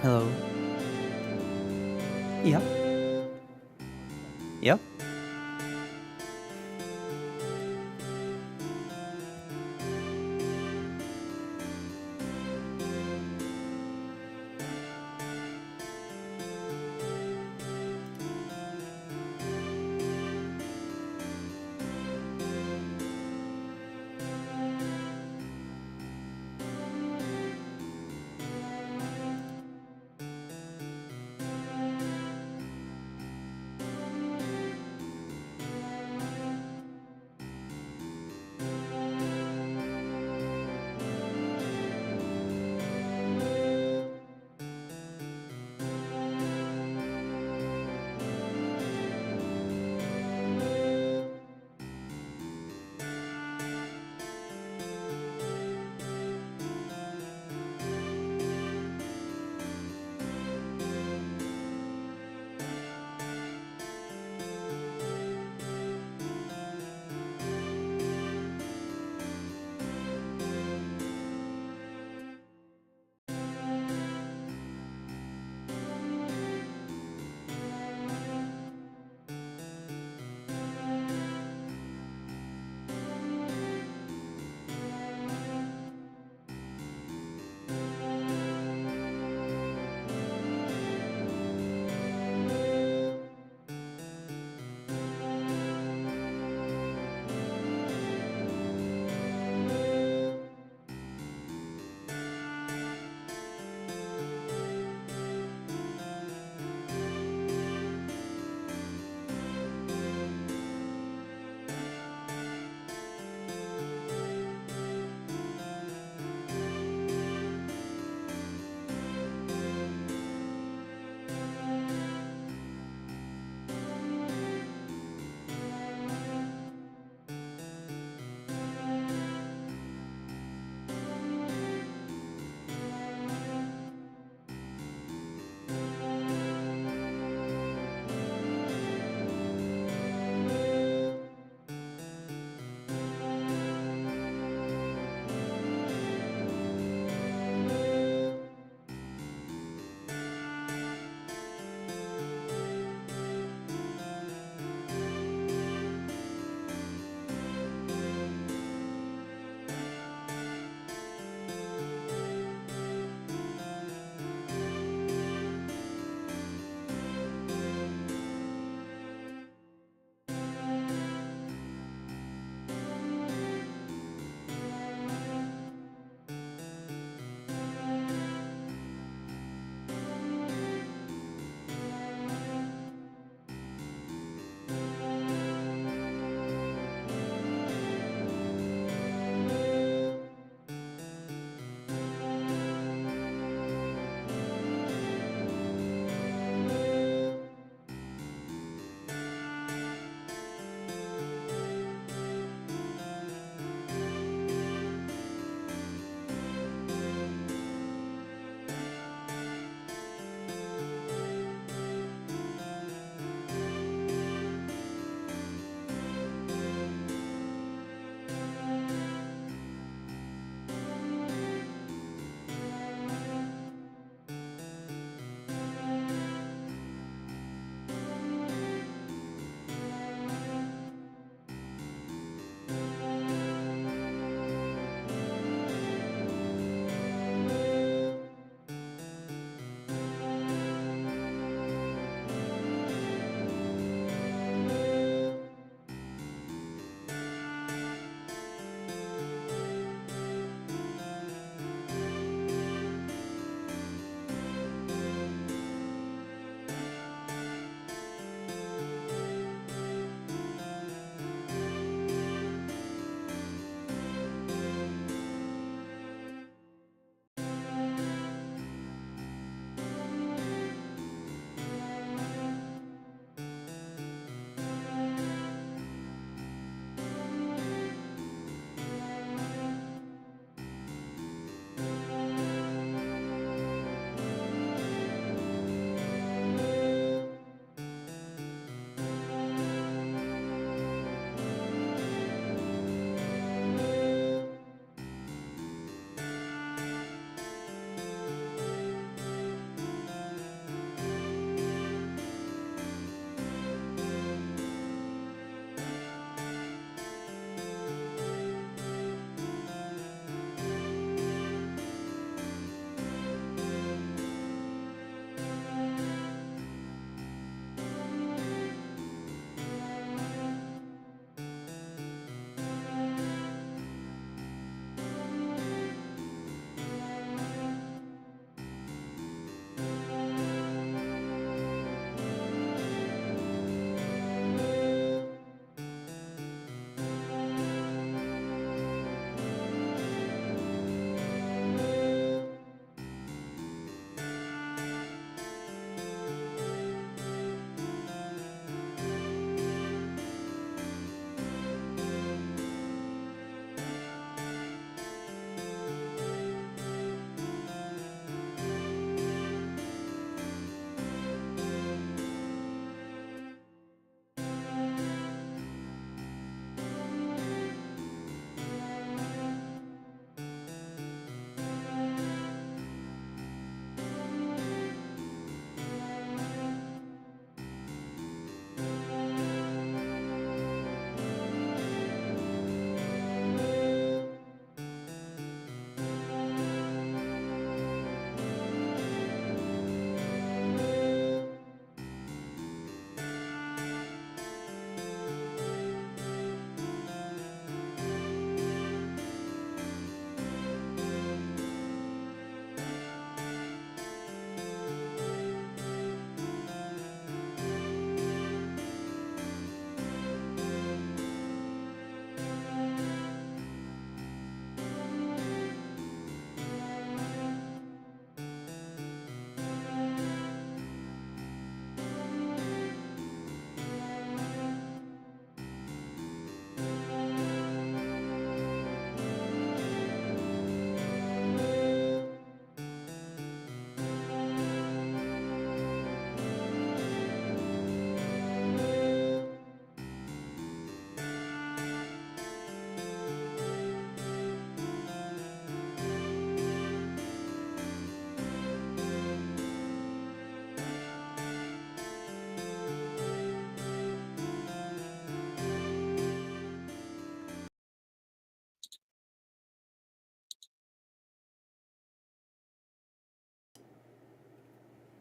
Hello. Yep. Yep.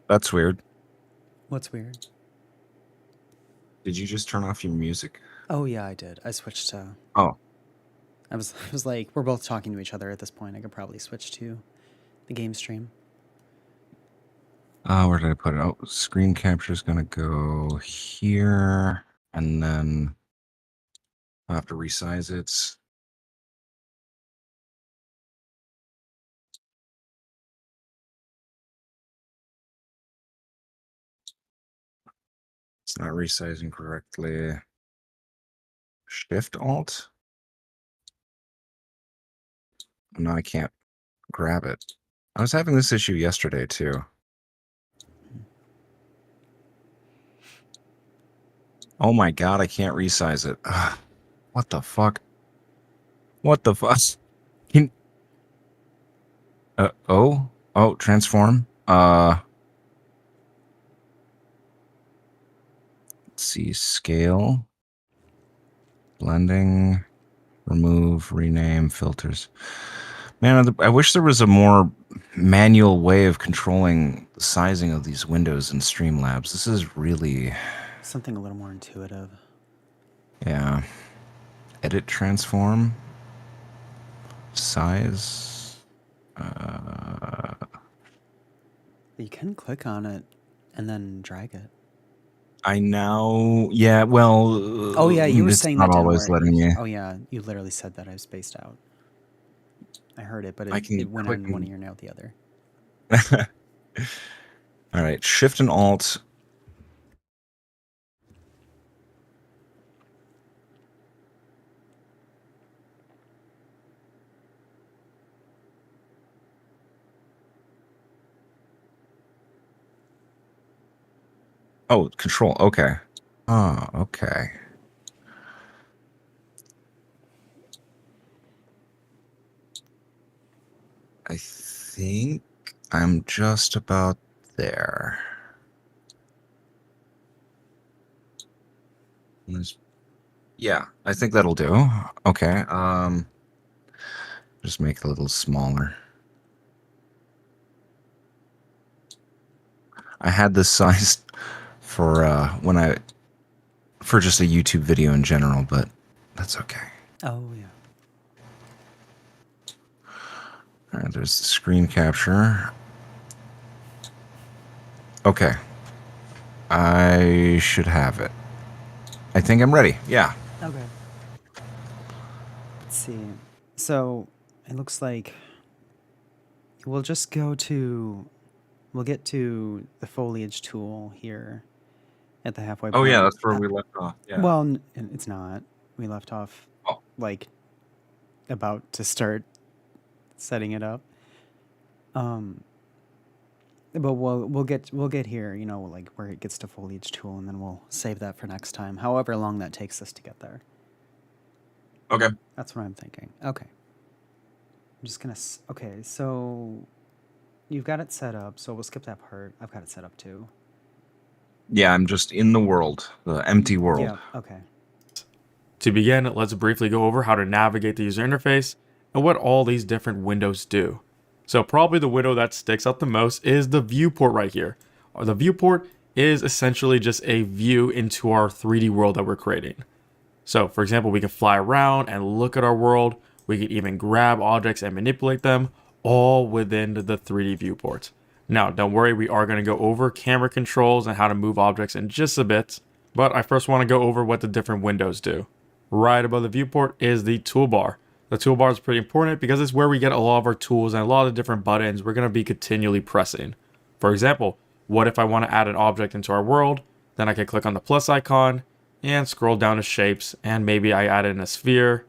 That's weird. What's weird? Did you just turn off your music? Oh yeah, I did. I switched to. Oh, I was like, we're both talking to each other at this point. I could probably switch to the game stream. where did I put it? Oh, screen capture is gonna go here, and then I'll have to resize it. It's not resizing correctly. Shift Alt? No, I can't grab it. I was having this issue yesterday too. Oh my god, I can't resize it. Ugh, what the fuck? What the fuck? Can, oh, transform. Let's see, scale, blending, remove, rename, filters. Man, I wish there was a more manual way of controlling the sizing of these windows in Streamlabs. This is really, Something a little more intuitive. yeah. Edit transform, size. You can click on it and then drag it. I now, yeah, well, Oh yeah, you were it's saying not that didn't always work. letting me. Oh yeah, you literally said that I was spaced out. I heard it, but I it can went click in one and. ear and out the other. All right, Shift and Alt. Oh, Control. Okay. Oh, okay. I think I'm just about there. Yeah, I think that'll do. Okay. Just make it a little smaller. I had this sized for for just a YouTube video in general, but that's okay. Oh yeah. All right, there's the screen capture. Okay. I should have it. I think I'm ready. Yeah. Okay. Let's see. So it looks like we'll just go to. We'll get to the foliage tool here at the halfway Oh yeah, point. that's where we left off. Yeah. Well, it's not. We left off Oh. like about to start setting it up. Um, but we'll get here, you know, like where it gets to foliage tool, and then we'll save that for next time. However long that takes us to get there. Okay. That's what I'm thinking. Okay. I'm just gonna. Okay, so you've got it set up. So we'll skip that part. I've got it set up too. Yeah, I'm just in the world, the empty world. Yeah. Okay. To begin, let's briefly go over how to navigate the user interface and what all these different windows do. So probably the window that sticks out the most is the viewport right here. The viewport is essentially just a view into our 3D world that we're creating. So for example, we can fly around and look at our world. We can even grab objects and manipulate them all within the 3D viewport. Now, don't worry, we are going to go over camera controls and how to move objects in just a bit, but I first want to go over what the different windows do. Right above the viewport is the toolbar. The toolbar is pretty important because it's where we get a lot of our tools and a lot of different buttons we're going to be continually pressing. For example, what if I want to add an object into our world? Then I can click on the plus icon and scroll down to shapes, and maybe I add in a sphere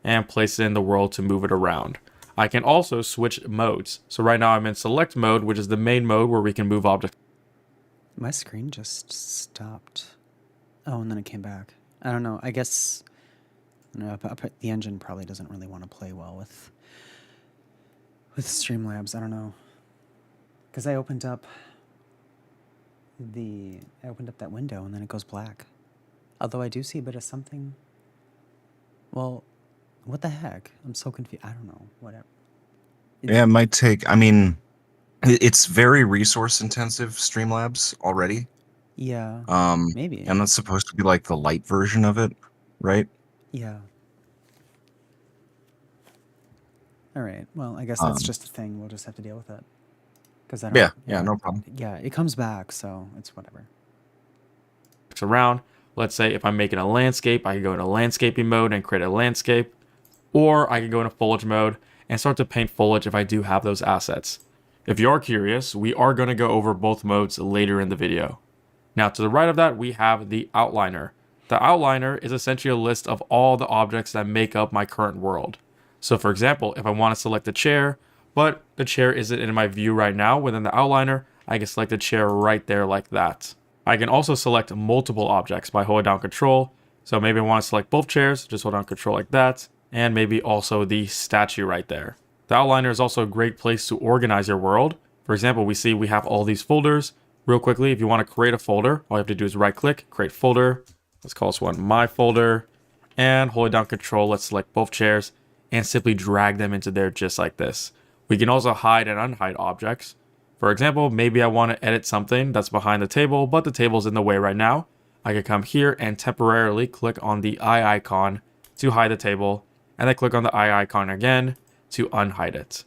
and place it in the world to move it around. I can also switch modes. So right now I'm in select mode, which is the main mode where we can move objects. My screen just stopped. Oh, and then it came back. I don't know. I guess no, the engine probably doesn't really want to play well with Streamlabs. I don't know, because I opened up that window and then it goes black. Although I do see a bit of something. Well, what the heck? I'm so confused. I don't know. Whatever. Yeah, it might take. I mean, It's very resource intensive, Streamlabs already. Yeah, Um, maybe. and that's supposed to be like the light version of it, right? Yeah. All right. Well, I guess that's Um, just a thing. We'll just have to deal with it. Because I don't. yeah, yeah, Yeah. no problem. Yeah. It comes back, so it's whatever. Around. Let's say if I'm making a landscape, I can go into landscaping mode and create a landscape, or I can go into foliage mode and start to paint foliage if I do have those assets. If you are curious, we are going to go over both modes later in the video. Now to the right of that, we have the outliner. The outliner is essentially a list of all the objects that make up my current world. So for example, if I want to select a chair, but the chair isn't in my view right now within the outliner, I can select the chair right there like that. I can also select multiple objects by holding down Control. So maybe I want to select both chairs, just hold down Control like that, and maybe also the statue right there. The outliner is also a great place to organize your world. For example, we see we have all these folders. Real quickly, if you want to create a folder, all you have to do is right click, create folder. Let's call this one my folder, and hold down Control, let's select both chairs and simply drag them into there just like this. We can also hide and unhide objects. For example, maybe I want to edit something that's behind the table, but the table's in the way right now. I can come here and temporarily click on the eye icon to hide the table, and then click on the eye icon again to unhide it.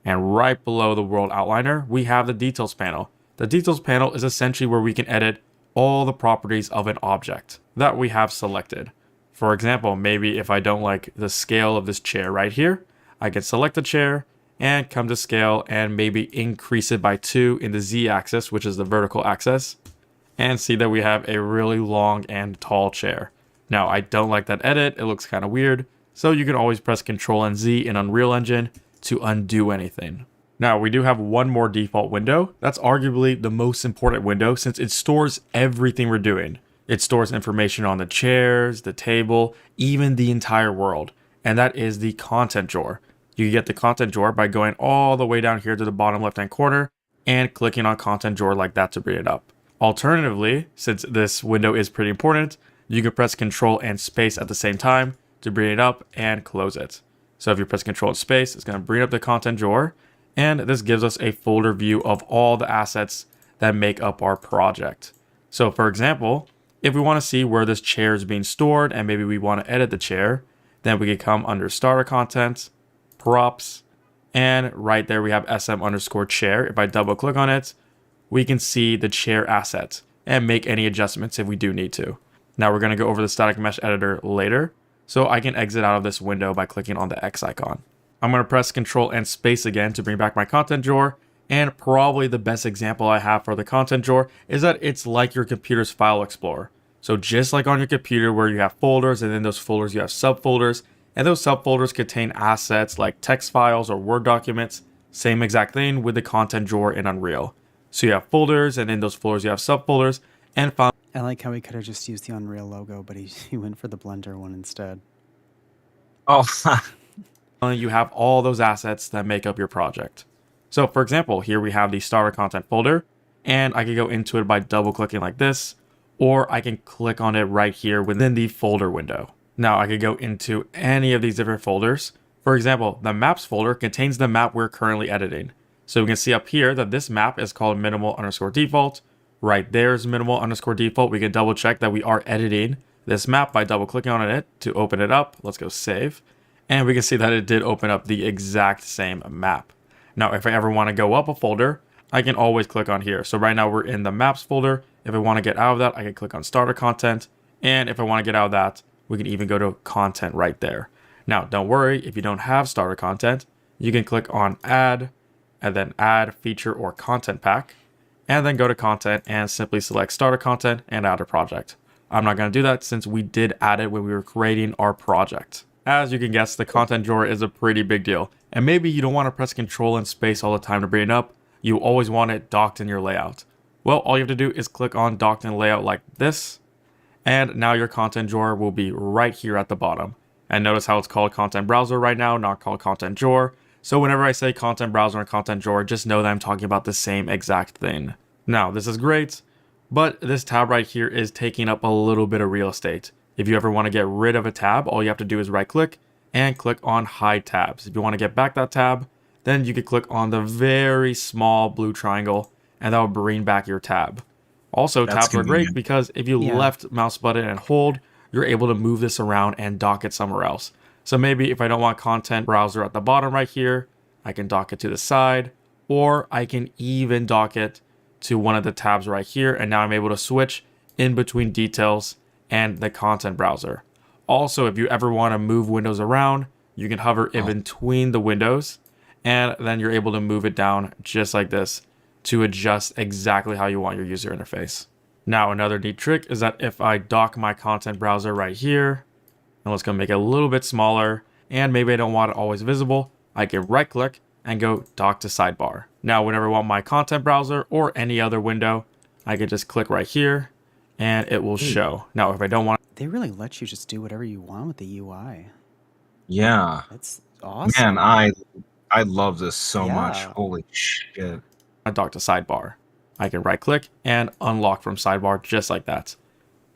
And right below the world outliner, we have the details panel. The details panel is essentially where we can edit all the properties of an object that we have selected. For example, maybe if I don't like the scale of this chair right here, I can select the chair and come to scale and maybe increase it by 2 in the z-axis, which is the vertical axis, and see that we have a really long and tall chair. Now, I don't like that edit, it looks kind of weird, so you can always press Ctrl and Z in Unreal Engine to undo anything. Now, we do have one more default window. That's arguably the most important window since it stores everything we're doing. It stores information on the chairs, the table, even the entire world, and that is the content drawer. You get the content drawer by going all the way down here to the bottom left-hand corner and clicking on content drawer like that to bring it up. Alternatively, since this window is pretty important, you can press Control and Space at the same time to bring it up and close it. So if you press Control and Space, it's going to bring up the content drawer, and this gives us a folder view of all the assets that make up our project. So for example, if we want to see where this chair is being stored and maybe we want to edit the chair, then we can come under Starter Content, Props, and right there we have SM_chair. If I double click on it, we can see the chair asset and make any adjustments if we do need to. Now we're going to go over the static mesh editor later, so I can exit out of this window by clicking on the X icon. I'm going to press Control and Space again to bring back my content drawer, and probably the best example I have for the content drawer is that it's like your computer's file explorer. So just like on your computer where you have folders, and in those folders you have subfolders, and those subfolders contain assets like text files or Word documents, same exact thing with the content drawer in Unreal. So you have folders, and in those folders you have subfolders, and finally I like how he could have just used the Unreal logo, but he went for the Blender one instead. Oh, you have all those assets that make up your project. So for example, here we have the starter content folder, and I can go into it by double clicking like this, or I can click on it right here within the folder window. Now I could go into any of these different folders. For example, the maps folder contains the map we're currently editing. So we can see up here that this map is called minimal_default. Right there is minimal_default. We can double check that we are editing this map by double clicking on it to open it up. Let's go save. And we can see that it did open up the exact same map. Now, if I ever want to go up a folder, I can always click on here. So right now we're in the maps folder. If I want to get out of that, I can click on starter content. And if I want to get out of that, we can even go to content right there. Now, don't worry, if you don't have starter content, you can click on add and then add feature or content pack, and then go to content and simply select starter content and add a project. I'm not going to do that since we did add it when we were creating our project. As you can guess, the content drawer is a pretty big deal, and maybe you don't want to press Control and Space all the time to bring it up. You always want it docked in your layout. Well, all you have to do is click on docked in layout like this, and now your content drawer will be right here at the bottom. And notice how it's called content browser right now, not called content drawer. So whenever I say content browser and content drawer, just know that I'm talking about the same exact thing. Now, this is great, but this tab right here is taking up a little bit of real estate. If you ever want to get rid of a tab, all you have to do is right click and click on hide tabs. If you want to get back that tab, then you could click on the very small blue triangle and that will bring back your tab. Also, That's tabs are great convenient. because if you Yeah. left mouse button and hold, you're able to move this around and dock it somewhere else. So maybe if I don't want content browser at the bottom right here, I can dock it to the side, or I can even dock it to one of the tabs right here. And now I'm able to switch in between details and the content browser. Also, if you ever want to move windows around, you can hover in between the windows and then you're able to move it down just like this to adjust exactly how you want your user interface. Now, another neat trick is that if I dock my content browser right here, and let's go make it a little bit smaller, and maybe I don't want it always visible, I can right click and go dock to sidebar. Now, whenever I want my content browser or any other window, I can just click right here and it will show. Now, if I don't want They really let you just do whatever you want with the UI. Yeah. That's awesome. Man, I love this so much. Yeah. Holy shit. to dock to sidebar, I can right click and unlock from sidebar just like that.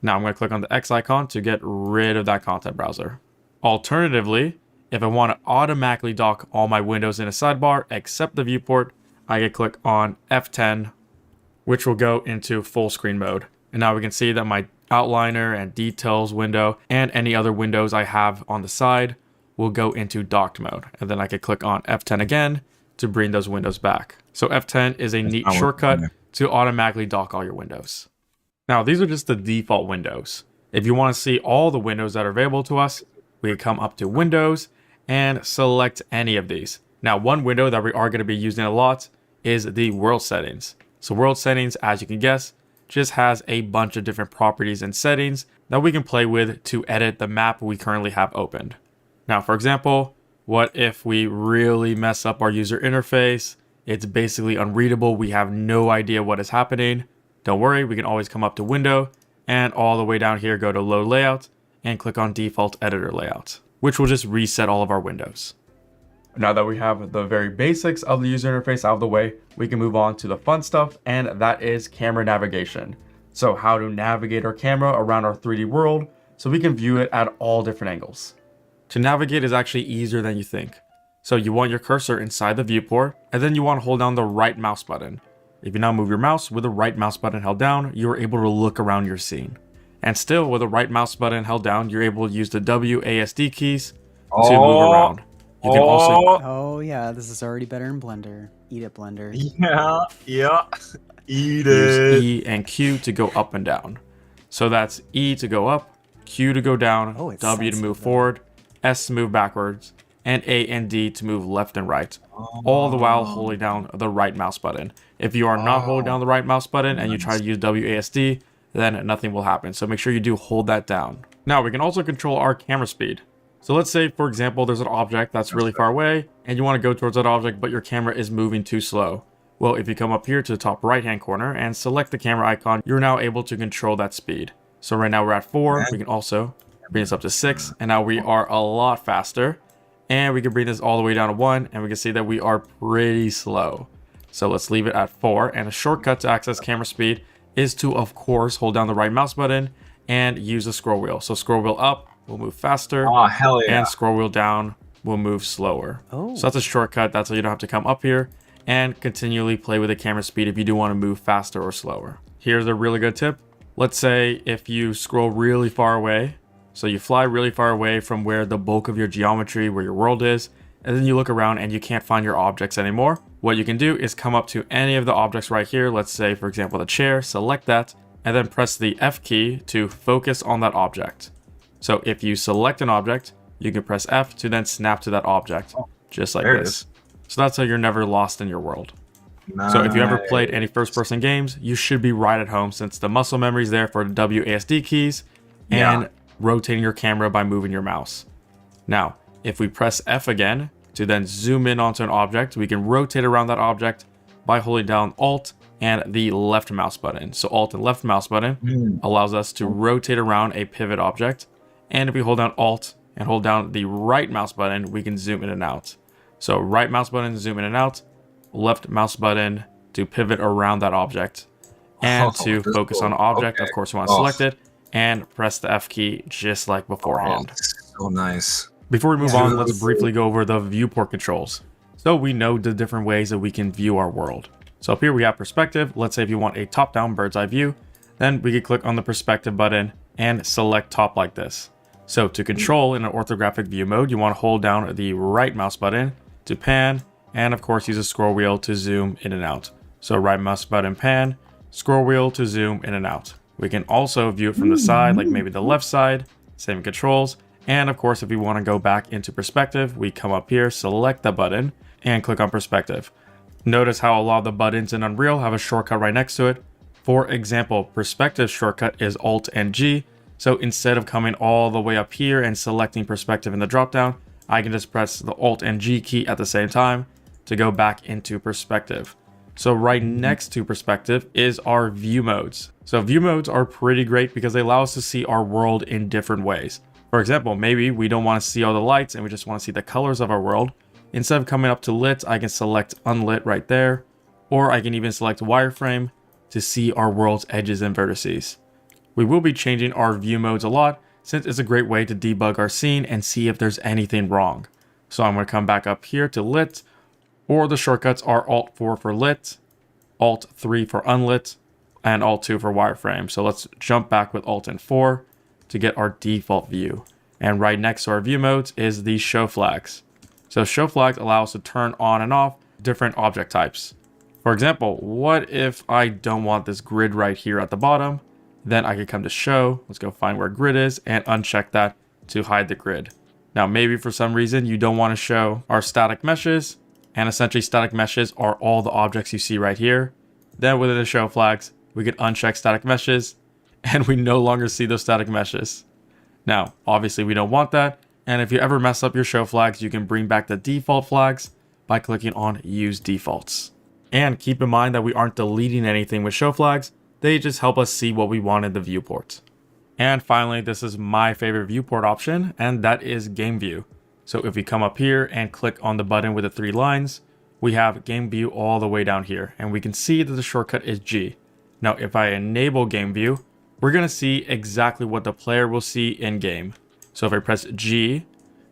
Now I'm going to click on the X icon to get rid of that content browser. Alternatively, if I want to automatically dock all my windows in a sidebar except the viewport, I can click on F10, which will go into full screen mode. And now we can see that my outliner and details window and any other windows I have on the side will go into docked mode. And then I can click on F10 again to bring those windows back. So F10 is a neat not what shortcut I'm to automatically dock all your windows. Now, these are just the default windows. If you want to see all the windows that are available to us, we can come up to Windows and select any of these. Now, one window that we are going to be using a lot is the world settings. So world settings, as you can guess, just has a bunch of different properties and settings that we can play with to edit the map we currently have opened. Now, for example, what if we really mess up our user interface? It's basically unreadable. We have no idea what is happening. Don't worry, we can always come up to Window and all the way down here go to Load Layout and click on Default Editor Layout, which will just reset all of our windows. Now that we have the very basics of the user interface out of the way, we can move on to the fun stuff, and that is camera navigation. So how to navigate our camera around our 3D world so we can view it at all different angles. To navigate is actually easier than you think. So you want your cursor inside the viewport, and then you want to hold down the right mouse button. If you now move your mouse with the right mouse button held down, you are able to look around your scene. And still, with the right mouse button held down, you're able to use the WASD keys to move around. You can also Oh yeah, this is already better in Blender. Eat it, Blender. Yeah. Eat use E and Q to go up and down. So that's E to go up, Q to go down, Oh, it's W to move sensitive, though. forward, S to move backwards, and A and D to move left and right, all the while holding down the right mouse button. If you are not holding down the right mouse button and you try to use WASD, then nothing will happen. So make sure you do hold that down. Now we can also control our camera speed. So let's say, for example, there's an object that's really far away and you want to go towards that object, but your camera is moving too slow. Well, if you come up here to the top right-hand corner and select the camera icon, you're now able to control that speed. So right now we're at 4. We can also bring this up to 6, and now we are a lot faster. And we can bring this all the way down to 1, and we can see that we are pretty slow. So let's leave it at 4, and a shortcut to access camera speed is to, of course, hold down the right mouse button and use the scroll wheel. So scroll wheel up will move faster, Oh, hell yeah. and scroll wheel down will move slower. Oh. So that's a shortcut. That's how you don't have to come up here and continually play with the camera speed if you do want to move faster or slower. Here's a really good tip. Let's say if you scroll really far away, so you fly really far away from where the bulk of your geometry, where your world is, and then you look around and you can't find your objects anymore. What you can do is come up to any of the objects right here. Let's say, for example, the chair, select that, and then press the F key to focus on that object. So if you select an object, you can press F to then snap to that object, just like there it this. So that's how you're never lost in your world. So if you ever played any first-person games, you should be right at home since the muscle memory is there for the WASD keys and rotating your camera by moving your mouse. Now, if we press F again to then zoom in onto an object, we can rotate around that object by holding down Alt and the left mouse button. So Alt and left mouse button allows us to rotate around a pivot object. And if we hold down Alt and hold down the right mouse button, we can zoom in and out. So right mouse button, zoom in and out, left mouse button to pivot around that object, and to that's focus cool. on an object. Okay. Of course, you want to select it and press the F key just like beforehand. So nice. Before we move Yeah. on, let's briefly go over the viewport controls. so we know the different ways that we can view our world. So up here we have perspective. Let's say if you want a top-down bird's eye view, then we could click on the perspective button and select top like this. So to control in an orthographic view mode, you want to hold down the right mouse button to pan, and of course use a scroll wheel to zoom in and out. So right mouse button pan, scroll wheel to zoom in and out. We can also view it from the side, like maybe the left side, same controls. And of course, if we want to go back into perspective, we come up here, select the button, and click on perspective. Notice how a lot of the buttons in Unreal have a shortcut right next to it. For example, perspective shortcut is Alt and G. So instead of coming all the way up here and selecting perspective in the dropdown, I can just press the Alt and G key at the same time to go back into perspective. So right next to perspective is our view modes. So view modes are pretty great because they allow us to see our world in different ways. For example, maybe we don't want to see all the lights and we just want to see the colors of our world. Instead of coming up to lit, I can select unlit right there, or I can even select wireframe to see our world's edges and vertices. We will be changing our view modes a lot since it's a great way to debug our scene and see if there's anything wrong. So I'm going to come back up here to lit, or the shortcuts are Alt-4 for lit, Alt-3 for unlit, and Alt-2 for wireframe. So let's jump back with Alt and 4 to get our default view. And right next to our view modes is the show flags. So show flags allow us to turn on and off different object types. For example, what if I don't want this grid right here at the bottom? Then I can come to show, let's go find where grid is, and uncheck that to hide the grid. Now maybe for some reason you don't want to show our static meshes, and essentially static meshes are all the objects you see right here. Then within the show flags, we can uncheck static meshes, and we no longer see those static meshes. Now, obviously we don't want that, and if you ever mess up your show flags, you can bring back the default flags by clicking on Use Defaults. And keep in mind that we aren't deleting anything with show flags, they just help us see what we want in the viewport. And finally, this is my favorite viewport option, and that is Game View. So if we come up here and click on the button with the 3 lines, we have Game View all the way down here, and we can see that the shortcut is G. Now, if I enable Game View, we're going to see exactly what the player will see in game. So if I press G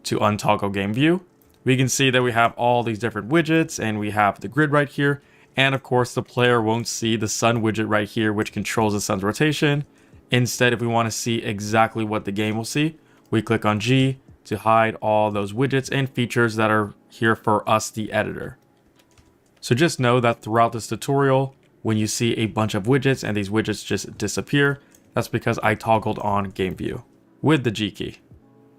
to untoggle Game View, we can see that we have all these different widgets, and we have the grid right here. And of course, the player won't see the sun widget right here, which controls the sun's rotation. Instead, if we want to see exactly what the game will see, we click on G to hide all those widgets and features that are here for us, the editor. So just know that throughout this tutorial, when you see a bunch of widgets and these widgets just disappear, that's because I toggled on Game View with the G key.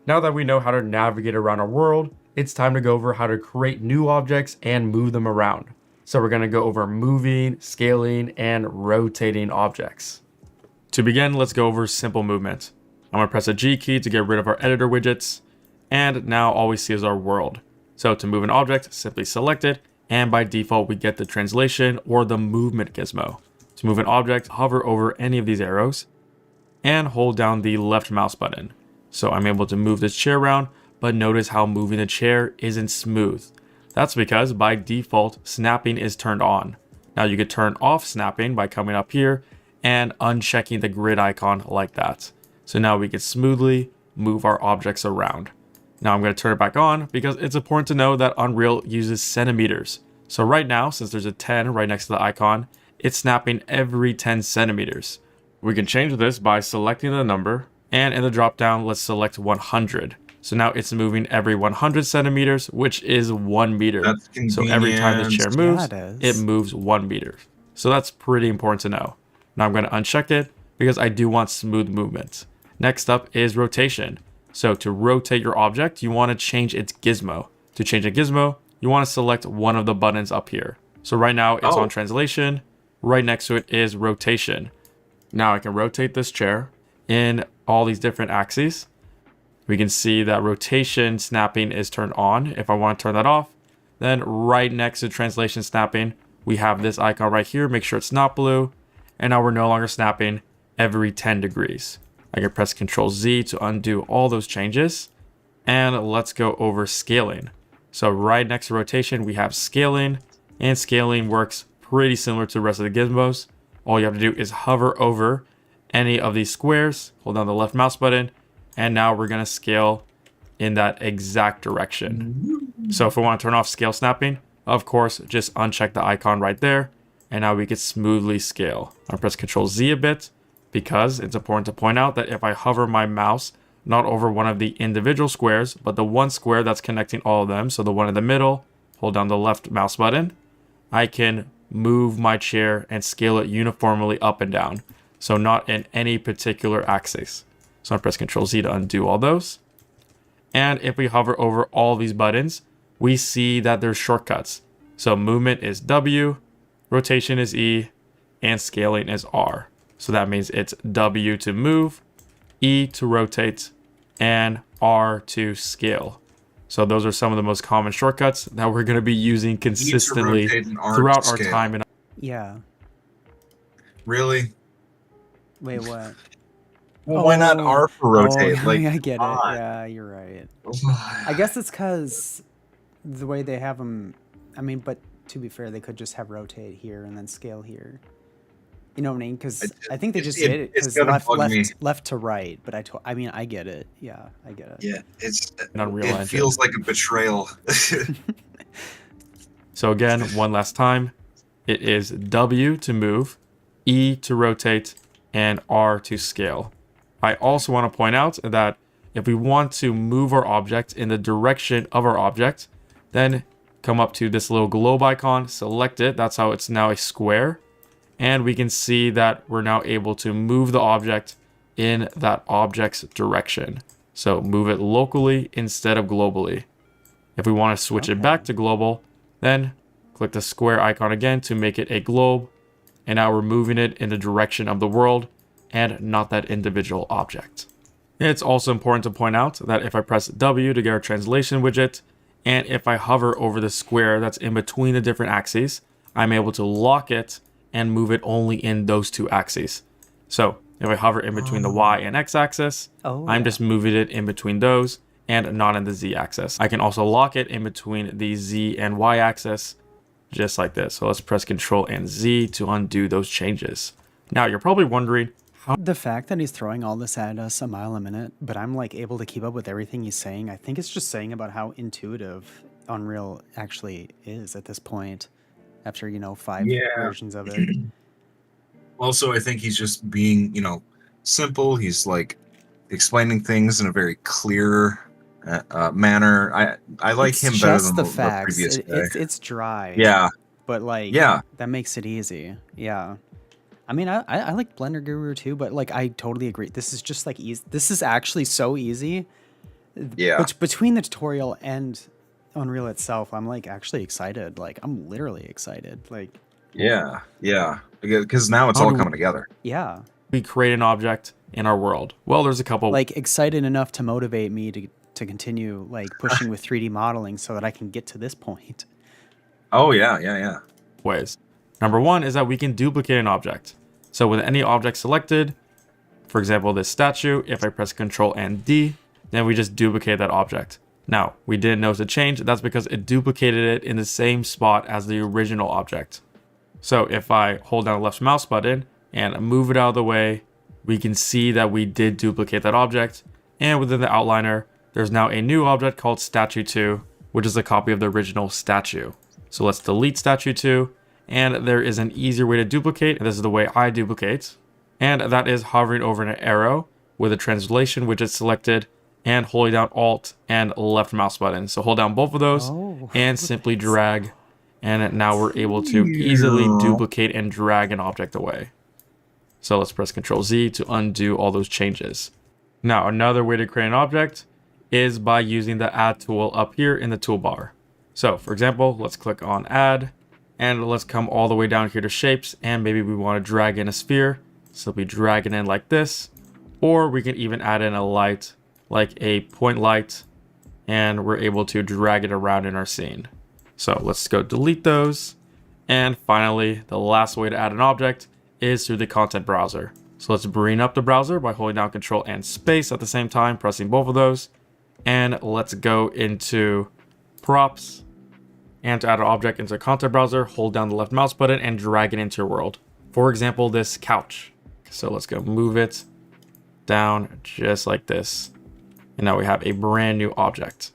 Now that we know how to navigate around our world, it's time to go over how to create new objects and move them around. So we're going to go over moving, scaling, and rotating objects. To begin, let's go over simple movement. I'm going to press a G key to get rid of our editor widgets. And now all we see is our world. So to move an object, simply select it. And by default, we get the translation or the movement gizmo. To move an object, hover over any of these arrows and hold down the left mouse button. So I'm able to move this chair around, but notice how moving the chair isn't smooth. That's because by default, snapping is turned on. Now you could turn off snapping by coming up here and unchecking the grid icon like that. So now we can smoothly move our objects around. Now I'm going to turn it back on because it's important to know that Unreal uses centimeters. So right now, since there's a 10 right next to the icon, it's snapping every 10 centimeters. We can change this by selecting the number, and in the drop-down, let's select 100. So now it's moving every 100 centimeters, which is 1 meter. That's So every time the chair moves, Yeah, it is. it moves 1 meter. So that's pretty important to know. Now I'm going to uncheck it because I do want smooth movement. Next up is rotation. So to rotate your object, you want to change its gizmo. To change a gizmo, you want to select one of the buttons up here. So right now it's on translation. Right next to it is rotation. Now I can rotate this chair in all these different axes. We can see that rotation snapping is turned on. If I want to turn that off, then right next to translation snapping, we have this icon right here. Make sure it's not blue. And now we're no longer snapping every 10 degrees. I can press Ctrl Z to undo all those changes. And let's go over scaling. So right next to rotation, we have scaling. And scaling works pretty similar to the rest of the gizmos. All you have to do is hover over any of these squares, hold down the left mouse button, and now we're going to scale in that exact direction. So if we want to turn off scale snapping, of course, just uncheck the icon right there. And now we can smoothly scale. I'll press Ctrl Z a bit because it's important to point out that if I hover my mouse not over one of the individual squares, but the one square that's connecting all of them, so the one in the middle, hold down the left mouse button, I can move my chair and scale it uniformly up and down. So not in any particular axis. So I press Ctrl Z to undo all those. And if we hover over all these buttons, we see that there's shortcuts. So movement is W, rotation is E, and scaling is R. So that means it's W to move, E to rotate, and R to scale. So those are some of the most common shortcuts that we're going to be using consistently throughout our time. Yeah. Really? Wait, what? Well, why not Oh. R for rotate? Oh, Like, I get it. come on. Yeah, you're right. I guess it's because the way they have them. I mean, but to be fair, they could just have rotate here and then scale here. You know what I mean? Because I think they just did it because left to right. But I mean, I get it. Yeah, I get it. Yeah, it Engine. feels like a betrayal. So again, one last time, it is W to move, E to rotate, and R to scale. I also want to point out that if we want to move our object in the direction of our object, then come up to this little globe icon, select it. That's how it's now a square. And we can see that we're now able to move the object in that object's direction. So move it locally instead of globally. If we want to switch it back to global, then click the square icon again to make it a globe. And now we're moving it in the direction of the world and not that individual object. It's also important to point out that if I press W to get our translation widget, and if I hover over the square that's in between the different axes, I'm able to lock it and move it only in those two axes. So if I hover in between the Y and X axis, I'm just moving it in between those and not in the Z axis. I can also lock it in between the Z and Y axis, just like this. So let's press Ctrl and Z to undo those changes. Now you're probably wondering, the fact that he's throwing all this at us a mile a minute, but I'm like able to keep up with everything he's saying, I think it's just saying about how intuitive Unreal actually is at this point after, 5 versions of it. Also, I think he's just being, simple. He's like explaining things in a very clear manner. I like him better than the previous guy. It's dry. Yeah. But that makes it easy. Yeah. I mean, I like Blender Guru too, but I totally agree. This is just easy. This is actually so easy. Yeah. But between the tutorial and Unreal itself, I'm actually excited. I'm literally excited. Yeah. Because now it's all coming together. Yeah. We create an object in our world. Well, there's a couple. Excited enough to motivate me to continue pushing with 3D modeling so that I can get to this point. Oh yeah. Ways. Number one is that we can duplicate an object. So with any object selected, for example, this statue, if I press Ctrl and D, then we just duplicate that object. Now, we didn't notice a change. That's because it duplicated it in the same spot as the original object. So if I hold down the left mouse button and move it out of the way, we can see that we did duplicate that object. And within the outliner, there's now a new object called Statue 2, which is a copy of the original statue. So let's delete Statue 2. And there is an easier way to duplicate. This is the way I duplicate. And that is hovering over an arrow with a translation widget selected and holding down Alt and left mouse button. So hold down both of those and simply drag. And now we're able to easily duplicate and drag an object away. So let's press Ctrl Z to undo all those changes. Now, another way to create an object is by using the Add tool up here in the toolbar. So for example, let's click on Add. And let's come all the way down here to shapes, and maybe we want to drag in a sphere. So we drag it in like this, or we can even add in a light, like a point light, and we're able to drag it around in our scene. So let's go delete those. And finally, the last way to add an object is through the content browser. So let's bring up the browser by holding down Control and Space at the same time, pressing both of those. And let's go into props. And to add an object into a content browser, hold down the left mouse button and drag it into your world. For example, this couch. So let's go move it down just like this. And now we have a brand new object.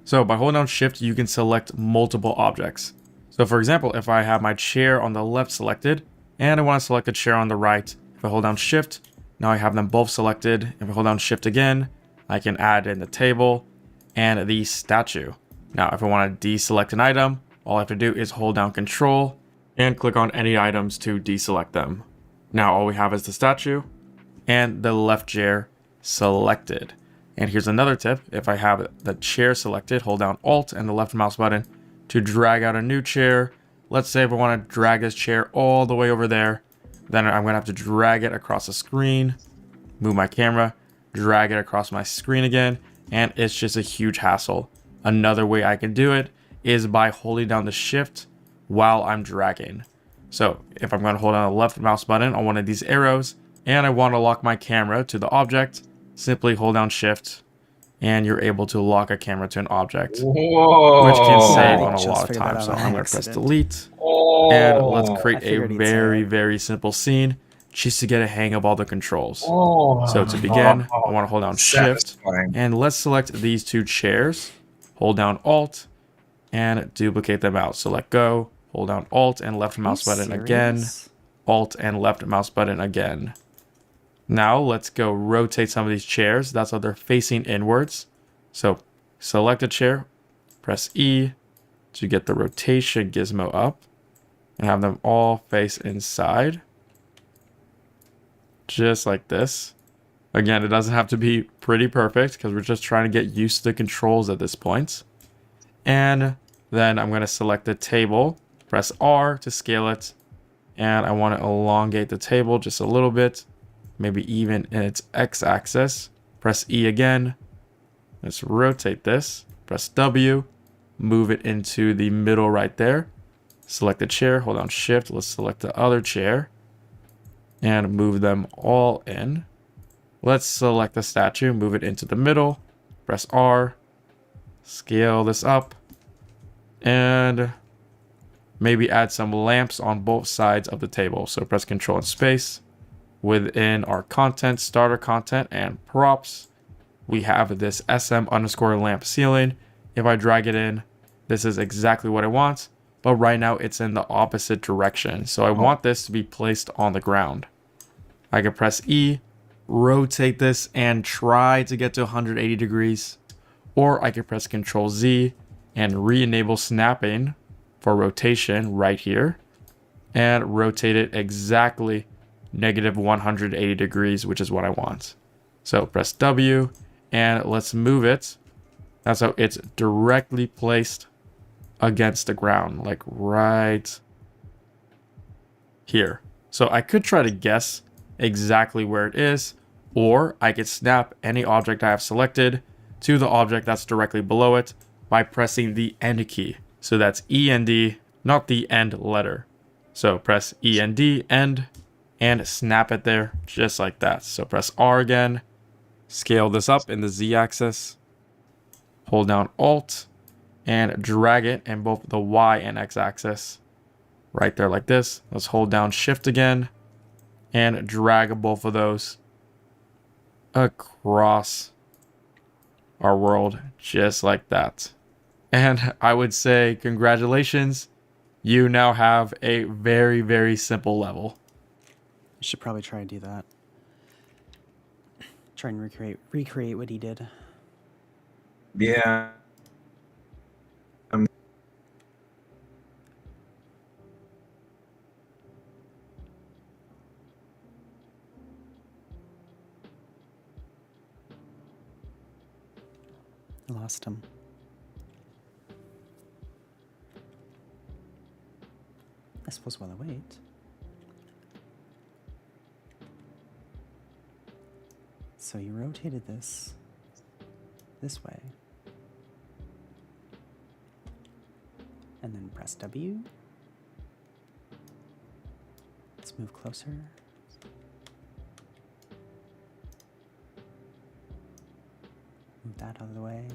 So by holding down shift, you can select multiple objects. So for example, if I have my chair on the left selected, and I want to select a chair on the right, if I hold down shift, now I have them both selected. If I hold down shift again, I can add in the table and the statue. Now, if I want to deselect an item, all I have to do is hold down control and click on any items to deselect them. Now all we have is the statue and the left chair selected. And here's another tip. If I have the chair selected, hold down Alt and the left mouse button to drag out a new chair. Let's say if I want to drag this chair all the way over there, then I'm going to have to drag it across the screen, move my camera, drag it across my screen again, and it's just a huge hassle. Another way I can do it is by holding down the shift while I'm dragging. So if I'm going to hold down the left mouse button on one of these arrows and I want to lock my camera to the object, simply hold down shift and you're able to lock a camera to an object, Whoa. which can save I on a just lot of figured that time. out So on I'm going to press accident. delete Oh. and let's create I a figured he'd say very, it. very simple scene just to get a hang of all the controls. Oh. So to begin, I want to hold down shift Satisfying. and let's select these two chairs, hold down Alt and duplicate them out. So let go, hold down Alt and left mouse button again, Alt and left mouse button again. Now let's go rotate some of these chairs. That's how they're facing inwards. So select a chair, press E to get the rotation gizmo up and have them all face inside. Just like this. Again, it doesn't have to be pretty perfect because we're just trying to get used to the controls at this point. And then I'm going to select the table, press R to scale it. And I want to elongate the table just a little bit, maybe even in its x-axis. Press E again. Let's rotate this. Press W, move it into the middle right there. Select the chair, hold down shift. Let's select the other chair and move them all in. Let's select the statue, move it into the middle. Press R, scale this up, and maybe add some lamps on both sides of the table. So press Control and space. Within our content, starter content, and props, we have this SM_lamp ceiling. If I drag it in, this is exactly what I want, but right now it's in the opposite direction. So I want this to be placed on the ground. I can press E, rotate this, and try to get to 180 degrees. Or I can press Control Z and re-enable snapping for rotation right here. And rotate it exactly -180 degrees, which is what I want. So press W and let's move it. That's how it's directly placed against the ground, like right here. So I could try to guess exactly where it is, or I could snap any object I have selected to the object that's directly below it by pressing the end key. So that's END, not the end letter. So press END, end, and snap it there just like that. So press R again, scale this up in the Z axis, hold down Alt, and drag it in both the Y and X axis right there like this. Let's hold down Shift again and drag both of those across our world just like that. And I would say congratulations, you now have a very, very simple level. You should probably try and do that. Try and recreate what he did. Yeah. I lost him. I suppose while I wait. So you rotated this way. And then press W. Let's move closer. Move that out of the way.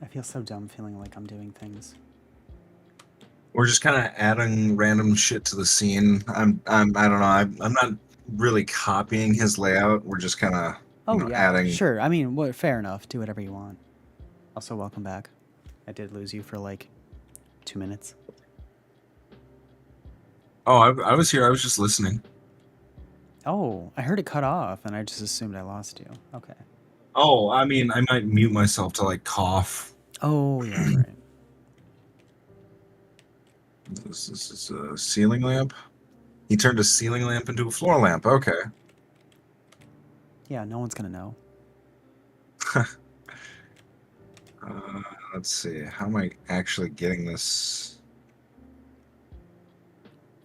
I feel so dumb feeling like I'm doing things. We're just kind of adding random shit to the scene. I don't know. I'm not really copying his layout. We're just kind of, Oh yeah, adding. sure. I mean, well, fair enough. Do whatever you want. Also, welcome back. I did lose you for like 2 minutes. Oh, I was here. I was just listening. Oh, I heard it cut off, and I just assumed I lost you. Okay. Oh, I mean, I might mute myself to like cough. Oh yeah, right. This is a ceiling lamp. He turned a ceiling lamp into a floor lamp. Okay. Yeah, no one's gonna know. Let's see. How am I actually getting this?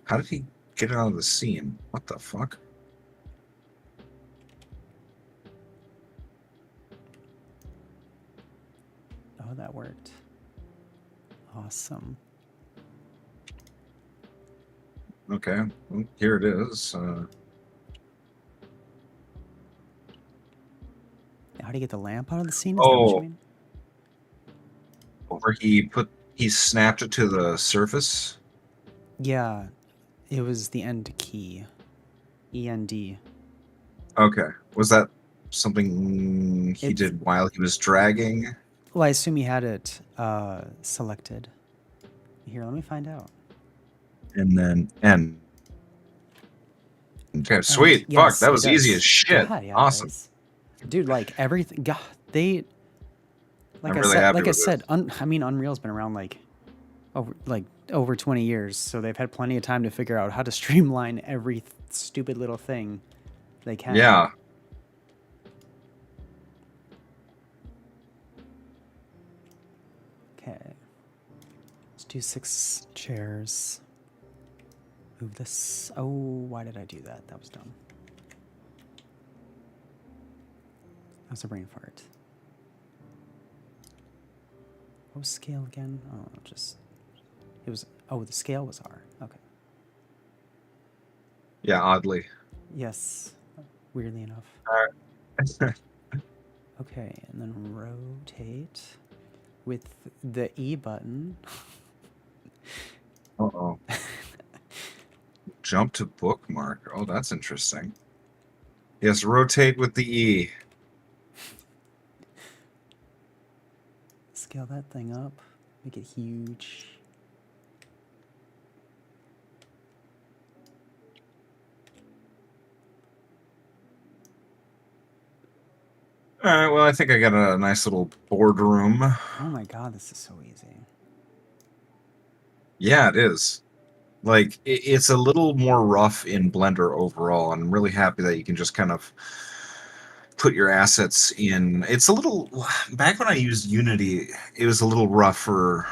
How did he get it out of the seam? What the fuck? Oh, that worked. Awesome. Okay. Well, here it is. How do you get the lamp out of the scene? Is that what you mean? Where he snapped it to the surface. Yeah, it was the end key. END. Okay. Was that something he did while he was dragging? Well, I assume he had it selected. Here, let me find out. And then end. Okay, sweet. And, Fuck, yes, that was it easy does. as shit. Yeah, Awesome. Dude, like everything. God, they. Like I'm I really said, happy like I with said, I mean, Unreal's been around over 20 years, so they've had plenty of time to figure out how to streamline every stupid little thing they can. Yeah. Okay. Let's do 6 chairs. Move this. Oh, why did I do that? That was dumb. That was a brain fart. What was scale again? Oh, just... It was... Oh, the scale was R. Okay. Yeah, oddly. Yes. Weirdly enough. Alright. Okay, and then rotate with the E button. Uh-oh. Jump to bookmark. Oh, that's interesting. Yes, rotate with the E. Scale that thing up. Make it huge. All right, well, I think I got a nice little boardroom. Oh my god, this is so easy. Yeah, it is. Like, it's a little more rough in Blender overall. I'm really happy that you can just kind of put your assets in. It's a little... Back when I used Unity, it was a little rougher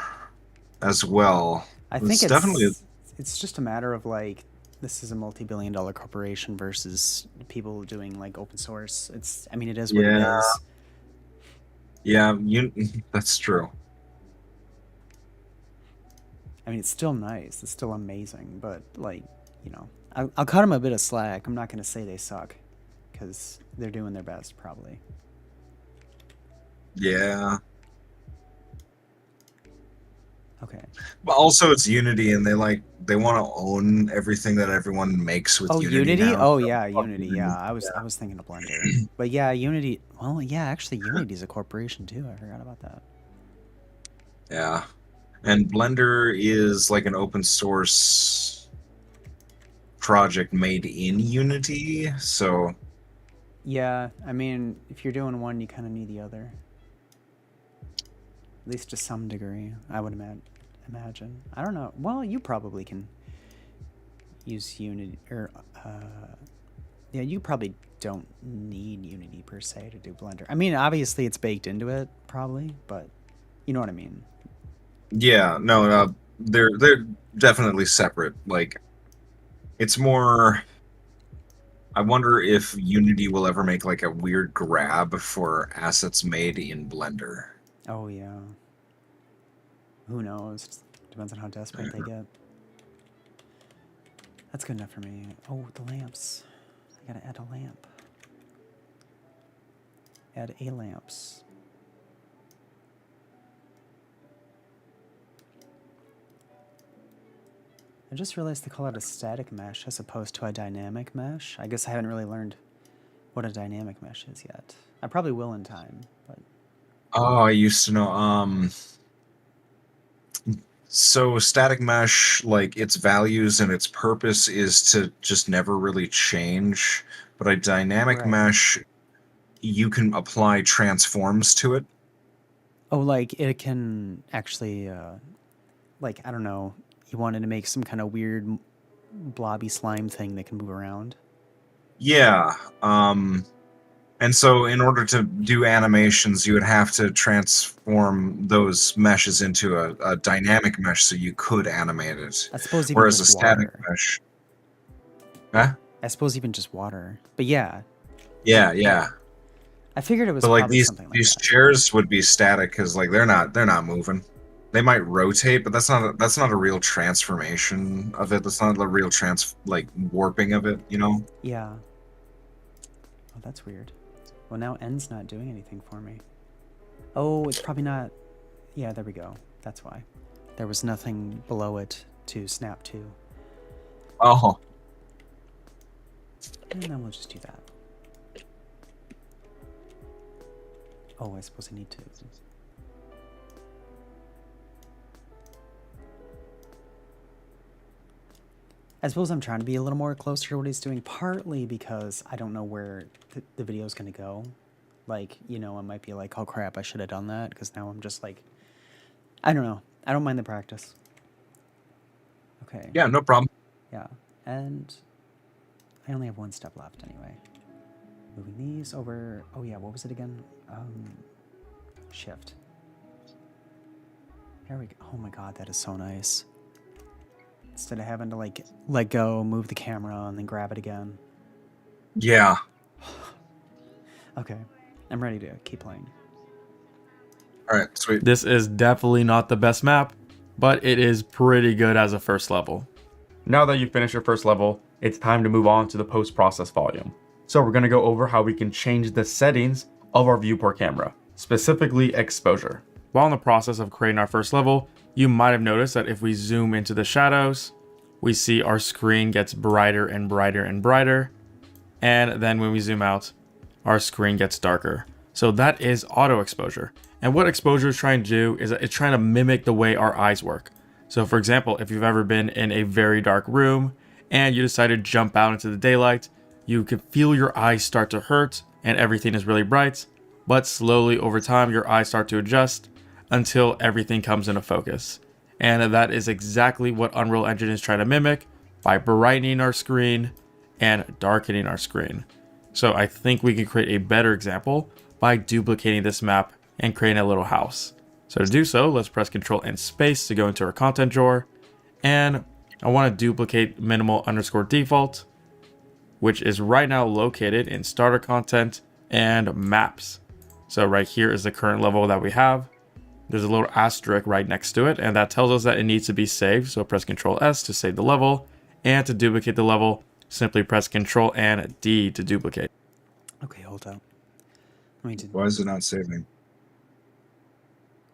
as well. I think definitely... It's just a matter of, like, this is a multi-billion-dollar corporation versus people doing, like, open source. It's... I mean, it is what it is. Yeah, that's true. I mean, it's still nice. It's still amazing. But, like, you know, I'll cut them a bit of slack. I'm not going to say they suck. Because they're doing their best, probably. Yeah. Okay. But also, it's Unity, and they want to own everything that everyone makes with Unity now. Oh yeah, Unity. Yeah, I was thinking of Blender. But yeah, Unity. Well, yeah, actually, Unity's a corporation too. I forgot about that. Yeah, and Blender is like an open source project made in Unity, so. Yeah, I mean, if you're doing one, you kind of need the other. At least to some degree, I would imagine. I don't know. Well, you probably can use Unity, or yeah, you probably don't need Unity per se to do Blender. I mean, obviously it's baked into it, probably, but you know what I mean. Yeah, no, they're definitely separate. Like, it's more. I wonder if Unity will ever make like a weird grab for assets made in Blender. Oh yeah. Who knows? Depends on how desperate they get. That's good enough for me. Oh, the lamps. I gotta add a lamp. Add a lamps. I just realized they call it a static mesh as opposed to a dynamic mesh. I guess I haven't really learned what a dynamic mesh is yet. I probably will in time, but... Oh, I used to know. So static mesh, like its values and its purpose is to just never really change. But a dynamic Right. mesh, you can apply transforms to it. Oh, like it can actually, like, I don't know, you wanted to make some kind of weird blobby slime thing that can move around. Yeah. And so in order to do animations, you would have to transform those meshes into a dynamic mesh so you could animate it. I suppose even Whereas a just static water. mesh. Huh? I suppose even just water. But yeah. Yeah. I figured it was But like probably these something like these that. chairs would be static because like they're not moving. They might rotate, but that's not a real transformation of it. That's not a real warping of it, you know? Yeah. Oh, that's weird. Well, now N's not doing anything for me. Oh, it's probably not... Yeah, there we go. That's why. There was nothing below it to snap to. Oh. And then we'll just do that. Oh, I suppose I need to... I suppose I'm trying to be a little more closer to what he's doing, partly because I don't know where the video's going to go. Like, you know, I might be like, oh crap, I should have done that, because now I'm just like... I don't know. I don't mind the practice. Okay. Yeah, no problem. Yeah, and I only have one step left anyway. Moving these over... Oh yeah, what was it again? Shift. There we go. Oh my god, that is so nice. Instead of having to like let go, move the camera, and then grab it again. Yeah. Okay, I'm ready to keep playing. All right, sweet. This is definitely not the best map, but it is pretty good as a first level. Now that you've finished your first level, it's time to move on to the post-process volume. So we're going to go over how we can change the settings of our viewport camera, specifically exposure. While in the process of creating our first level, you might have noticed that if we zoom into the shadows, we see our screen gets brighter and brighter and brighter. And then when we zoom out, our screen gets darker. So that is auto exposure. And what exposure is trying to do is it's trying to mimic the way our eyes work. So for example, if you've ever been in a very dark room and you decide to jump out into the daylight, you can feel your eyes start to hurt and everything is really bright, but slowly over time your eyes start to adjust until everything comes into focus. And that is exactly what Unreal Engine is trying to mimic by brightening our screen and darkening our screen. So I think we can create a better example by duplicating this map and creating a little house. So to do so, let's press Ctrl and space to go into our content drawer. And I want to duplicate minimal_default, which is right now located in starter content and maps. So right here is the current level that we have. There's a little asterisk right next to it, and that tells us that it needs to be saved. So press Ctrl S to save the level, and to duplicate the level, simply press Ctrl and D to duplicate. Okay, hold up. Let me do Why is it not saving?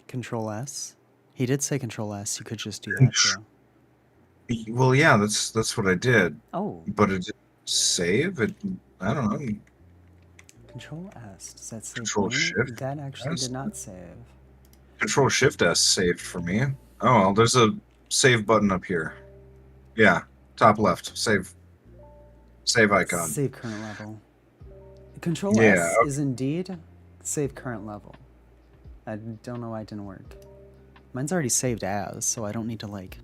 Control S. He did say Control S. You could just do that too. Well, yeah, that's what I did. Oh. But it didn't save it. I don't know. Control S. Does that save? Control Shift? That actually did not save. Control Shift S saved for me. Oh, well, there's a save button up here. Yeah, top left. Save icon. Save current level. Control Yeah, S is indeed save current level. I don't know why it didn't work. Mine's already saved as, so I don't need to like...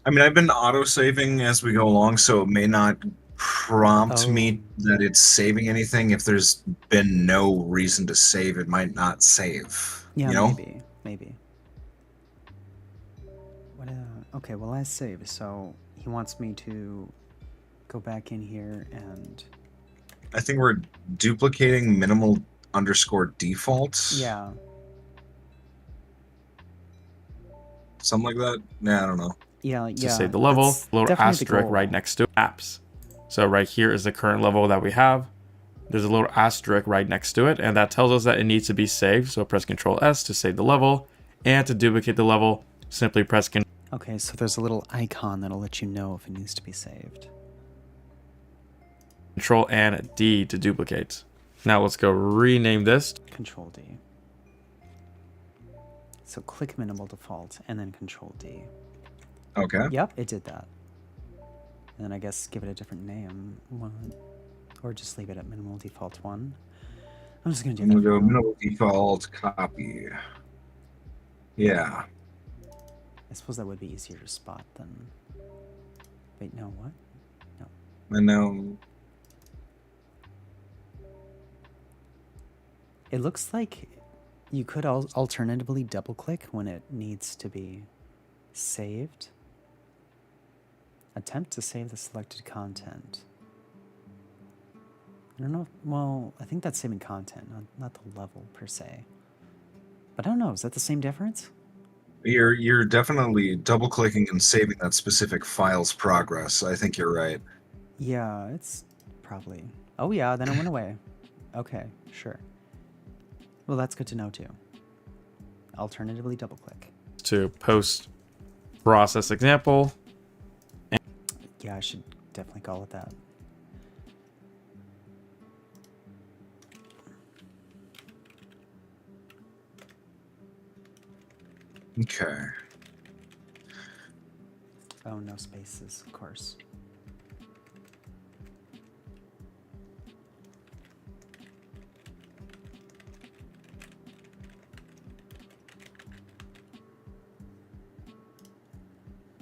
I mean, I've been auto-saving as we go along, so it may not prompt me that it's saving anything. If there's been no reason to save, it might not save. Yeah, you know? maybe. What? Okay, well, I saved, so he wants me to go back in here and... I think we're duplicating minimal_default. Yeah. Something like that? Nah, I don't know. Yeah. To save the level, little asterisk right next to apps. So right here is the current level that we have. There's a little asterisk right next to it, and that tells us that it needs to be saved. So press Ctrl S to save the level, and to duplicate the level, simply press Ctrl. Okay, so there's a little icon that'll let you know if it needs to be saved. Control and D to duplicate. Now let's go rename this. Control D. So click minimal default and then Control D. Okay. Yep, it did that. And then I guess give it a different name. Or just leave it at minimal default 1. I'm just going to do that. I'm going to go minimal default copy. Yeah. I suppose that would be easier to spot than... Wait, no, what? No. And now... It looks like you could alternatively double-click when it needs to be saved. Attempt to save the selected content. I don't know if, well, I think that's saving content, not the level per se. But I don't know, is that the same difference? You're definitely double-clicking and saving that specific file's progress. I think you're right. Yeah, it's probably... Oh yeah, then it went away. Okay, sure. Well, that's good to know too. Alternatively, double-click. To post process example. Yeah, I should definitely call it that. Okay. Oh, no spaces, of course.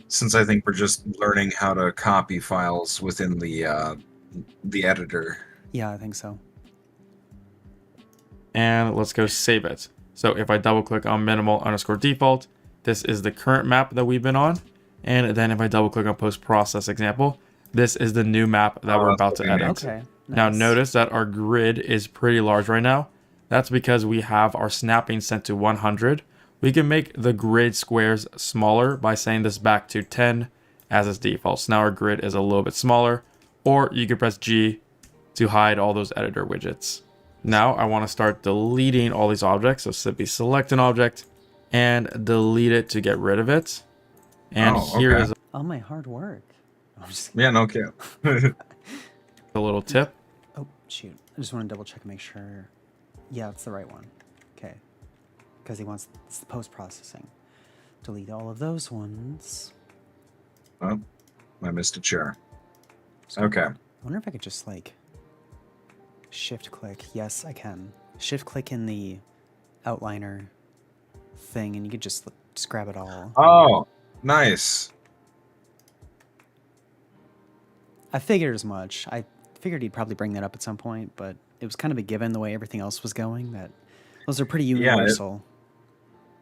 Since I think we're just learning how to copy files within the editor. Yeah, I think so. And let's go save it. So if I double click on minimal underscore default, this is the current map that we've been on. And then if I double click on post process example, this is the new map that we're about to edit. Okay. Nice. Now notice that our grid is pretty large right now. That's because we have our snapping set to 100. We can make the grid squares smaller by saying this back to 10 as its default. So now our grid is a little bit smaller, or you can press G to hide all those editor widgets. Now I want to start deleting all these objects. So simply select an object and delete it to get rid of it. And here is all my hard work. I'm just yeah, no kidding. a little tip. Oh, shoot. I just want to double check and make sure. Yeah, it's the right one. Okay. Because he wants it's the post-processing. Delete all of those ones. Oh, I missed a chair. Okay. I wonder if I could just like shift click. Yes, I can. Shift click in the outliner thing and you could just grab it all. Oh, nice. I figured as much. I figured he'd probably bring that up at some point, but it was kind of a given the way everything else was going that those are pretty universal.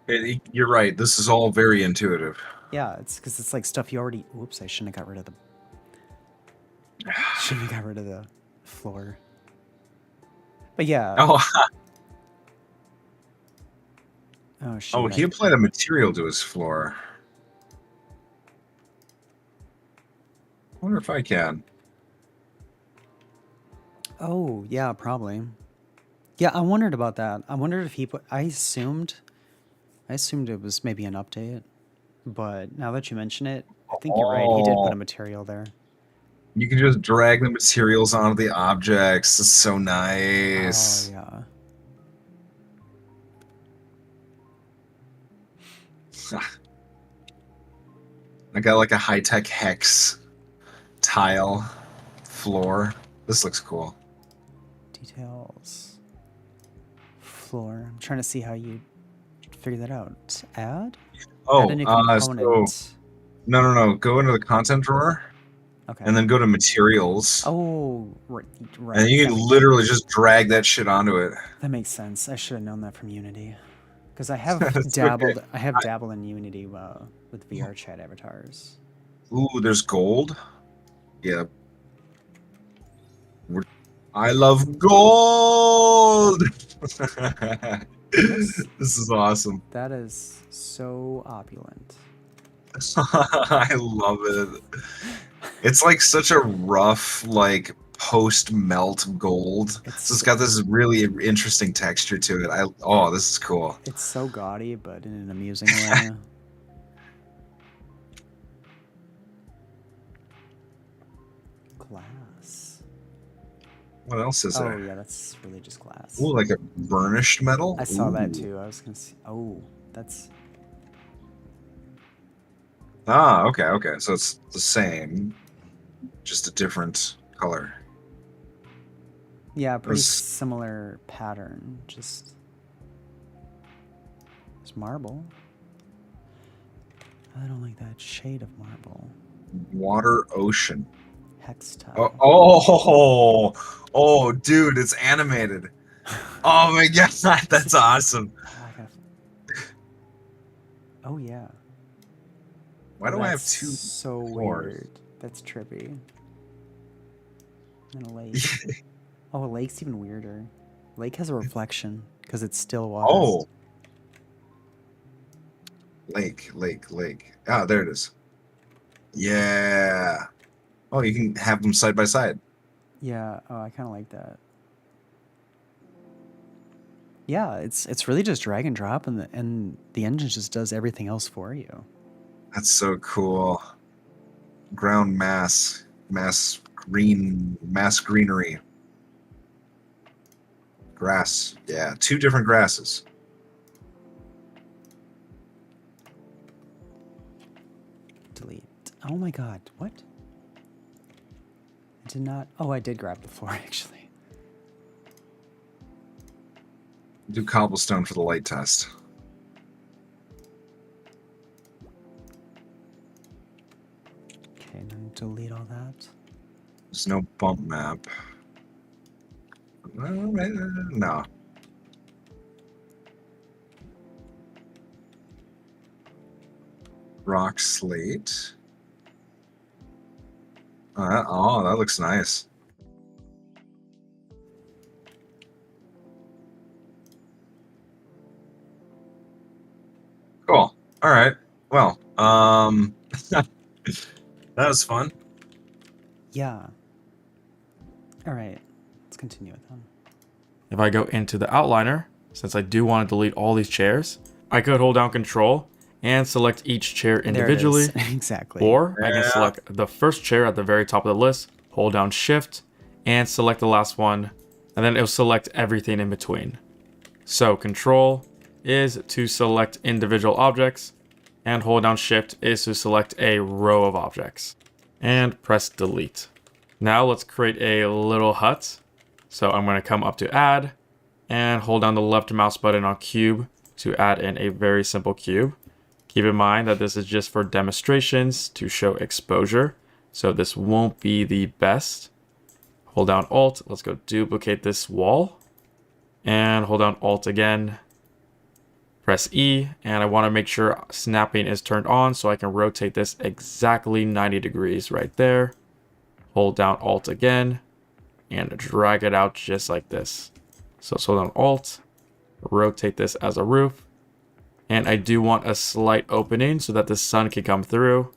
You're right. This is all very intuitive. Yeah, it's because it's like stuff you already... Whoops, I shouldn't have got rid of the... Shouldn't have got rid of the floor. But yeah. Oh, Oh, shoot. oh, he applied a material to his floor. I wonder if I can. Oh, yeah, probably. Yeah, I wondered about that. I wondered if he put... I assumed it was maybe an update. But now that you mention it, I think you're right. He did put a material there. You can just drag the materials onto the objects. It's so nice. Oh, yeah. I got like a high-tech hex tile floor. This looks cool. Details. Floor. I'm trying to see how you figure that out. Add? Oh, Add a new component. so no. Go into the content drawer. Okay. And then go to materials. Oh, right. And you can literally just drag that shit onto it. That makes sense. I should have known that from Unity. Because I have dabbled. Okay. I have dabbled in Unity with VR chat avatars. Ooh, there's gold. Yeah. I love gold. This is awesome. That is so opulent. I love it. It's like such a rough, like post-melt gold. It's got this really interesting texture to it. Oh, this is cool. It's so gaudy, but in an amusing way. What else is Oh there? yeah, that's really just glass. Ooh, like a burnished metal? I saw that Ooh. too. I was gonna see. Oh, that's Ah, okay, okay. So it's the same, just a different color. yeah, It pretty was similar pattern. Just it's marble. I don't like that shade of marble. water ocean. Hex Oh, tile. oh, dude, it's animated. Oh my god, that's awesome. Oh, I gotta. Oh yeah. Why Oh, do I have that's two so floors? weird. That's trippy. And a lake. Oh, a lake's even weirder. Lake has a reflection because it's still water. Oh, lake. Ah, there it is. Yeah. Oh, you can have them side by side. Yeah. Oh, I kind of like that. Yeah, it's really just drag and drop, and the engine just does everything else for you. That's so cool. Ground mass greenery, grass. Yeah, two different grasses. Delete. Oh my god, what? I did not. Oh, I did grab the floor actually. Do cobblestone for the light test. Okay, then delete all that. There's no bump map. No. Rock slate. Oh, that looks nice. Cool. All right. Well, that was fun. Yeah. All right, let's continue with them. If I go into the outliner, since I do want to delete all these chairs, I could hold down Control and select each chair individually. There it is. Exactly. Or I can Yeah. select the first chair at the very top of the list, hold down Shift, and select the last one, and then it'll select everything in between. So Control is to select individual objects, and hold down Shift is to select a row of objects. And press Delete. Now let's create a little hut. So I'm going to come up to Add, and hold down the left mouse button on Cube to add in a very simple cube. Keep in mind that this is just for demonstrations to show exposure, so this won't be the best. Hold down Alt, let's go duplicate this wall, and hold down Alt again. Press E, and I want to make sure snapping is turned on so I can rotate this exactly 90 degrees right there. Hold down Alt again, and drag it out just like this. So hold down Alt, rotate this as a roof. And I do want a slight opening so that the sun can come through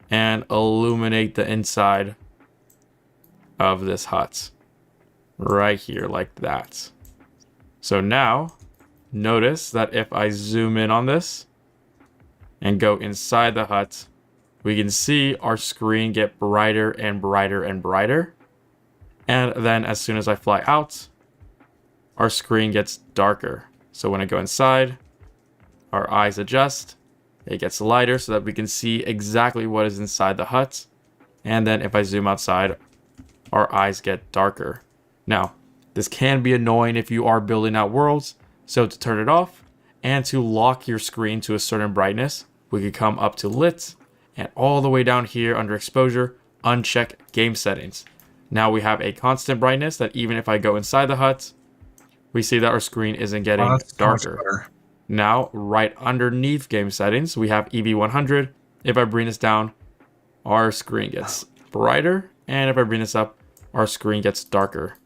and illuminate the inside of this hut. Right here, like that. So now, notice that if I zoom in on this and go inside the hut, we can see our screen get brighter and brighter and brighter. And then as soon as I fly out, our screen gets darker. So when I go inside, our eyes adjust, it gets lighter so that we can see exactly what is inside the hut. And then if I zoom outside, our eyes get darker. Now, this can be annoying if you are building out worlds. So to turn it off and to lock your screen to a certain brightness, we could come up to Lit and all the way down here under exposure, uncheck game settings. Now we have a constant brightness that even if I go inside the hut, we see that our screen isn't getting That's so much darker. better. Now, right underneath game settings, we have EV100. If I bring this down, our screen gets brighter. And if I bring this up, our screen gets darker.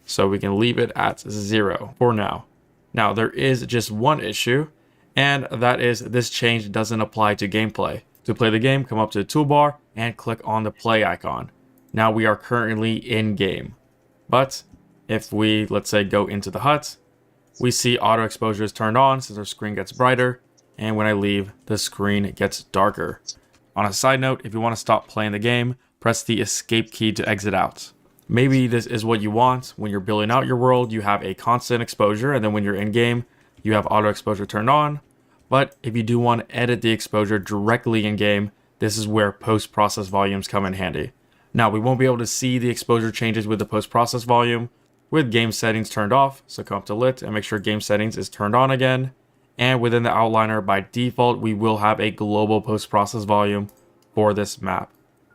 So we can leave it at 0 for now. Now, there is just one issue, and that is this change doesn't apply to gameplay. To play the game, come up to the toolbar and click on the play icon. Now we are currently in game. But if we, let's say, go into the hut, we see auto exposure is turned on since our screen gets brighter, and when I leave, the screen gets darker. On a side note, if you want to stop playing the game, press the escape key to exit out. Maybe this is what you want. When you're building out your world, you have a constant exposure, and then when you're in game, you have auto exposure turned on. But if you do want to edit the exposure directly in game, this is where post-process volumes come in handy. Now, we won't be able to see the exposure changes with the post-process volume with game settings turned off, so come up to lit and make sure game settings is turned on again. And within the outliner, by default, we will have a global post-process volume for this map.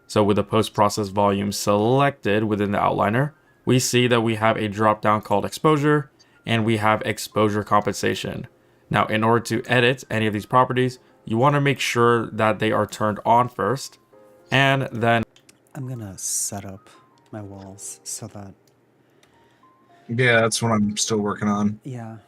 So with the post-process volume selected within the outliner, we see that we have a drop-down called exposure, and we have exposure compensation. Now, in order to edit any of these properties, you want to make sure that they are turned on first, and then I'm gonna set up my walls so that... Yeah, that's what I'm still working on. Yeah.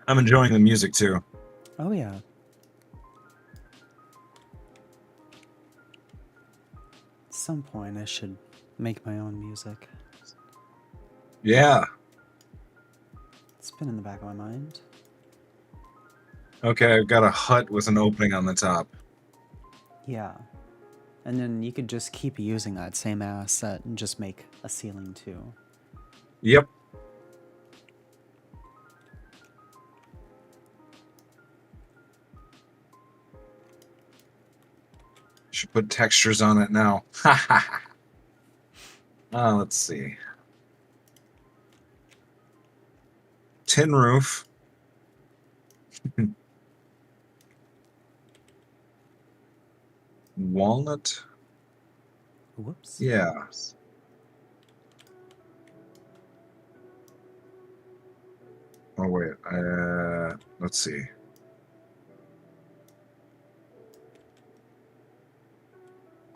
I'm enjoying the music too. Oh, yeah. At some point, I should make my own music. Yeah. It's been in the back of my mind. Okay, I've got a hut with an opening on the top. Yeah. And then you could just keep using that same asset and just make a ceiling too. Yep. Should put textures on it now. Let's see. Tin roof. Walnut. Whoops. Yeah. Oh wait. Let's see.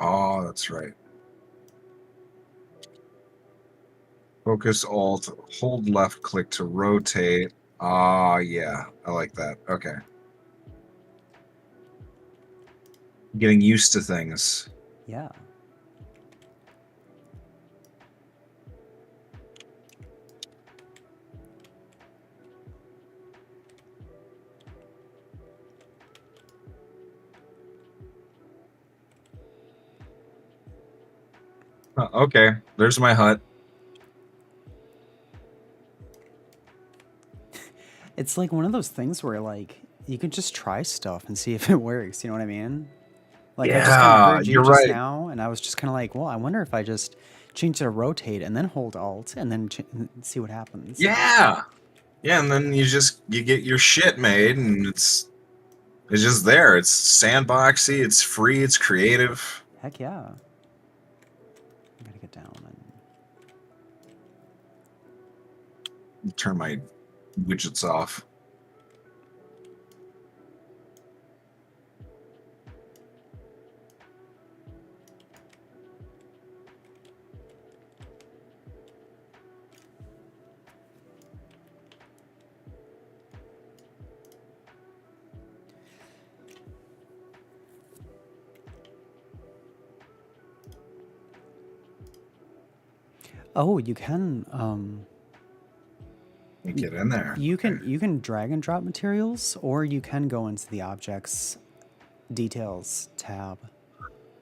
Oh, that's right. Focus Alt, hold left click to rotate. Ah, yeah, I like that. Okay. Getting used to things. Yeah. Okay, there's my hut. It's like one of those things where like you could just try stuff and see if it works. You know what I mean? Like I just kind of heard you you're just right. now, and I was just kind of like, well, I wonder if I just change it to rotate and then hold Alt and then see what happens. Yeah, yeah, and then you get your shit made, and it's just there. It's sandboxy. It's free. It's creative. Heck yeah. I gotta get down and Turn my widgets off. oh, you can Get in there. you can drag and drop materials, or you can go into the objects details tab.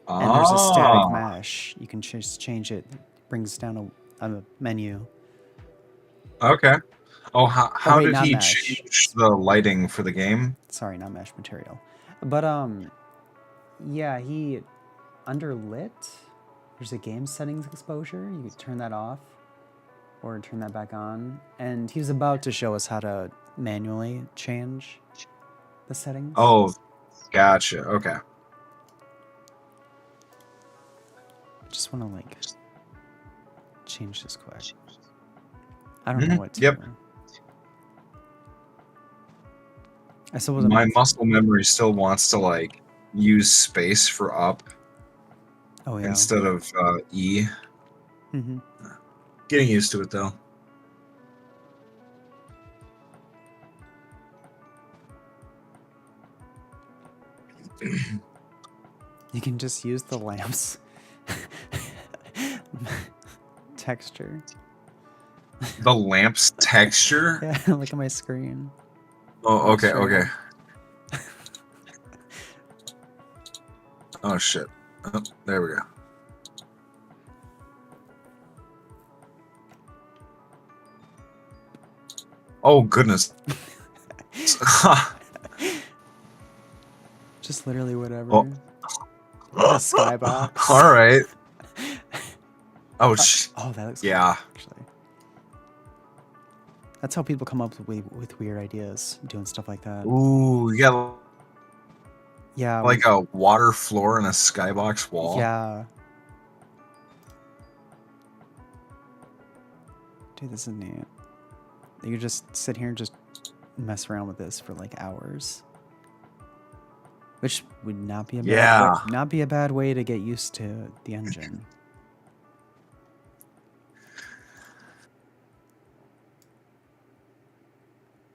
And there's a static mesh. You can just change it. Brings down a menu. Okay. Oh, how wait, did not he mesh. change the lighting for the game? Sorry, not mesh material. But yeah, he under lit. There's a game settings exposure. You can turn that off or turn that back on. And he was about to show us how to manually change the settings. Oh, gotcha. Okay. I just want to like change this quick. I don't know what to. Yep. I suppose My muscle memory still wants to like use space for up oh yeah. instead of E. Mm-hmm. Getting used to it though. You can just use the lamps texture. The lamp's texture? Yeah, look at my screen. Oh, okay, Straight okay. up. Oh, shit. Oh, there we go. Oh, goodness. Just literally whatever. Oh. The skybox. All right. Oh, oh, that looks yeah. cool, actually. That's how people come up with weird ideas, doing stuff like that. Ooh, you got Yeah. like a water floor and a skybox wall. Yeah. Dude, this is neat. You could just sit here and just mess around with this for like hours. Which would not be a bad way to get used to the engine.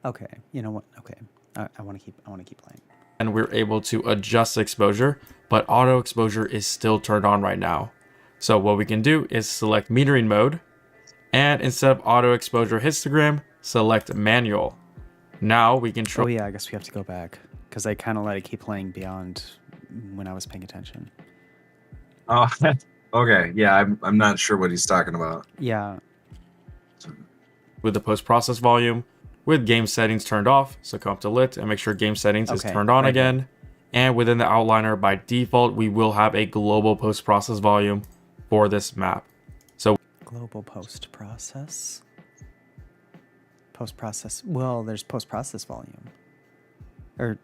Okay, you know what? Okay, I want to keep playing. And we're able to adjust exposure, but auto exposure is still turned on right now. So what we can do is select metering mode, and instead of auto exposure histogram, select manual. Now we can. Oh yeah, I guess we have to go back because I kind of let it keep playing beyond when I was paying attention. Oh, okay. Yeah, I'm not sure what he's talking about. Yeah. With the post-process volume, with game settings turned off, so come up to lit and make sure game settings is turned on again. And within the outliner, by default, we will have a global post-process volume for this map. So global post-process? Post-process. Well, there's post-process volume. Or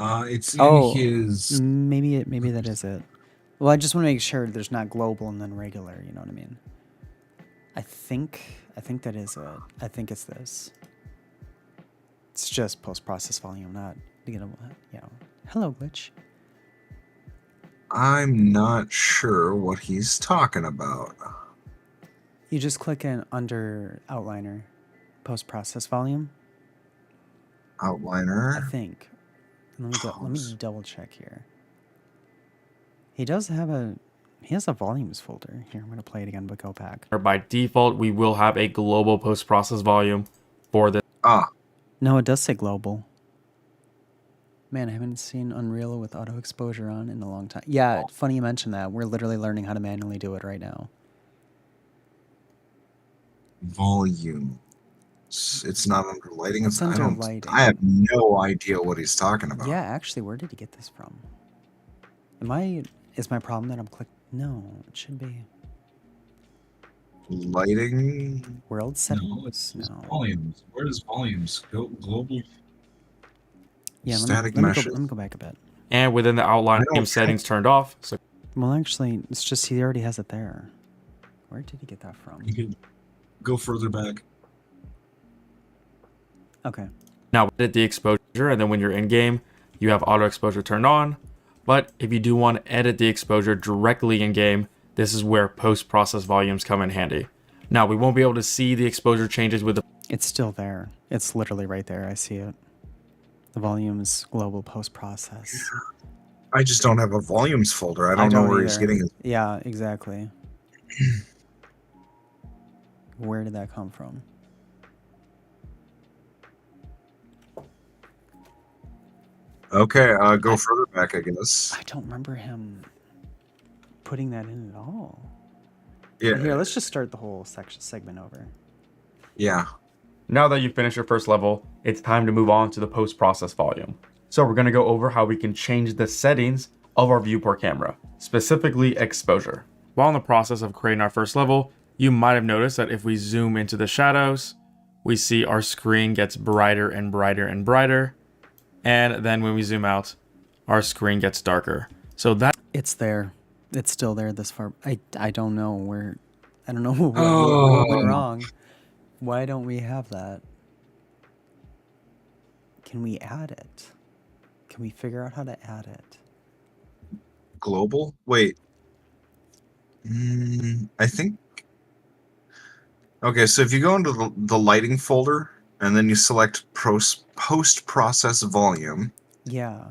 it's in his. Maybe that is it. Well, I just want to make sure there's not global and then regular. You know what I mean? I think that is it. I think it's this. It's just post-process volume, not Hello, glitch. I'm not sure what he's talking about. You just click in under outliner, post-process volume. Outliner. I think. Let me double check here. He has a volumes folder. Here, I'm going to play it again, but go back. By default, we will have a global post-process volume for this. No, it does say global. Man, I haven't seen Unreal with auto exposure on in a long time. Yeah, funny you mention that. We're literally learning how to manually do it right now. Volume. It's not under lighting. It's under lighting. I have no idea what he's talking about. Yeah, actually, where did he get this from? Is my problem that I'm clicking? No, it should be. Lighting? World settings? No, it's volumes. Where does volumes go? Global? Yeah, static let meshes. me go back a bit. And within the outline, game settings turned off. So well, actually, it's just he already has it there. Where did he get that from? You can go further back. Okay. Now edit the exposure, and then when you're in game, you have auto exposure turned on. But if you do want to edit the exposure directly in game, this is where post-process volumes come in handy. Now we won't be able to see the exposure changes with the. It's still there. It's literally right there. I see it. The volumes global post-process. I just don't have a volumes folder. I don't know where he's getting it. Yeah, exactly. Where did that come from? Okay, go further back, I guess. I don't remember him putting that in at all. Yeah. Here, let's just start the whole segment over. Yeah. Now that you've finished your first level, it's time to move on to the post-process volume. So we're going to go over how we can change the settings of our viewport camera, specifically exposure. While in the process of creating our first level, you might have noticed that if we zoom into the shadows, we see our screen gets brighter and brighter and brighter. And then when we zoom out, our screen gets darker. So that it's there. It's still there this far. I don't know where. I don't know what went wrong. Why don't we have that? Can we add it? Can we figure out how to add it? Global? Wait. I think. Okay, so if you go into the lighting folder and then you select post-process volume. Yeah.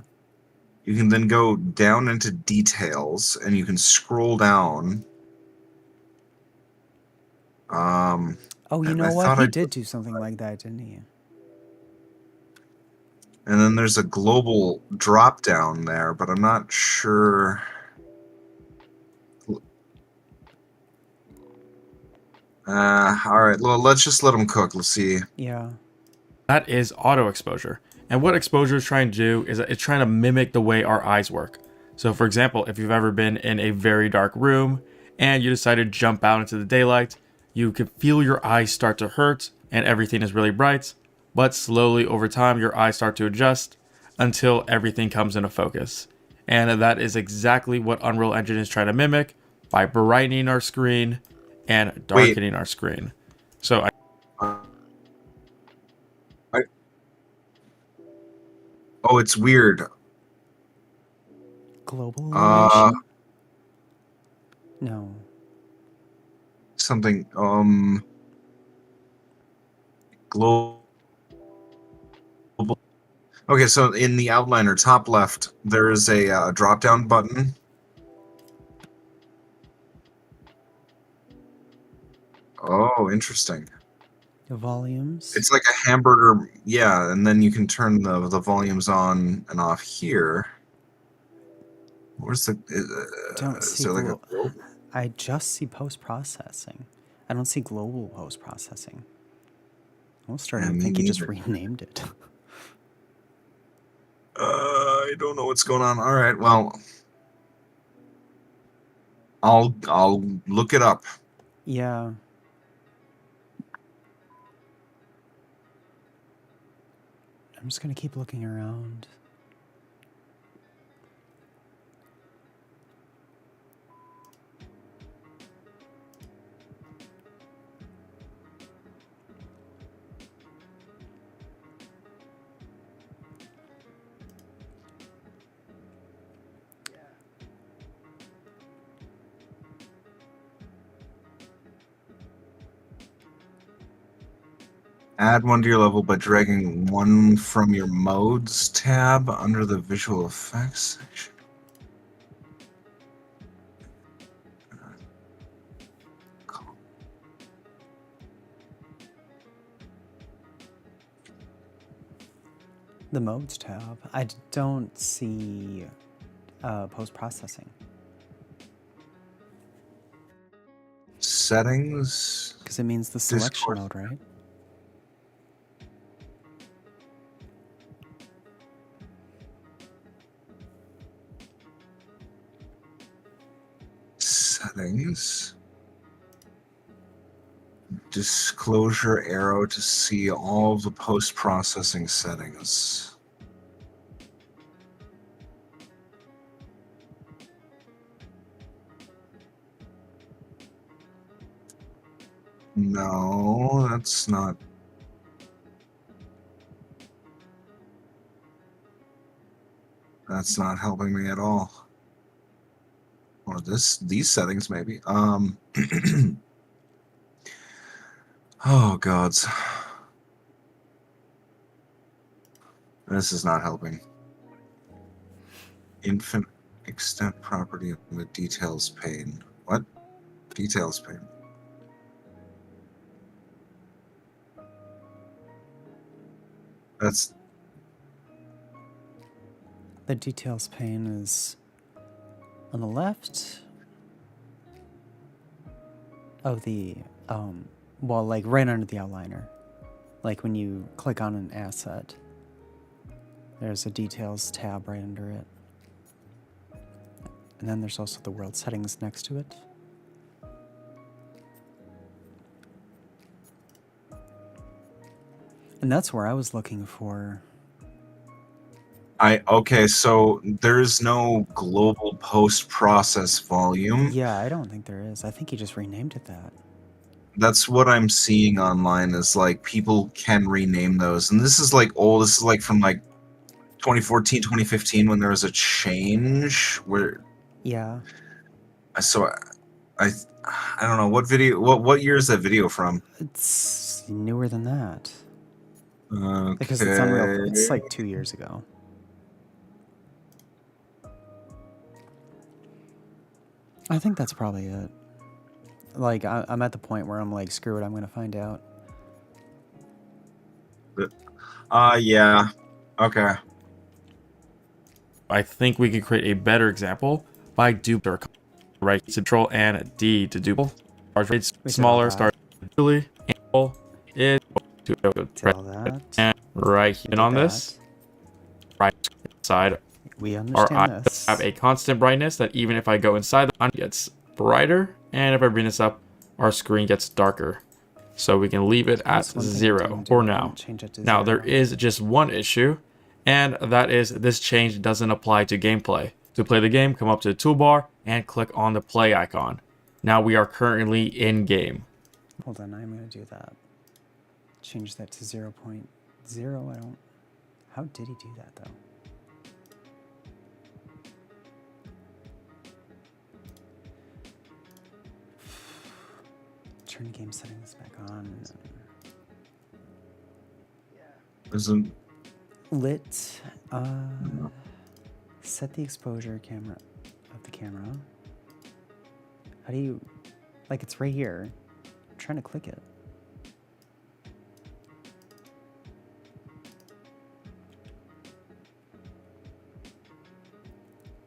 You can then go down into details, and you can scroll down. Oh, you and know I what? thought He I did do something like that, didn't he? And then there's a global drop down there, but I'm not sure. All right. Well, let's just let them cook. Let's see. Yeah. That is auto exposure. And what exposure is trying to do is that it's trying to mimic the way our eyes work. So, for example, if you've ever been in a very dark room and you decide to jump out into the daylight, you can feel your eyes start to hurt and everything is really bright. But slowly over time, your eyes start to adjust until everything comes into focus. And that is exactly what Unreal Engine is trying to mimic by brightening our screen and Wait. darkening our screen. So, Oh, it's weird. Global illumination? No. Something. Global. Okay, so in the outliner, top left, there is a drop-down button. Oh, interesting. The volumes? It's like a hamburger, yeah, and then you can turn the volumes on and off here. Where's the? Don't Is see there like a global? I just see post-processing. I don't see global post-processing. I'm starting Yeah, to me think he just neither. renamed it. I don't know what's going on. All right, well, I'll look it up. Yeah. I'm just gonna keep looking around. Add one to your level by dragging one from your modes tab under the visual effects section. The modes tab. I don't see post-processing. Settings. Because it means the selection Discourse. mode, right? Settings. Disclosure arrow to see all of the post-processing settings. No, that's not. That's not helping me at all. Or these settings maybe. Oh gods. This is not helping. Infinite extent property in the details pane. What? Details pane. That's The details pane is on the left of the, well, like right under the outliner. Like when you click on an asset, there's a details tab right under it. And then there's also the world settings next to it. And that's where I was looking for. okay, so there's no global post-process volume. Yeah, I don't think there is. I think he just renamed it that. That's what I'm seeing online is like people can rename those. And this is like old. This is like from like 2014, 2015 when there was a change where Yeah. so I don't know what year is that video from? It's newer than that. Okay. Because it's Unreal. It's like 2 years ago. I think that's probably it. Like, I'm at the point where I'm like, screw it, I'm going to find out. Yeah. Okay. I think we could create a better example by duplicate. Right, Control and D to duplicate. Large rates smaller, start usually is to tell that. and right here on this right side. We Our understand eyes this. have a constant brightness that even if I go inside, the it gets brighter, and if I bring this up, our screen gets darker. So we can leave it at 0 for now. Now there is just one issue, and that is this change doesn't apply to gameplay. To play the game, come up to the toolbar and click on the play icon. Now we are currently in game. Hold on, I'm going to do that. Change that to 0.0. I don't... How did he do that, though? Turn game settings back on. Isn't Lit. Set the exposure camera of the camera. How do you... Like, it's right here. I'm trying to click it.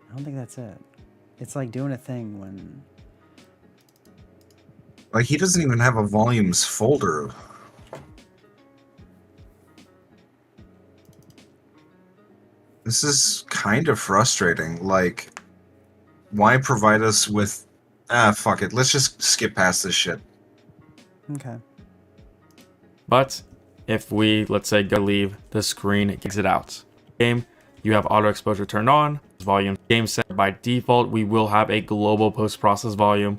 I don't think that's it. It's like doing a thing when... like he doesn't even have a volumes folder. This is kind of frustrating. Like, why provide us with... fuck it. Let's just skip past this shit. Okay. But if we, let's say, go leave the screen, it kicks it out. Game, you have auto exposure turned on, volume game set by default. We will have a global post-process volume.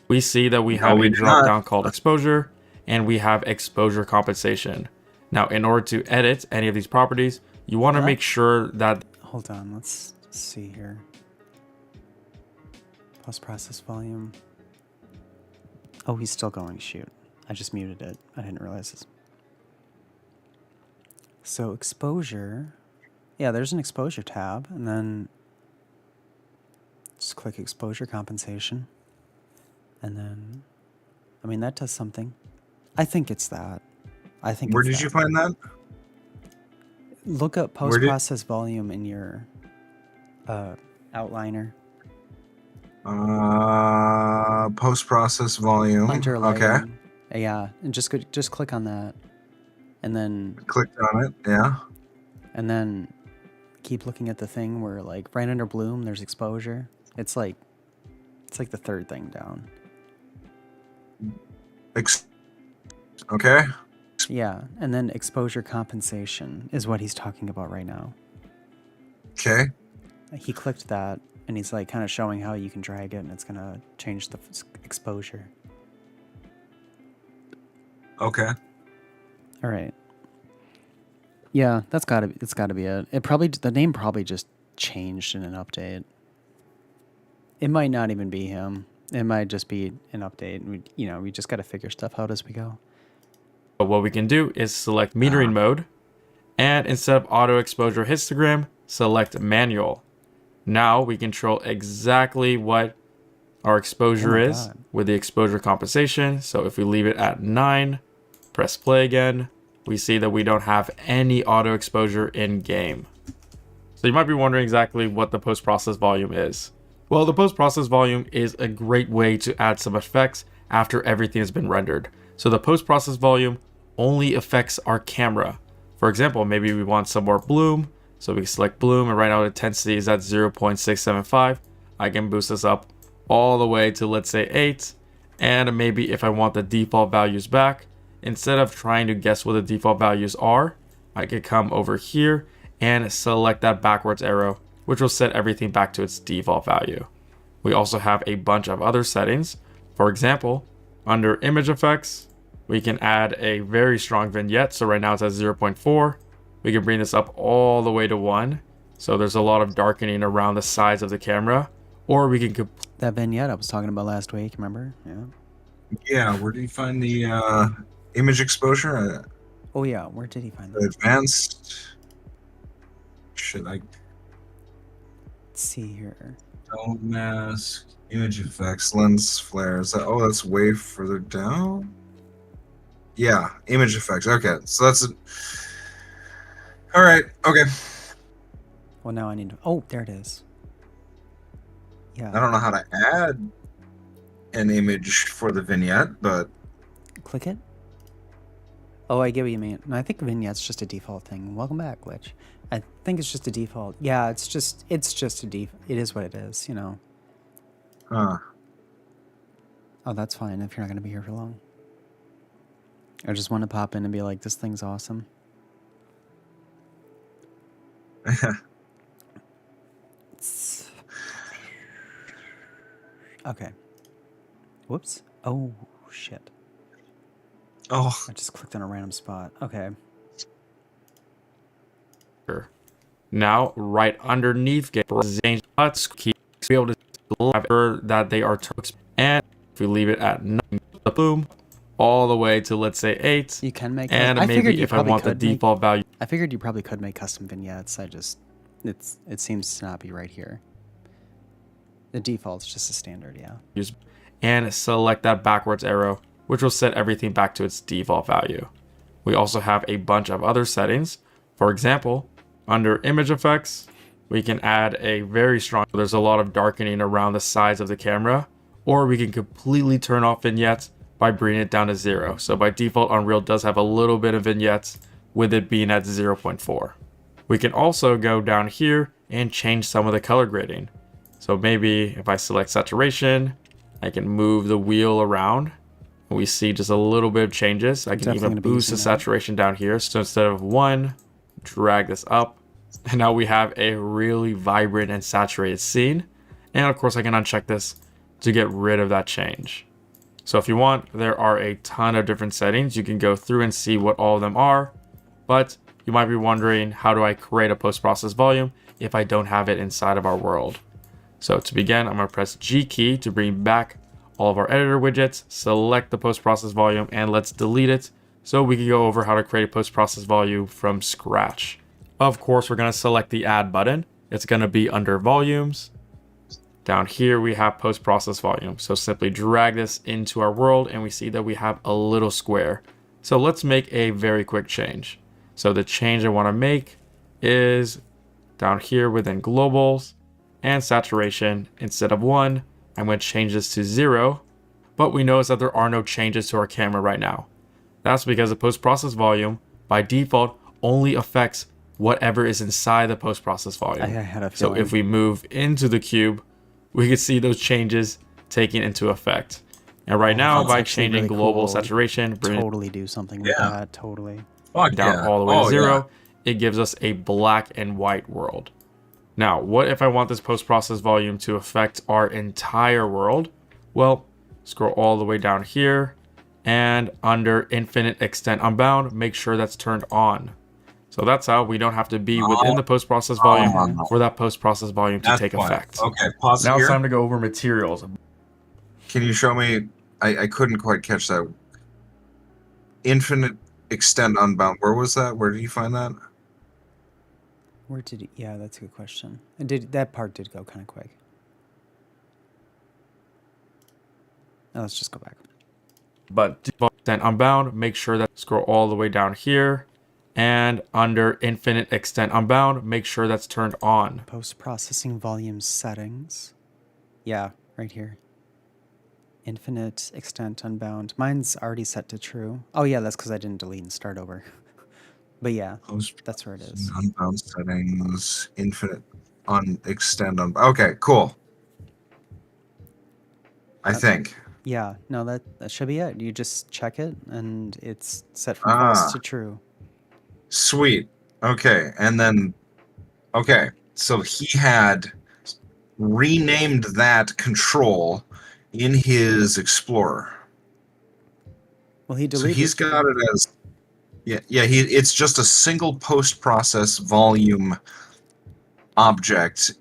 We see that we have a drop down called exposure, and we have exposure compensation. Now, in order to edit any of these properties, you want to make sure that... Hold on, let's see here. Post-process volume. Oh, he's still going. Shoot. I just muted it. I didn't realize this. So exposure. Yeah, there's an exposure tab, and then just click exposure compensation. And then, I mean, that does something. I think it's that. I think. Where did you find that? Look up post-process volume in your outliner. Post-process volume. Under Okay. lighting. Yeah, and just click on that, and then Clicked on it. Yeah. and then keep looking at the thing where, like, right under bloom, there's exposure. It's like the third thing down. Okay. Yeah, and then exposure compensation is what he's talking about right now. Okay. He clicked that, and he's like kind of showing how you can drag it, and it's gonna change the exposure. Okay. All right. Yeah, it's gotta be it. The name probably just changed in an update. It might not even be him. It might just be an update. We just gotta figure stuff out as we go. But what we can do is select metering mode, and instead of auto exposure histogram, select manual. Now we control exactly what our exposure is with the exposure compensation. So if we leave it at 9, press play again, we see that we don't have any auto exposure in game. So you might be wondering exactly what the post-process volume is. Well, the post-process volume is a great way to add some effects after everything has been rendered. So the post-process volume only affects our camera. For example, maybe we want some more bloom, so we can select bloom, and right now the intensity is at 0.675. I can boost this up all the way to, let's say, 8, and maybe if I want the default values back, instead of trying to guess what the default values are, I could come over here and select that backwards arrow, which will set everything back to its default value. We also have a bunch of other settings. For example, under image effects, we can add a very strong vignette. So right now it's at 0.4. We can bring this up all the way to 1. So there's a lot of darkening around the sides of the camera. Or we can... That vignette I was talking about last week, remember? Yeah. Yeah, where did you find the image exposure? Oh yeah, where did he find that? Advanced. Should I... Let's see here. Don't mask. Image effects, lens flares. Oh, that's way further down. Yeah, image effects. Okay, so that's it. All right. Okay. Well, now I need to. Oh, there it is. Yeah. I don't know how to add an image for the vignette, but Click it. Oh, I get what you mean. No, I think vignette's just a default thing. Welcome back, Glitch. I think it's just a default. Yeah, it's just a default. It is what it is, you know. huh. Oh, that's fine if you're not going to be here for long. I just want to pop in and be like, this thing's awesome. Okay. Whoops. Oh, shit. Oh, I just clicked on a random spot. Okay. Now, right underneath Huts, keep be able to have that they are turks. And if we leave it at 9, boom, all the way to, let's say, 8. You can make and I figured maybe you if I probably want the could make- default value. I figured you probably could make custom vignettes. It seems to not be right here. The default's just a standard, yeah. And select that backwards arrow, which will set everything back to its default value. We also have a bunch of other settings. For example, under image effects, we can add a very strong, there's a lot of darkening around the sides of the camera, or we can completely turn off vignettes by bringing it down to 0. So by default, Unreal does have a little bit of vignettes with it being at 0.4. We can also go down here and change some of the color grading. So maybe if I select saturation, I can move the wheel around. We see just a little bit of changes. I can even boost the saturation down here. So instead of 1, drag this up. And now we have a really vibrant and saturated scene. And of course I can uncheck this to get rid of that change. So if you want, there are a ton of different settings. You can go through and see what all of them are. But you might be wondering, how do I create a post-process volume if I don't have it inside of our world? So to begin, I'm going to press G key to bring back all of our editor widgets, select the post-process volume, and let's delete it so we can go over how to create a post-process volume from scratch. Of course, we're going to select the add button. It's going to be under volumes. Down here, we have post-process volume. So simply drag this into our world and we see that we have a little square. So let's make a very quick change. So the change I want to make is down here within globals and saturation. Instead of 1, I'm going to change this to 0. But we notice that there are no changes to our camera right now. That's because the post-process volume by default only affects whatever is inside the post-process volume. I had a feeling. So if we move into the cube, we can see those changes taking into effect. And right now, by changing really global cool. saturation, bring Totally do something with that. Totally. fuck down yeah. all the way to Oh, 0, it gives us a black and white world. Now, what if I want this post-process volume to affect our entire world? Well, scroll all the way down here, and under Infinite Extent Unbound, make sure that's turned on. So that's how we don't have to be within the post-process volume for that post-process volume to take effect. Okay, pause Now here. it's time to go over materials. Can you show me? I couldn't quite catch that. Infinite Extent Unbound. Where was that? Where did you find that? Where did it? Yeah, that's a good question. That part did go kind of quick. Now let's just go back. But default extent unbound, make sure that scroll all the way down here, and under Infinite Extent Unbound, make sure that's turned on. Post-processing volume settings. Yeah, right here. Infinite Extent Unbound. Mine's already set to true. Oh yeah, that's because I didn't delete and start over. But yeah, that's where it is. Unbound settings, infinite extend unbound. Okay, cool. I think. Yeah, no, that should be it. You just check it, and it's set from false to true. Sweet. Okay, and then, okay, so he had renamed that control in his Explorer. Well, he deleted. So he's got it as, it's just a single post-process volume object,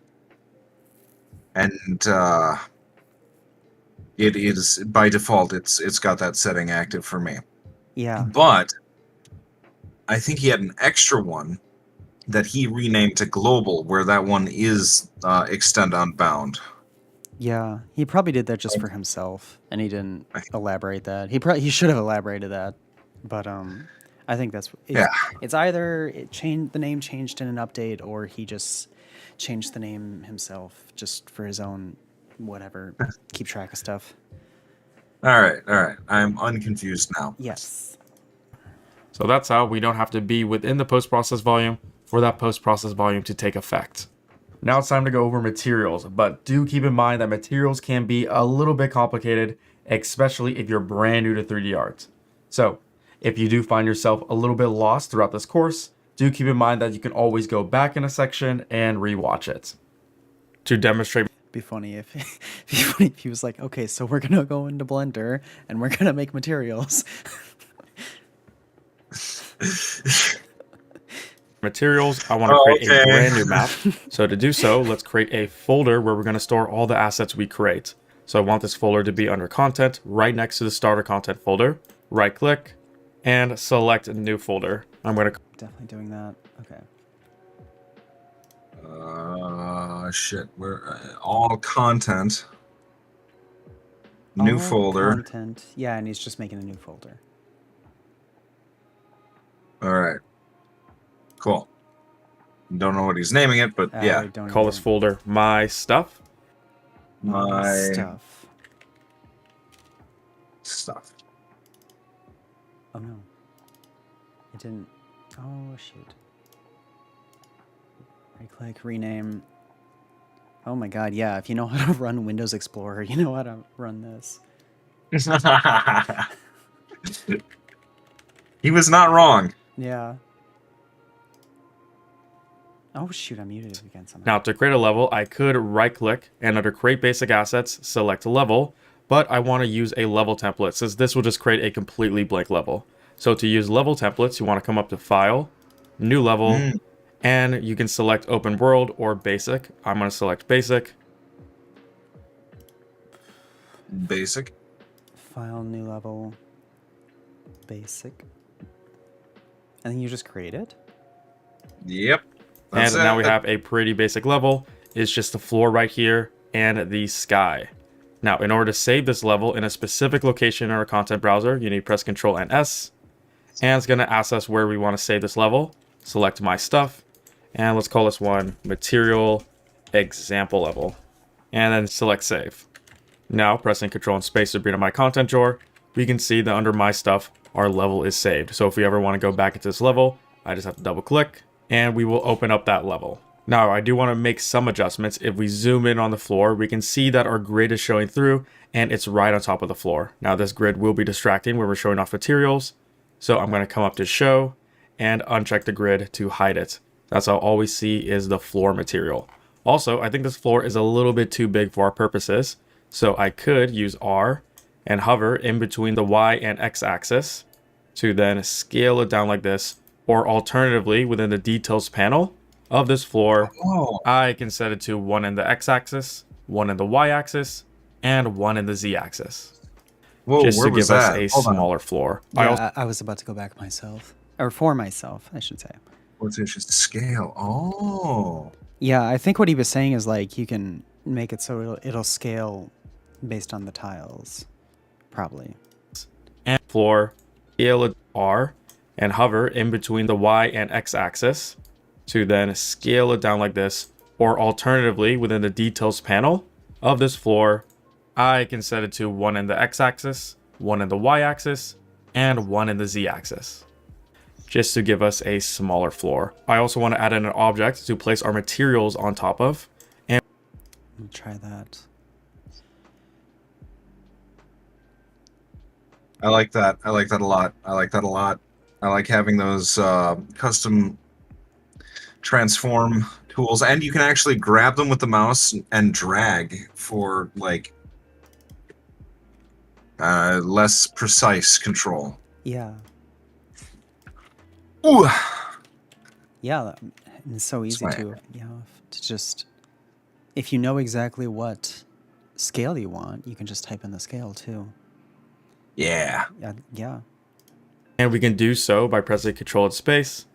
and it is by default it's got that setting active for me. Yeah. But I think he had an extra one that he renamed to global, where that one is extend unbound. Yeah, he probably did that just for himself, and he didn't elaborate that. He should have elaborated that, but I think Yeah. it's either the name changed in an update, or he just changed the name himself just for his own whatever, keep track of stuff. All right. I'm unconfused now. Yes. So that's how we don't have to be within the post-process volume for that post-process volume to take effect. Now it's time to go over materials, but do keep in mind that materials can be a little bit complicated, especially if you're brand new to 3D art. So if you do find yourself a little bit lost throughout this course, do keep in mind that you can always go back in a section and rewatch it. To demonstrate, Be funny if he was like, okay, so we're gonna go into Blender and we're gonna make materials. materials, I want to create a brand new map. So to do so, let's create a folder where we're going to store all the assets we create. So I want this folder to be under content, right next to the starter content folder. Right click and select new folder. I'm going to Definitely doing that. Okay. Shit. We're all content. New All folder. content. Yeah, and he's just making a new folder. All right. Cool. Don't know what he's naming it, but yeah. Don't call even- this folder my stuff. My stuff. stuff. Oh no. It didn't. Oh shoot. Right click, rename. Oh my god, yeah, if you know how to run Windows Explorer, you know how to run this. He was not wrong. Yeah. Oh shoot, I muted it again somehow. Now to create a level, I could right click and under create basic assets, select level, but I want to use a level template since this will just create a completely blank level. So to use level templates, you want to come up to File, New Level, and you can select Open World or Basic. I'm going to select Basic. Basic. File, new level, basic. And then you just create it? Yep. And That's now it. we have a pretty basic level. It's just the floor right here and the sky. Now, in order to save this level in a specific location in our content browser, you need to press Ctrl and S. And it's going to ask us where we want to save this level. Select my stuff. And let's call this one material example level. And then select save. Now, pressing Ctrl and space to bring up my content drawer, we can see that under my stuff, our level is saved. So if we ever want to go back into this level, I just have to double click and we will open up that level. Now, I do want to make some adjustments. If we zoom in on the floor, we can see that our grid is showing through and it's right on top of the floor. Now, this grid will be distracting when we're showing off materials. So I'm going to come up to show and uncheck the grid to hide it. That's how all we see is the floor material. Also, I think this floor is a little bit too big for our purposes. So I could use R and hover in between the Y and X axis to then scale it down like this. Or alternatively, within the details panel of this floor, I can set it to 1 in the X axis, 1 in the Y axis, and 1 in the Z axis. Whoa, Just where to was give us that? a Hold on. smaller floor. Yeah, I was about to go back myself. Or for myself, I should say. What's it? Just scale. Oh. Yeah, I think what he was saying is like you can make it so it'll scale based on the tiles. Probably. And floor, scale it R, and hover in between the Y and X axis to then scale it down like this. Or alternatively, within the details panel of this floor, I can set it to 1 in the X axis, 1 in the Y axis, and 1 in the Z axis, just to give us a smaller floor. I also want to add in an object to place our materials on top of. And I'll try that. I like that. I like that a lot. I like that a lot. I like having those custom transform tools, and you can actually grab them with the mouse and drag for like less precise control. Yeah. Ooh. Yeah, and it's so easy Swag. to just, if you know exactly what scale you want, you can just type in the scale too. Yeah. Yeah. And we can do so by pressing Ctrl and space.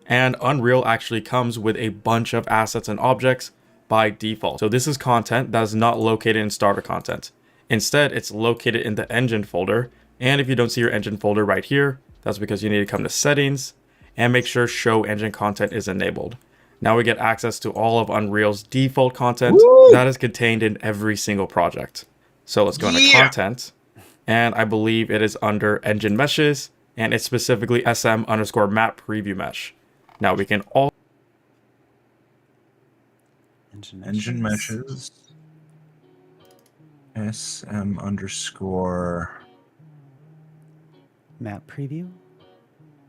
And Unreal actually comes with a bunch of assets and objects, by default. So this is content that is not located in starter content. Instead, it's located in the engine folder. And if you don't see your engine folder right here, that's because you need to come to settings and make sure show engine content is enabled. Now we get access to all of Unreal's default content that is contained in every single project. So let's go into content, and I believe it is under engine meshes, and it's specifically SM_map preview mesh. Now we can all engine meshes. SM_ map preview.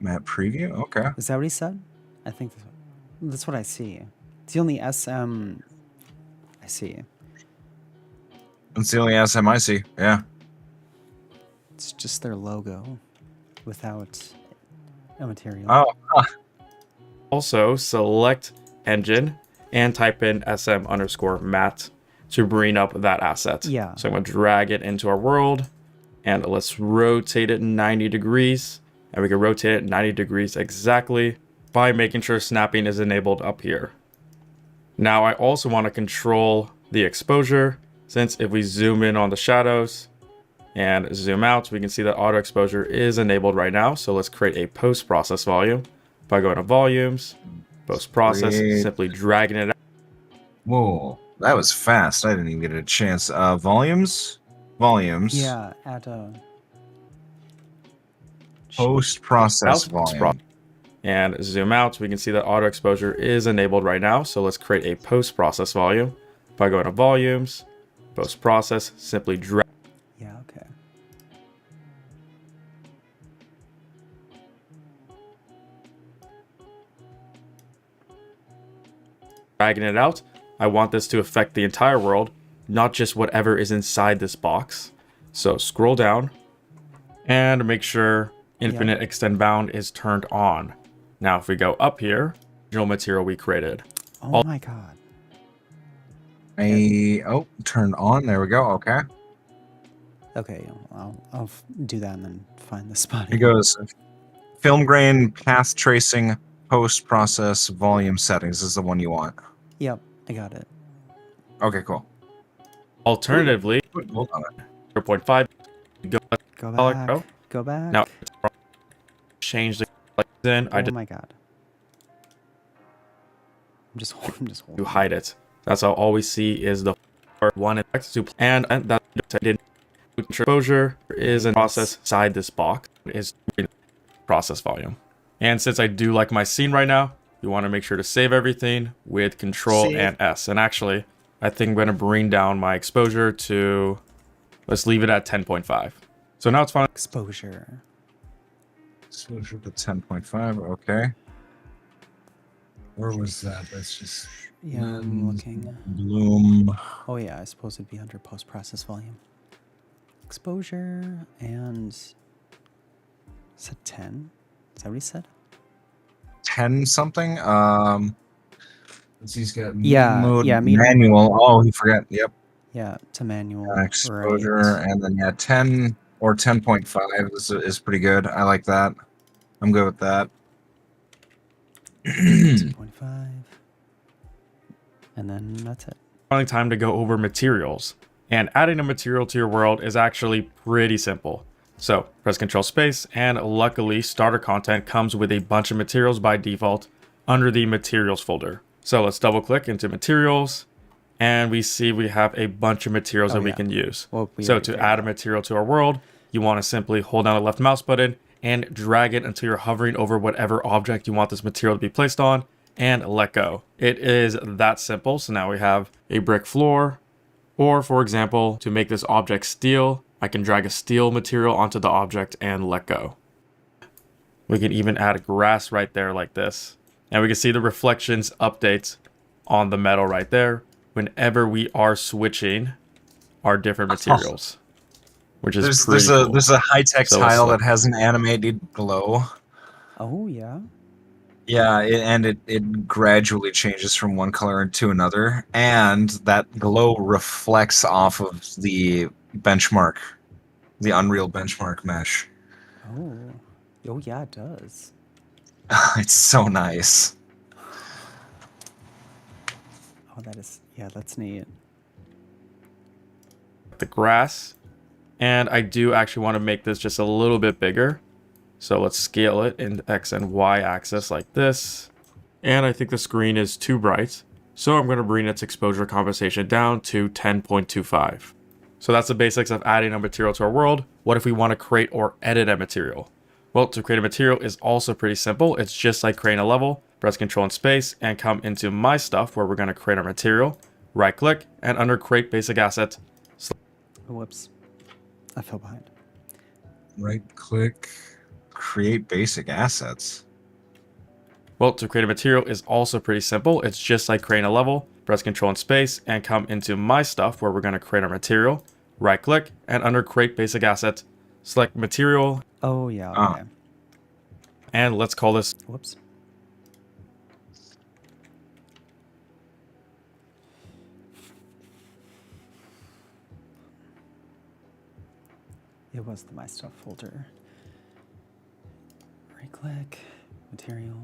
map preview. Okay. Is that what he said? I think that's what I see. It's the only SM I see. That's the only SM I see. Yeah. It's just their logo without a material. Oh. also select engine and type in SM_mat to bring up that asset. Yeah. So I'm going to drag it into our world, and let's rotate it 90 degrees. And we can rotate it 90 degrees exactly by making sure snapping is enabled up here. Now I also want to control the exposure, since if we zoom in on the shadows and zoom out, we can see that auto exposure is enabled right now. So let's create a post-process volume by going to volumes, post-process, simply dragging it out. Whoa, that was fast. I didn't even get a chance. Volumes. Yeah, at post-process volume. And zoom out, we can see that auto exposure is enabled right now. So let's create a post-process volume by going to volumes, post-process, simply drag. Yeah, okay. Dragging it out. I want this to affect the entire world, not just whatever is inside this box. So scroll down and make sure infinite extend bound is turned on. Now if we go up here, original material we created. Oh my god. Turned on. There we go. Okay. Okay, I'll do that and then find the spot. It goes film grain, path tracing, post-process, volume settings is the one you want. Yep, I got it. Okay, cool. Alternatively, Hold on. 0.5. Go back. Go back. Now change the then oh my god. I'm just holding. to hide it. That's how all we see is the one effect to and that did exposure is a process inside this box is process volume. And since I do like my scene right now, you want to make sure to save everything with Control and S. And actually, I think I'm going to bring down my exposure to, let's leave it at 10.5. So now it's fine. Exposure to 10.5. Okay. Where was that? That's just. Yeah, I'm looking. Bloom. Oh yeah, I suppose it'd be under post-process volume. Exposure and said 10. Is that what he said? 10 something. He's got Mode yeah, manual. Oh, he forgot. Yep. Yeah, to manual. Exposure, right. and then 10 or 10.5 is pretty good. I like that. I'm good with that. 10.5. And then that's it. Finally, time to go over materials. And adding a material to your world is actually pretty simple. So press Control Space, and luckily starter content comes with a bunch of materials by default under the materials folder. So let's double click into materials, and we see we have a bunch of materials that we can use. So to add a material to our world, you want to simply hold down the left mouse button and drag it until you're hovering over whatever object you want this material to be placed on, and let go. It is that simple. So now we have a brick floor, or for example, to make this object steel, I can drag a steel material onto the object and let go. We can even add grass right there like this. And we can see the reflections updates on the metal right there whenever we are switching our different materials, which is pretty cool. There's a high-tech tile that has an animated glow. Oh yeah. Yeah, it gradually changes from one color to another, and that glow reflects off of the benchmark, the Unreal benchmark mesh. Oh yeah, it does. It's so nice. Oh, that's neat. The grass. And I do actually want to make this just a little bit bigger. So let's scale it in X and Y axis like this. And I think the screen is too bright. So I'm going to bring its exposure compensation down to 10.25. So that's the basics of adding a material to our world. What if we want to create or edit a material? Well, to create a material is also pretty simple. It's just like creating a level. Press Control and Space and come into My Stuff where we're going to create our material. Right click and under Create Basic Asset. Whoops. I fell behind. Right click, create basic assets. Well, to create a material is also pretty simple. It's just like creating a level. Press Control and Space and come into My Stuff where we're going to create our material. Right click and under Create Basic Asset, select Material. Oh, yeah, okay. And let's call this. Whoops. It was the My Stuff folder. Right click, material.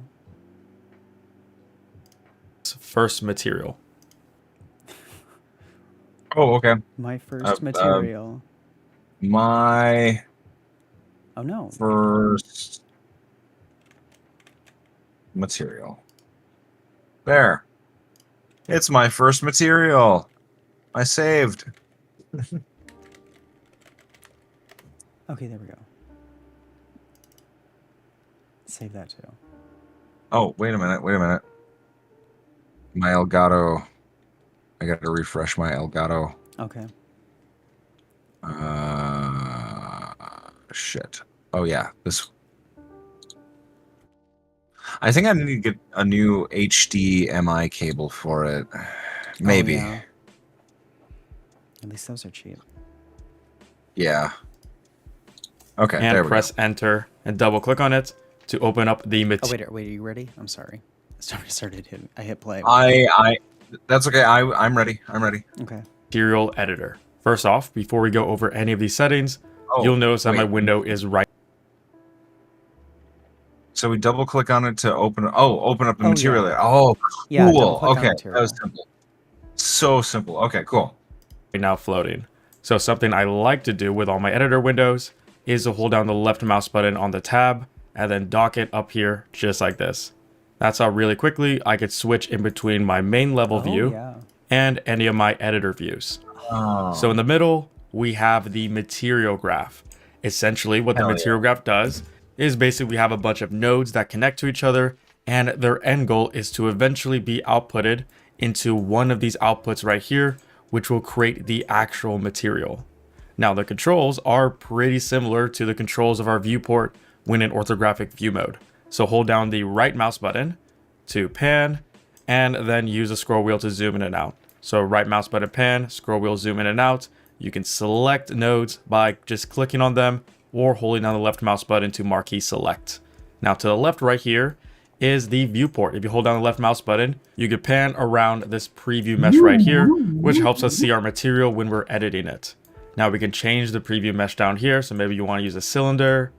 First material. Oh, okay. My first material. My Oh no. first material. There. It's my first material. I saved. Okay, there we go. Save that too. Oh, wait a minute. My Elgato. I got to refresh my Elgato. Okay. Shit. Oh, yeah. This. I think I need to get a new HDMI cable for it. Maybe. Oh, yeah. At least those are cheap. Yeah. Okay, And there we press go. Enter and double click on it to open up the material. Oh, wait, are you ready? I'm sorry. I hit play. That's okay. I'm ready. Okay. Material editor. First off, before we go over any of these settings, you'll notice that my window is right. So we double click on it to open up the material. Yeah. Oh, Yeah, cool. double-click on Okay, material. that was simple. So simple. Okay, cool. Now floating. So something I like to do with all my editor windows is to hold down the left mouse button on the tab and then dock it up here just like this. That's how really quickly I could switch in between my main level view and any of my editor views. Oh. So in the middle, we have the material graph. Essentially what the material graph does is basically we have a bunch of nodes that connect to each other, and their end goal is to eventually be outputted into one of these outputs right here, which will create the actual material. Now the controls are pretty similar to the controls of our viewport when in orthographic view mode. So hold down the right mouse button to pan, and then use the scroll wheel to zoom in and out. So right mouse button pan, scroll wheel zoom in and out. You can select nodes by just clicking on them or holding down the left mouse button to marquee select. Now to the left right here is the viewport. If you hold down the left mouse button, you can pan around this preview mesh right here, which helps us see our material when we're editing it. Now we can change the preview mesh down here. So maybe you want to use a cylinder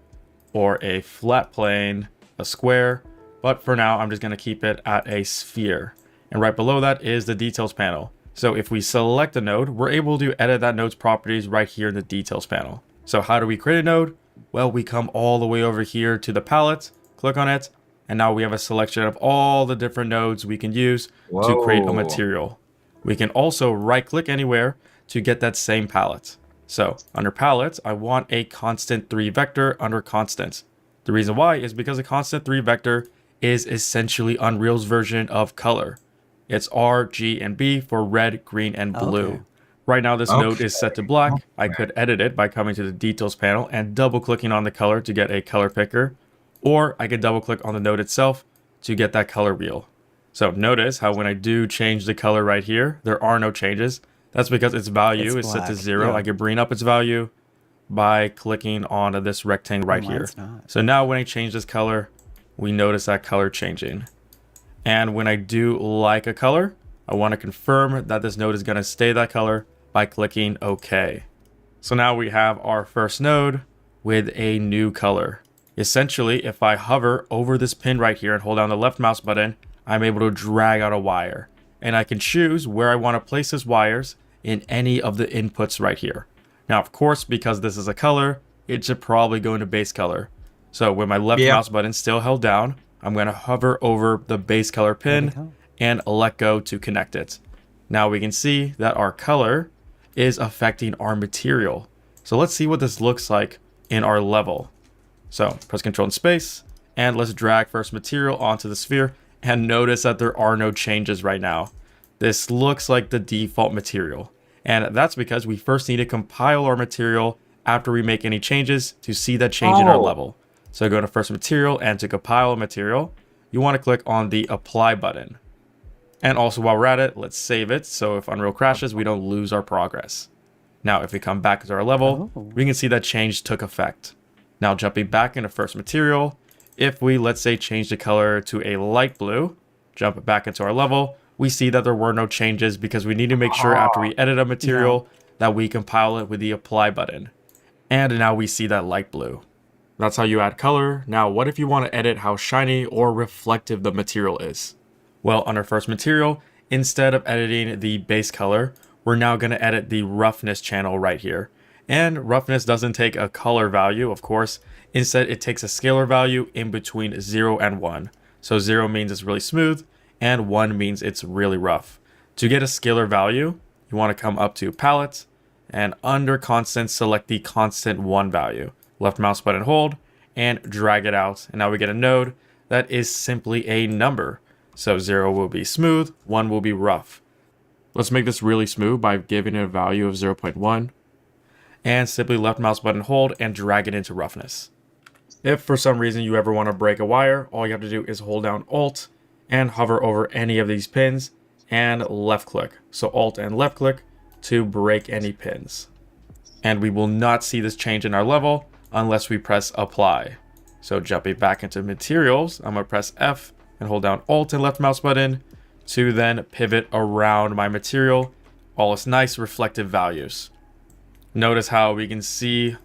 or a flat plane, a square, but for now I'm just going to keep it at a sphere. And right below that is the details panel. So if we select a node, we're able to edit that node's properties right here in the details panel. So how do we create a node? Well, we come all the way over here to the palette, click on it, and now we have a selection of all the different nodes we can use to create a material. We can also right click anywhere to get that same palette. So under palette, I want a constant 3 vector under constant. The reason why is because a constant 3 vector is essentially Unreal's version of color. It's R, G, and B for red, green, and blue. Okay. Right now this node is set to black. I could edit it by coming to the details panel and double clicking on the color to get a color picker, or I could double click on the node itself to get that color wheel. So notice how when I do change the color right here, there are no changes. That's because its value is set to 0. I can bring up its value by clicking on this rectangle right here. So now when I change this color, we notice that color changing. And when I do like a color, I want to confirm that this node is going to stay that color by clicking OK. So now we have our first node with a new color. Essentially, if I hover over this pin right here and hold down the left mouse button, I'm able to drag out a wire. and I can choose where I want to place these wires in any of the inputs right here. Now, of course, because this is a color, it should probably go into base color. So with my left mouse button still held down, I'm going to hover over the base color pin and let go to connect it. Now we can see that our color is affecting our material. So let's see what this looks like in our level. So press Ctrl and space, and let's drag first material onto the sphere, and notice that there are no changes right now. This looks like the default material, and that's because we first need to compile our material after we make any changes to see that change in our level. So go to first material, and to compile a material, you want to click on the apply button. And also while we're at it, let's save it so if Unreal crashes, we don't lose our progress. Now if we come back to our level, we can see that change took effect. Now jumping back into first material, if we, let's say, change the color to a light blue, jump back into our level, we see that there were no changes because we need to make sure after we edit a material that we compile it with the apply button. And now we see that light blue. That's how you add color. Now, what if you want to edit how shiny or reflective the material is? Well, under first material, instead of editing the base color, we're now going to edit the roughness channel right here. And roughness doesn't take a color value, of course. Instead, it takes a scalar value in between 0 and 1. So 0 means it's really smooth, and 1 means it's really rough. To get a scalar value, you want to come up to Palette, and under Constant, select the Constant 1 value. Left mouse button hold, and drag it out. And now we get a node that is simply a number. So 0 will be smooth, 1 will be rough. Let's make this really smooth by giving it a value of 0.1. And simply left mouse button hold and drag it into roughness. If for some reason you ever want to break a wire, all you have to do is hold down Alt and hover over any of these pins and left click. So Alt and left click to break any pins. And we will not see this change in our level unless we press apply. So jumping back into materials, I'm going to press F and hold down Alt and left mouse button to then pivot around my material, all its nice reflective values. Notice how we can see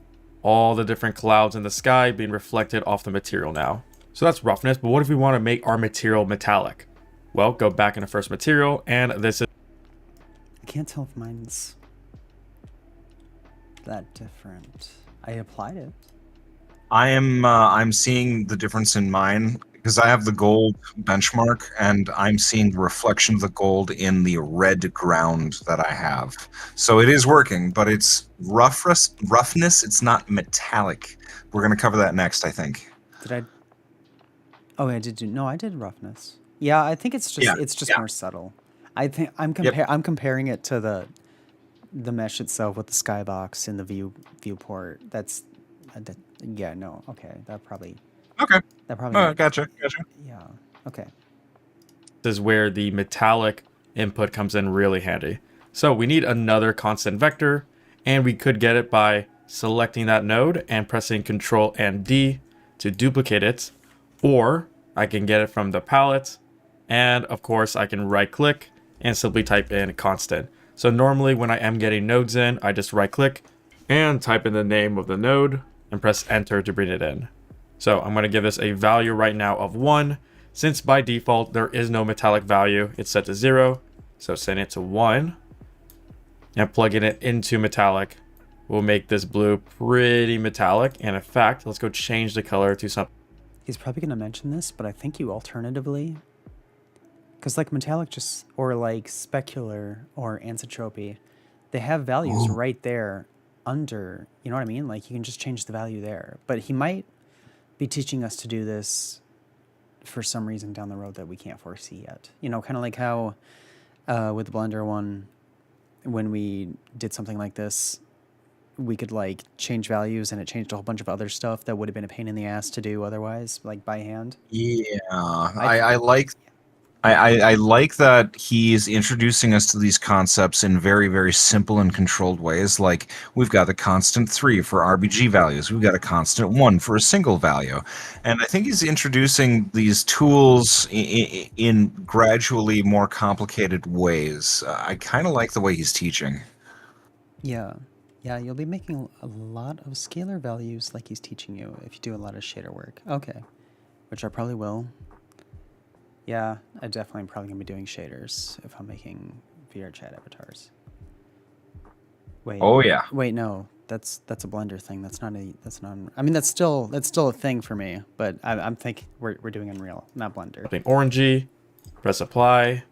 all the different clouds in the sky being reflected off the material now. So that's roughness, but what if we want to make our material metallic? Well, go back into first material, and this is... I can't tell if mine's that different. I applied it. I'm seeing the difference in mine because I have the gold benchmark, and I'm seeing the reflection of the gold in the red ground that I have. So it is working, but it's roughness. It's not metallic. We're gonna cover that next, I think. Did I? Oh, I did do. No, I did roughness. Yeah, I think it's just more subtle. I think I'm comparing it to the mesh itself with the skybox in the viewport. That's yeah, no, okay, that probably Gotcha. yeah, okay. This is where the metallic input comes in really handy. So we need another constant vector, and we could get it by selecting that node and pressing Ctrl and D to duplicate it, or I can get it from the palette, and of course I can right click and simply type in constant. So normally when I am getting nodes in, I just right click and type in the name of the node and press enter to bring it in. So I'm going to give this a value right now of 1. Since by default there is no metallic value, it's set to 0. So send it to 1 and plugging it into metallic will make this blue pretty metallic. And in fact, let's go change the color to something. He's probably going to mention this, but I think you alternatively, because like metallic just, or like specular or anisotropy, they have values right there under, you know what I mean? Like you can just change the value there. But he might be teaching us to do this for some reason down the road that we can't foresee yet. You know, kind of like how with the Blender one, when we did something like this, we could like change values and it changed a whole bunch of other stuff that would have been a pain in the ass to do otherwise, like by hand. Yeah, I like that he's introducing us to these concepts in very, very simple and controlled ways. Like we've got a constant 3 for RBG values. We've got a constant 1 for a single value. And I think he's introducing these tools in gradually more complicated ways. I kind of like the way he's teaching. Yeah. Yeah, you'll be making a lot of scalar values like he's teaching you if you do a lot of shader work. Okay. Which I probably will. Yeah, I definitely am probably gonna be doing shaders if I'm making VR chat avatars. Wait. Oh yeah. Wait, no, that's a Blender thing. That's not a. That's not. I mean, that's still a thing for me. But I'm thinking we're doing Unreal, not Blender. Something orangey. Press apply.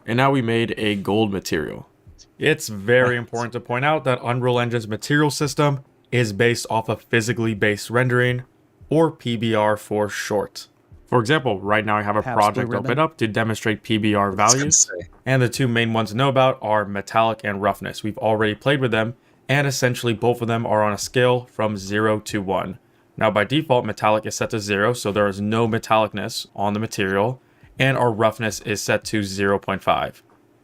And now we made a gold material. It's very important to point out that Unreal Engine's material system is based off of physically based rendering, or PBR for short. For example, right now I have a Perhaps project Blue open Ribbon? up to demonstrate PBR values, and the two main ones to know about are metallic and roughness. We've already played with them, and essentially both of them are on a scale from 0 to 1. Now by default, metallic is set to 0, so there is no metallicness on the material, and our roughness is set to 0.5.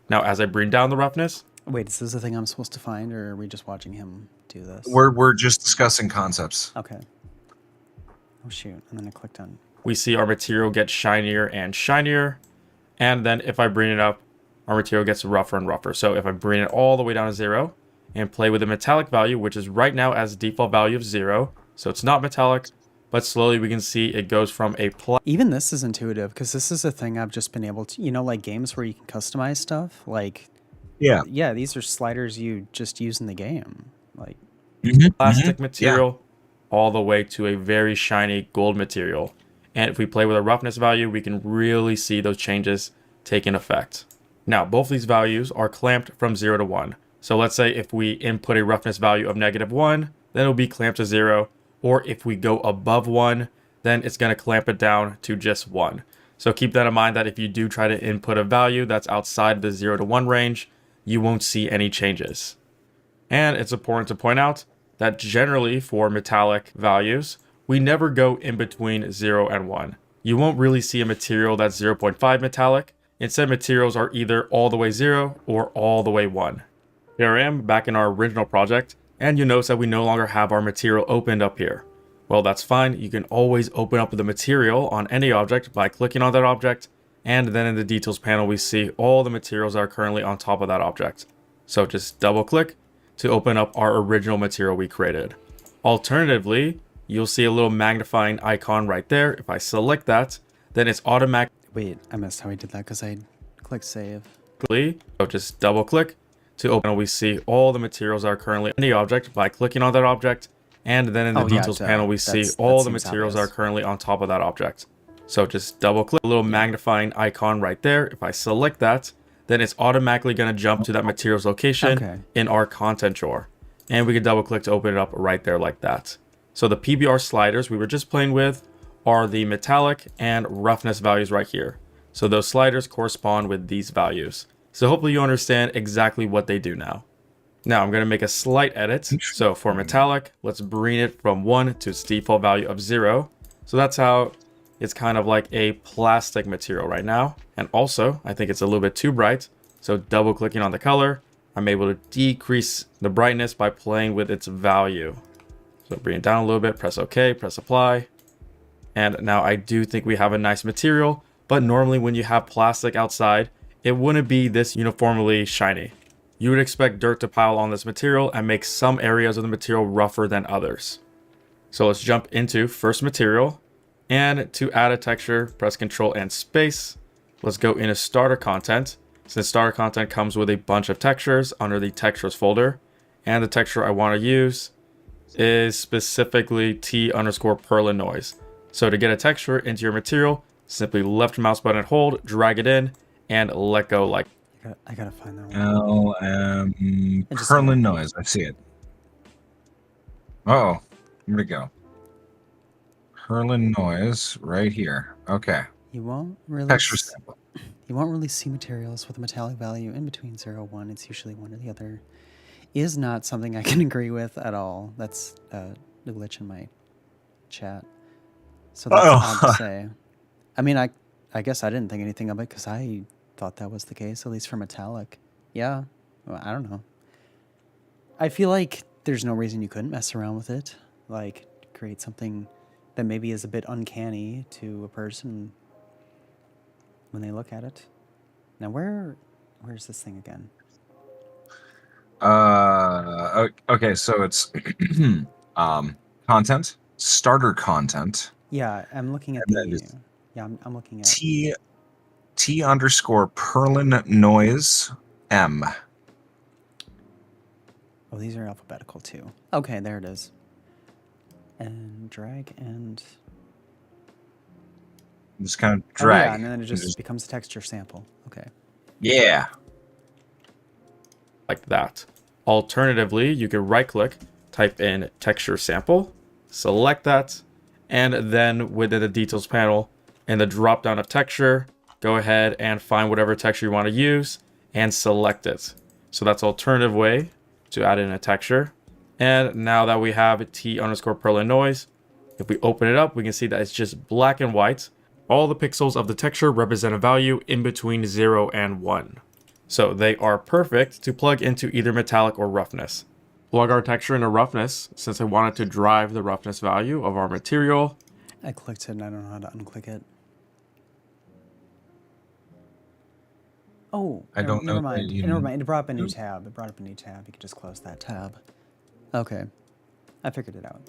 Now as I bring down the roughness, Wait, is this the thing I'm supposed to find, or are we just watching him do this? We're just discussing concepts. Okay. Oh shoot! And then I clicked on. we see our material get shinier and shinier, and then if I bring it up, our material gets rougher and rougher. So if I bring it all the way down to 0 and play with the metallic value, which is right now as default value of 0, so it's not metallic, but slowly we can see it goes from a Even this is intuitive, because this is a thing I've just been able to, like games where you can customize stuff. Like, yeah, these are sliders you just use in the game. Like plastic material all the way to a very shiny gold material. And if we play with a roughness value, we can really see those changes taking effect. Now, both these values are clamped from 0 to 1. So let's say if we input a roughness value of -1, then it'll be clamped to 0. Or if we go above 1, then it's going to clamp it down to just 1. So keep that in mind that if you do try to input a value that's outside the 0 to 1 range, you won't see any changes. And it's important to point out that generally for metallic values, we never go in between 0 and 1. You won't really see a material that's 0.5 metallic. Instead, materials are either all the way 0 or all the way 1. Here I am back in our original project, and you notice that we no longer have our material opened up here. Well, that's fine. You can always open up the material on any object by clicking on that object, and then in the details panel, we see all the materials that are currently on top of that object. So just double click to open up our original material we created. Alternatively, you'll see a little magnifying icon right there. If I select that, then it's automatically. Wait, I missed how I did that because I clicked save. So just double click to open. We see all the materials that are currently on the object by clicking on that object, and then in the details panel, we see all the materials that are currently on top of that object. So just double click, a little magnifying icon right there. If I select that, then it's automatically going to jump to that materials location in our content drawer. And we can double click to open it up right there like that. So the PBR sliders we were just playing with are the metallic and roughness values right here. So those sliders correspond with these values. So hopefully you understand exactly what they do now. Now I'm going to make a slight edit. So for metallic, let's bring it from 1 to its default value of 0. So that's how it's kind of like a plastic material right now. And also, I think it's a little bit too bright. So double clicking on the color, I'm able to decrease the brightness by playing with its value. So bring it down a little bit, press OK, press apply. And now I do think we have a nice material, but normally when you have plastic outside, it wouldn't be this uniformly shiny. You would expect dirt to pile on this material and make some areas of the material rougher than others. So let's jump into first material. And to add a texture, press Ctrl and space. Let's go into starter content. Since starter content comes with a bunch of textures under the textures folder. And the texture I want to use is specifically T_Perlin noise. So to get a texture into your material, simply left mouse button hold, drag it in, and let go like. I gotta find that one. Perlin noise. I see it. Oh, where'd it go? Perlin noise right here. Okay. You won't really Texture sample. You won't really see materials with a metallic value in between 0 and 1. It's usually 1 or the other. Is not something I can agree with at all. That's a glitch in my chat. So that's odd to say. I mean, I guess I didn't think anything of it because I thought that was the case, at least for metallic. Yeah, well, I don't know. I feel like there's no reason you couldn't mess around with it. Like, create something that maybe is a bit uncanny to a person when they look at it. Now, where's this thing again? Okay, so it's content, starter content. Yeah, I'm looking at And the. Yeah, I'm looking at. T_Perlin noise M. Oh, these are alphabetical too. Okay, there it is. And drag and... Just kind of drag. Oh yeah, and then it just becomes a texture sample. Okay. Yeah. Like that. Alternatively, you can right click, type in texture sample, select that, and then within the details panel, in the drop down of texture, go ahead and find whatever texture you want to use and select it. So that's alternative way to add in a texture. And now that we have T_Perlin noise, if we open it up, we can see that it's just black and white. All the pixels of the texture represent a value in between 0 and 1. So they are perfect to plug into either metallic or roughness. Plug our texture into roughness since I wanted to drive the roughness value of our material. I clicked it and I don't know how to unclick it. Oh, I don't know. Never mind. Never mind. It brought up a new tab. You can just close that tab. Okay. I figured it out.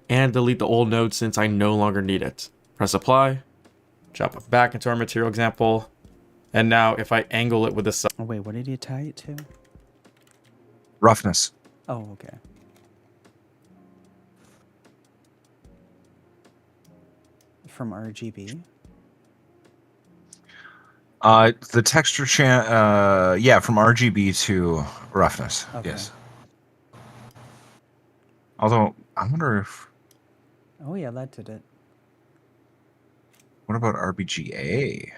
And delete the old node since I no longer need it. Press apply. Drop it back into our material example. And now if I angle it with the sun. Oh, wait, what did you tie it to? Roughness. Oh, okay. From RGB? The texture yeah, from RGB to roughness. Okay. Yes. Although, I wonder if... Oh, yeah, that did it. What about RBGA?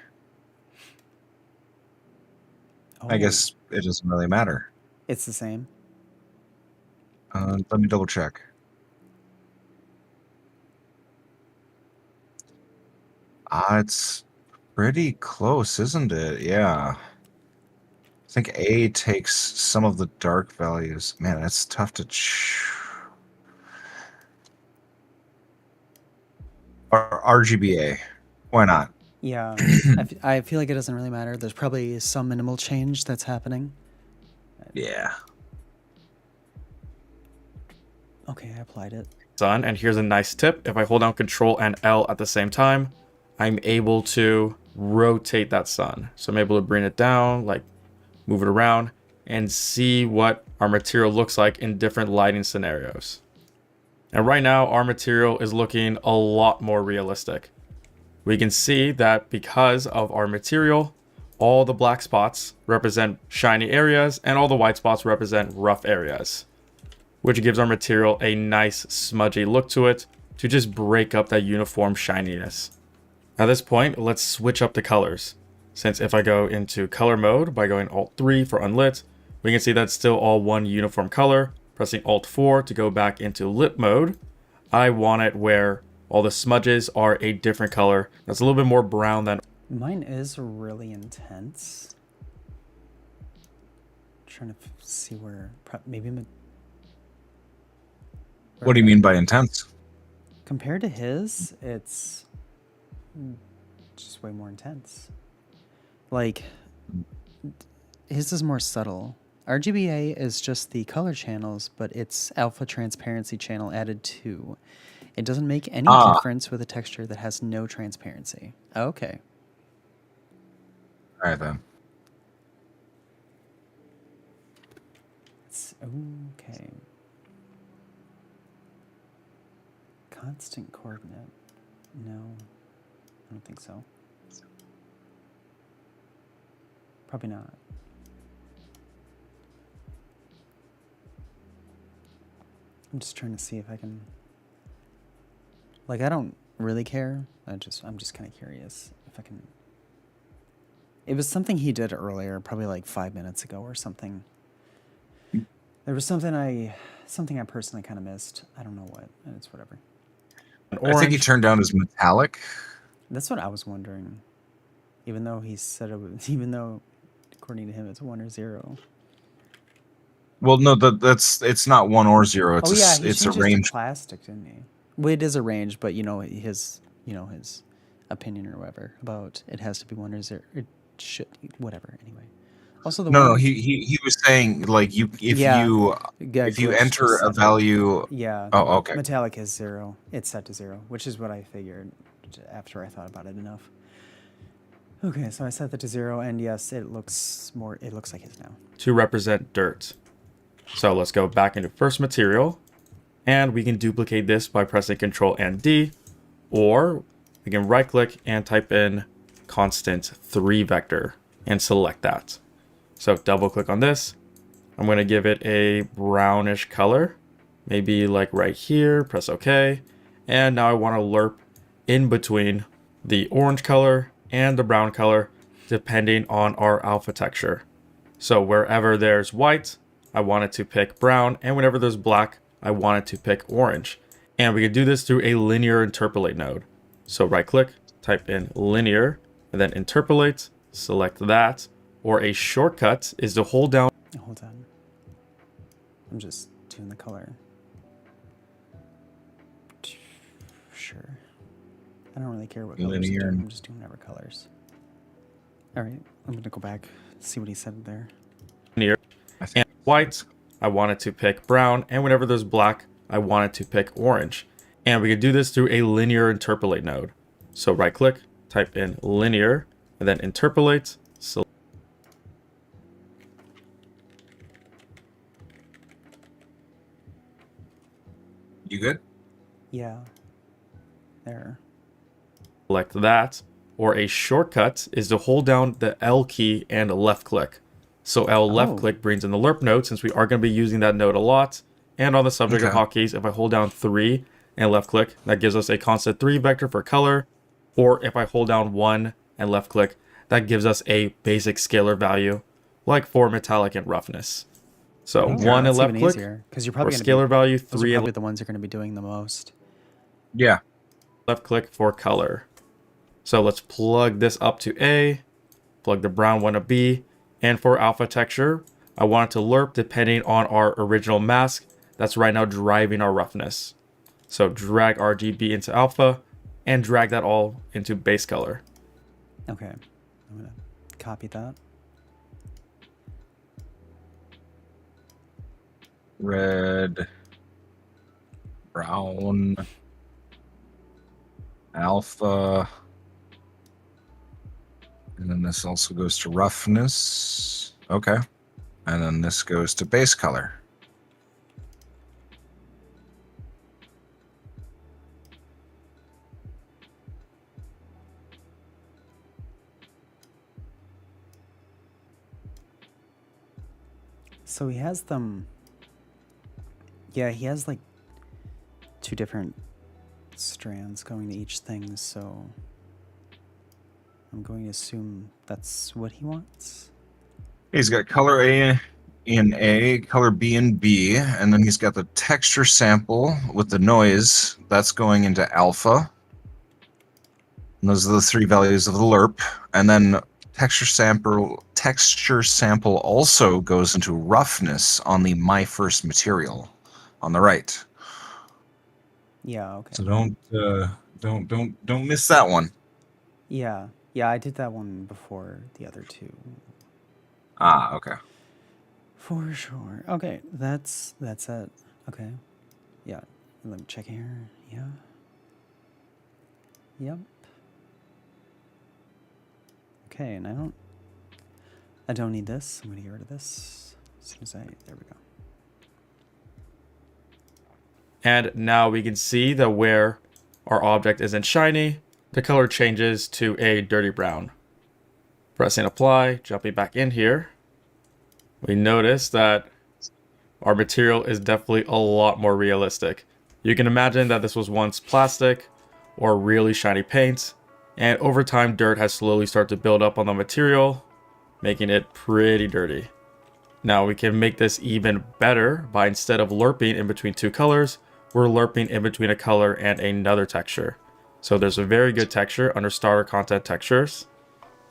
Oh, I guess it doesn't really matter. it's the same. Let me double check. It's pretty close, isn't it? Yeah. I think A takes some of the dark values. Man, that's tough to... RGBA. Why not? Yeah, I feel like it doesn't really matter. There's probably some minimal change that's happening. Yeah. Okay, I applied it. Sun, and here's a nice tip. If I hold down Control and L at the same time, I'm able to rotate that sun. So I'm able to bring it down, like move it around, and see what our material looks like in different lighting scenarios. And right now, our material is looking a lot more realistic. We can see that because of our material, all the black spots represent shiny areas and all the white spots represent rough areas, which gives our material a nice smudgy look to it to just break up that uniform shininess. At this point, let's switch up the colors. Since if I go into color mode by going Alt-3 for unlit, we can see that's still all one uniform color. Pressing Alt-4 to go back into lit mode, I want it where all the smudges are a different color. That's a little bit more brown than... Mine is really intense. I'm trying to see where... Maybe... What do you mean by intense? Compared to his, it's just way more intense. Like, his is more subtle. RGBA is just the color channels, but it's alpha transparency channel added to. It doesn't make any difference with a texture that has no transparency. Okay. All right, then. It's, okay. Constant coordinate. No, I don't think so. Probably not. I'm just trying to see if I can... Like, I don't really care. I'm just kind of curious if I can... It was something he did earlier, probably like 5 minutes ago or something. There was something I personally kind of missed. I don't know what, and it's whatever. I think he turned down his metallic. That's what I was wondering. Even though he said it was, even though according to him it's 1 or 0. Well, no, it's not 1 or 0. It's it's a range. To plastic, didn't he? Well, it is a range, but his opinion or whatever about it has to be 1 or 0. It should whatever anyway. Also, No, he was saying like if you enter a value. Yeah. Oh, okay. Metallic is 0. It's set to 0, which is what I figured after I thought about it enough. Okay, so I set that to 0, and yes, it looks like his now. To represent dirt. So let's go back into first material, and we can duplicate this by pressing Ctrl and D, or we can right click and type in constant 3 vector and select that. So double click on this. I'm going to give it a brownish color, maybe like right here, press OK. And now I want to lerp in between the orange color and the brown color, depending on our alpha texture. So wherever there's white, I want it to pick brown, and whenever there's black, I want it to pick orange. And we can do this through a linear interpolate node. So right click, type in linear, and then interpolate, select that, or a shortcut is to hold down. Hold on. I'm just doing the color. Sure. I don't really care what colors I'm doing. I'm just doing whatever colors. All right, I'm gonna go back, see what he said there. Linear and white, I want it to pick brown, and whenever there's black, I want it to pick orange. And we can do this through a linear interpolate node. So right click, type in linear, and then interpolate. You good? Yeah. There. Select that, or a shortcut is to hold down the L key and left click. So L left click brings in the lerp node, since we are going to be using that node a lot. And on the subject of hotkeys, if I hold down 3 and left click, that gives us a constant 3 vector for color. Or if I hold down 1 and left click, that gives us a basic scalar value, like for metallic and roughness. So 1 and left click, because you're probably for scalar value, 3 and the ones you're going to be doing the most. Yeah. Left click for color. So let's plug this up to A, plug the brown one to B, and for alpha texture, I want it to lerp depending on our original mask that's right now driving our roughness. So drag RGB into alpha and drag that all into base color. Okay, I'm gonna copy that. Red, brown, alpha, and then this also goes to roughness. Okay. And then this goes to base color. So he has them. Yeah, he has like 2 different strands going to each thing, so I'm going to assume that's what he wants. He's got color A in A, color B in B, and then he's got the texture sample with the noise. That's going into alpha. And those are the 3 values of the lerp. And then texture sample also goes into roughness on the my first material on the right. Yeah, okay. So don't miss that one. Yeah, I did that one before the other 2. Ah, okay. For sure. Okay, that's it. Okay. Yeah. Let me check here. Yeah. Yep. Okay, and I don't need this. I'm gonna get rid of this as soon as there we go. And now we can see that where our object isn't shiny, the color changes to a dirty brown. Pressing apply, jumping back in here, we notice that our material is definitely a lot more realistic. You can imagine that this was once plastic or really shiny paint, and over time dirt has slowly started to build up on the material, making it pretty dirty. Now we can make this even better by, instead of lerping in between 2 colors, we're lerping in between a color and another texture. So there's a very good texture under starter content textures,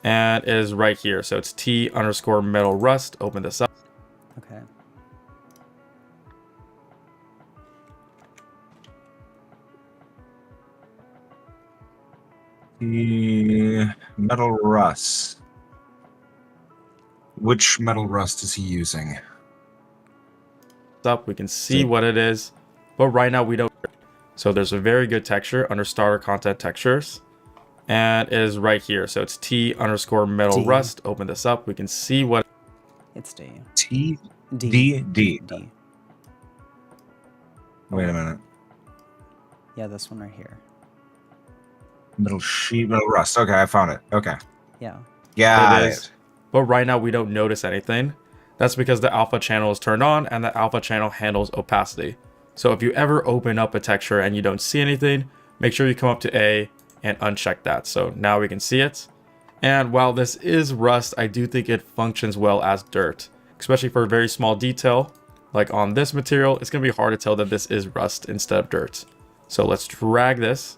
and it is right here. So it's T_metal rust. Open this up. Okay. The metal rust. Which metal rust is he using? Up, we can see what it is, but right now we don't. So there's a very good texture under starter content textures, and it is right here. So it's T_metal D. rust. Open this up. We can see what It's D. T D. D D. D. D. Wait a minute. Yeah, this one right here. Metal sheet, metal rust. Okay, I found it. Okay. Yeah. Got it is. But right now we don't notice anything. That's because the alpha channel is turned on and the alpha channel handles opacity. So if you ever open up a texture and you don't see anything, make sure you come up to A and uncheck that. So now we can see it. And while this is rust, I do think it functions well as dirt, especially for a very small detail. Like on this material, it's going to be hard to tell that this is rust instead of dirt. So let's drag this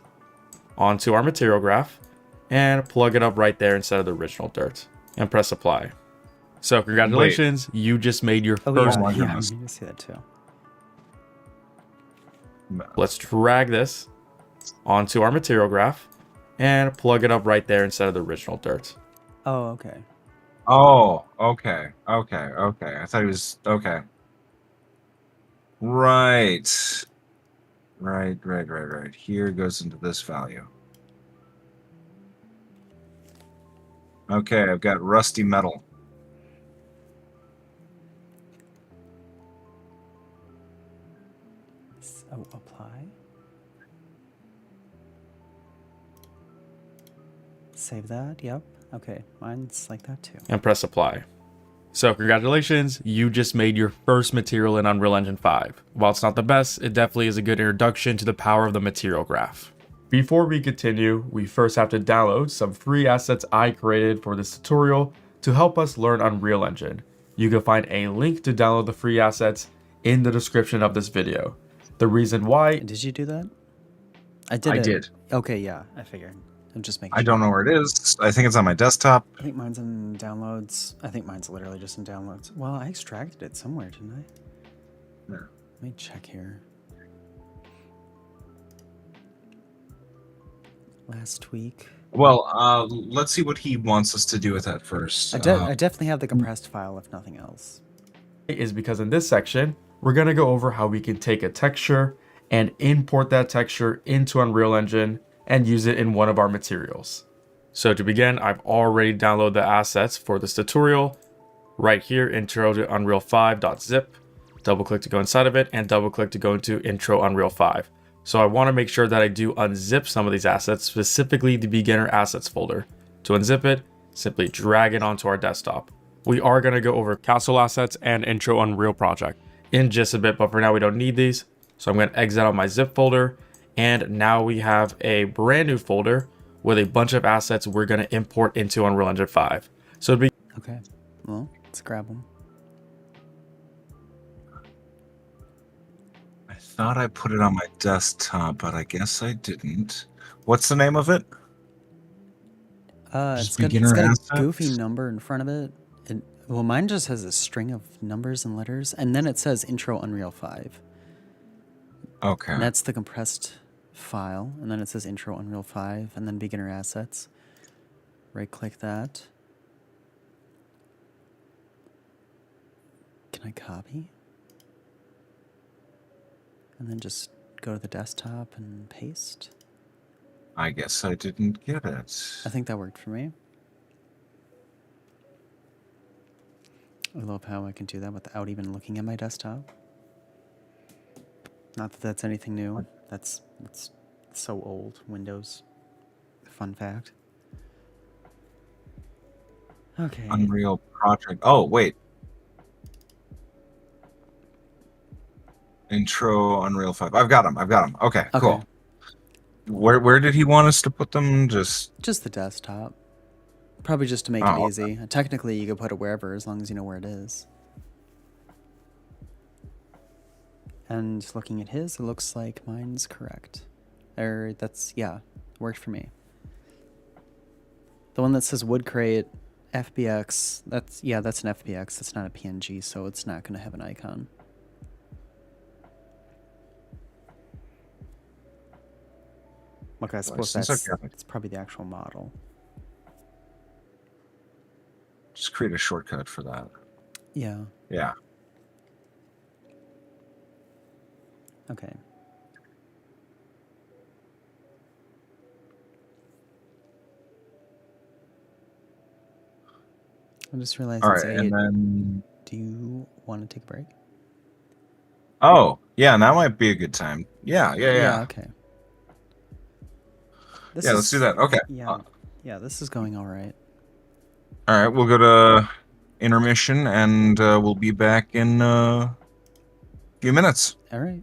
onto our material graph and plug it up right there instead of the original dirt and press apply. So congratulations, you just made your first. my Yeah, goodness. you can see that too. Let's drag this onto our material graph and plug it up right there instead of the original dirt. Oh, okay. Oh, okay. I thought it was okay. Right. Here goes into this value. Okay, I've got rusty metal. Oh, apply. Save that. Yep. Okay, mine's like that too. And press apply. So congratulations, you just made your first material in Unreal Engine 5. While it's not the best, it definitely is a good introduction to the power of the material graph. Before we continue, we first have to download some free assets I created for this tutorial to help us learn Unreal Engine. You can find a link to download the free assets in the description of this video. The reason why... Did you do that? I I did. Okay, yeah, I figured. I'm just making I don't know where it is. I think it's on my desktop. I think mine's in downloads. I think mine's literally just in downloads. Well, I extracted it somewhere, didn't I? Yeah. Let me check here. Last week. Well, let's see what he wants us to do with that first. I definitely have the compressed file, if nothing else. is because in this section, we're going to go over how we can take a texture and import that texture into Unreal Engine and use it in one of our materials. So to begin, I've already downloaded the assets for this tutorial. Right here, intro to Unreal 5.zip. Double click to go inside of it and double click to go into intro Unreal 5. So I want to make sure that I do unzip some of these assets, specifically the beginner assets folder. To unzip it, simply drag it onto our desktop. We are going to go over castle assets and intro Unreal project in just a bit, but for now we don't need these. So I'm going to exit out my zip folder, and now we have a brand new folder with a bunch of assets we're going to import into Unreal Engine 5. So it'd be Okay, well, let's grab them. I thought I put it on my desktop, but I guess I didn't. What's the name of it? It's got beginner a assets? goofy number in front of it. Well, mine just has a string of numbers and letters, and then it says intro Unreal 5. Okay. And that's the compressed file, and then it says intro Unreal 5, and then beginner assets. Right click that. Can I copy? And then just go to the desktop and paste. I guess I didn't get it. I think that worked for me. I love how I can do that without even looking at my desktop. Not that that's anything new. That's so old. Windows. Fun fact. Okay. Unreal Project. Oh, wait. Intro Unreal 5. I've got them. Okay, cool. Where did he want us to put them? Just the desktop. Probably just to make it easy. Technically, you could put it wherever as long as you know where it is. And looking at his, it looks like mine's correct. Yeah, worked for me. The one that says wood crate, FBX, that's an FBX, that's not a PNG, so it's not going to have an icon. Look, I suppose that's probably the actual model. Just create a shortcut for that. Yeah. Yeah. Okay. I just realized All it's right, 8. and then Do you want to take a break? yeah, that might be a good time. Yeah. Okay. Yeah, let's do that. Okay. Yeah. Yeah, this is going all right. All right, we'll go to intermission, and we'll be back in a few minutes. All right.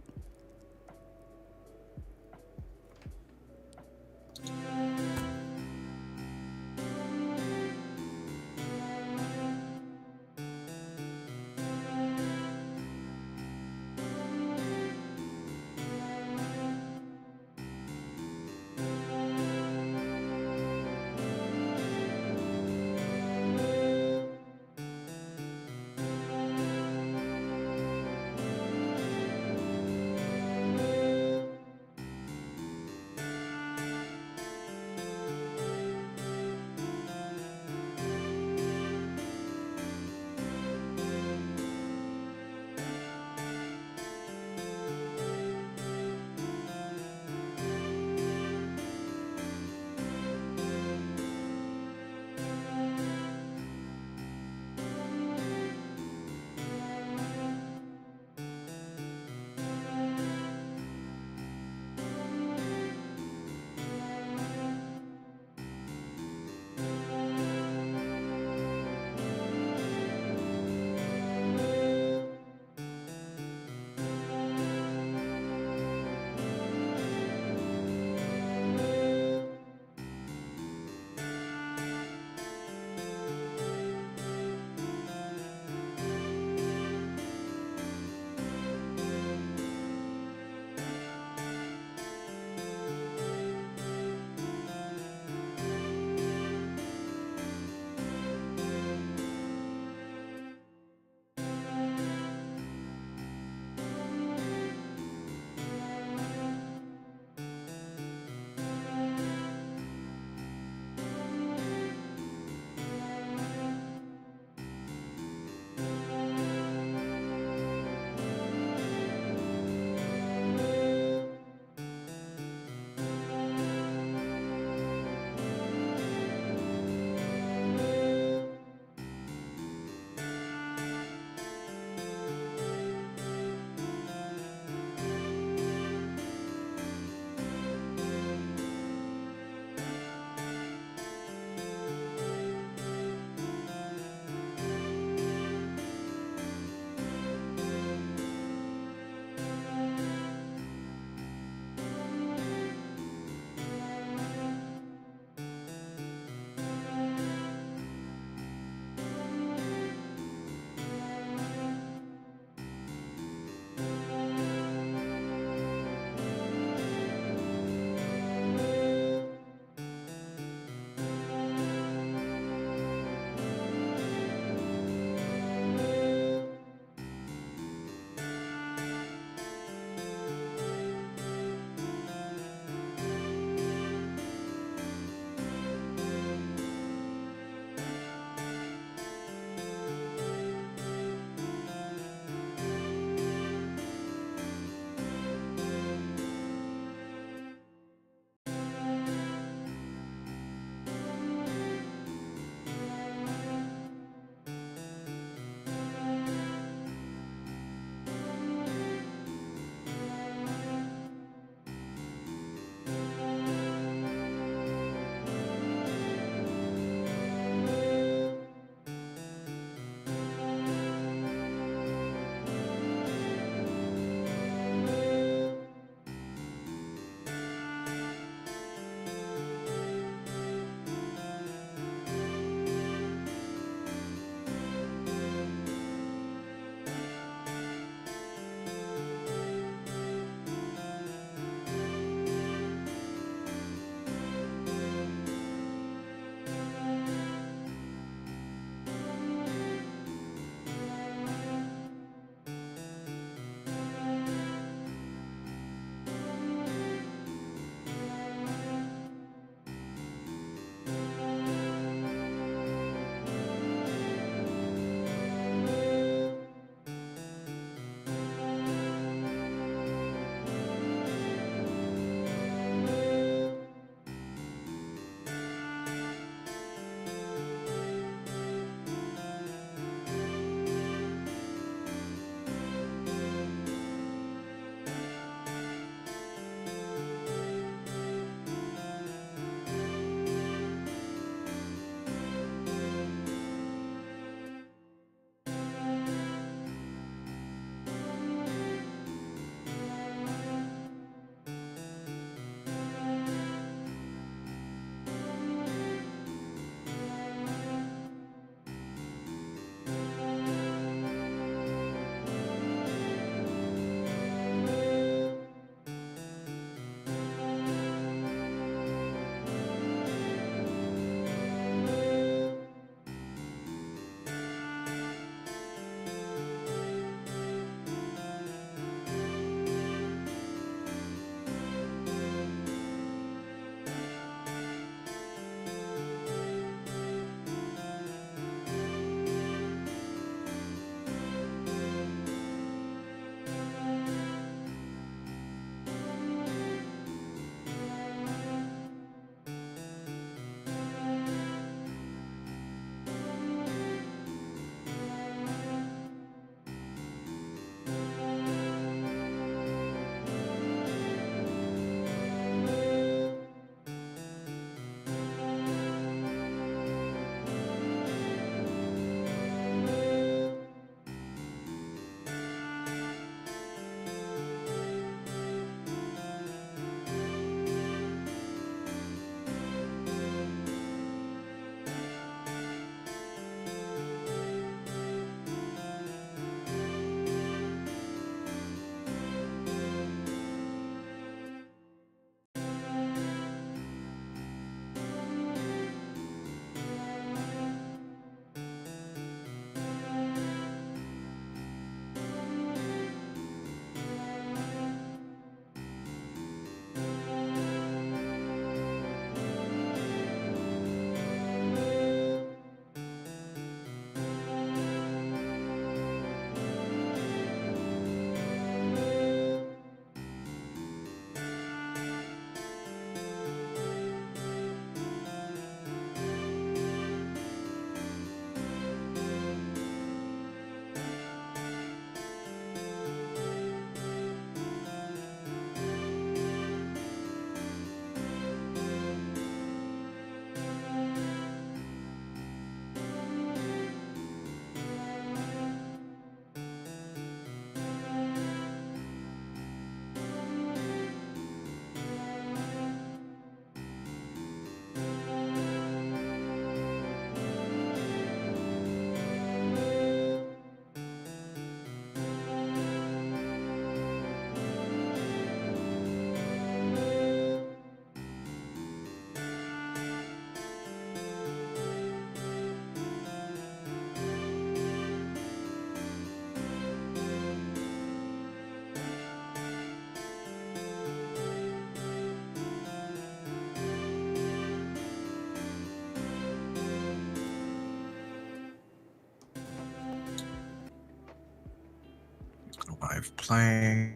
Live play.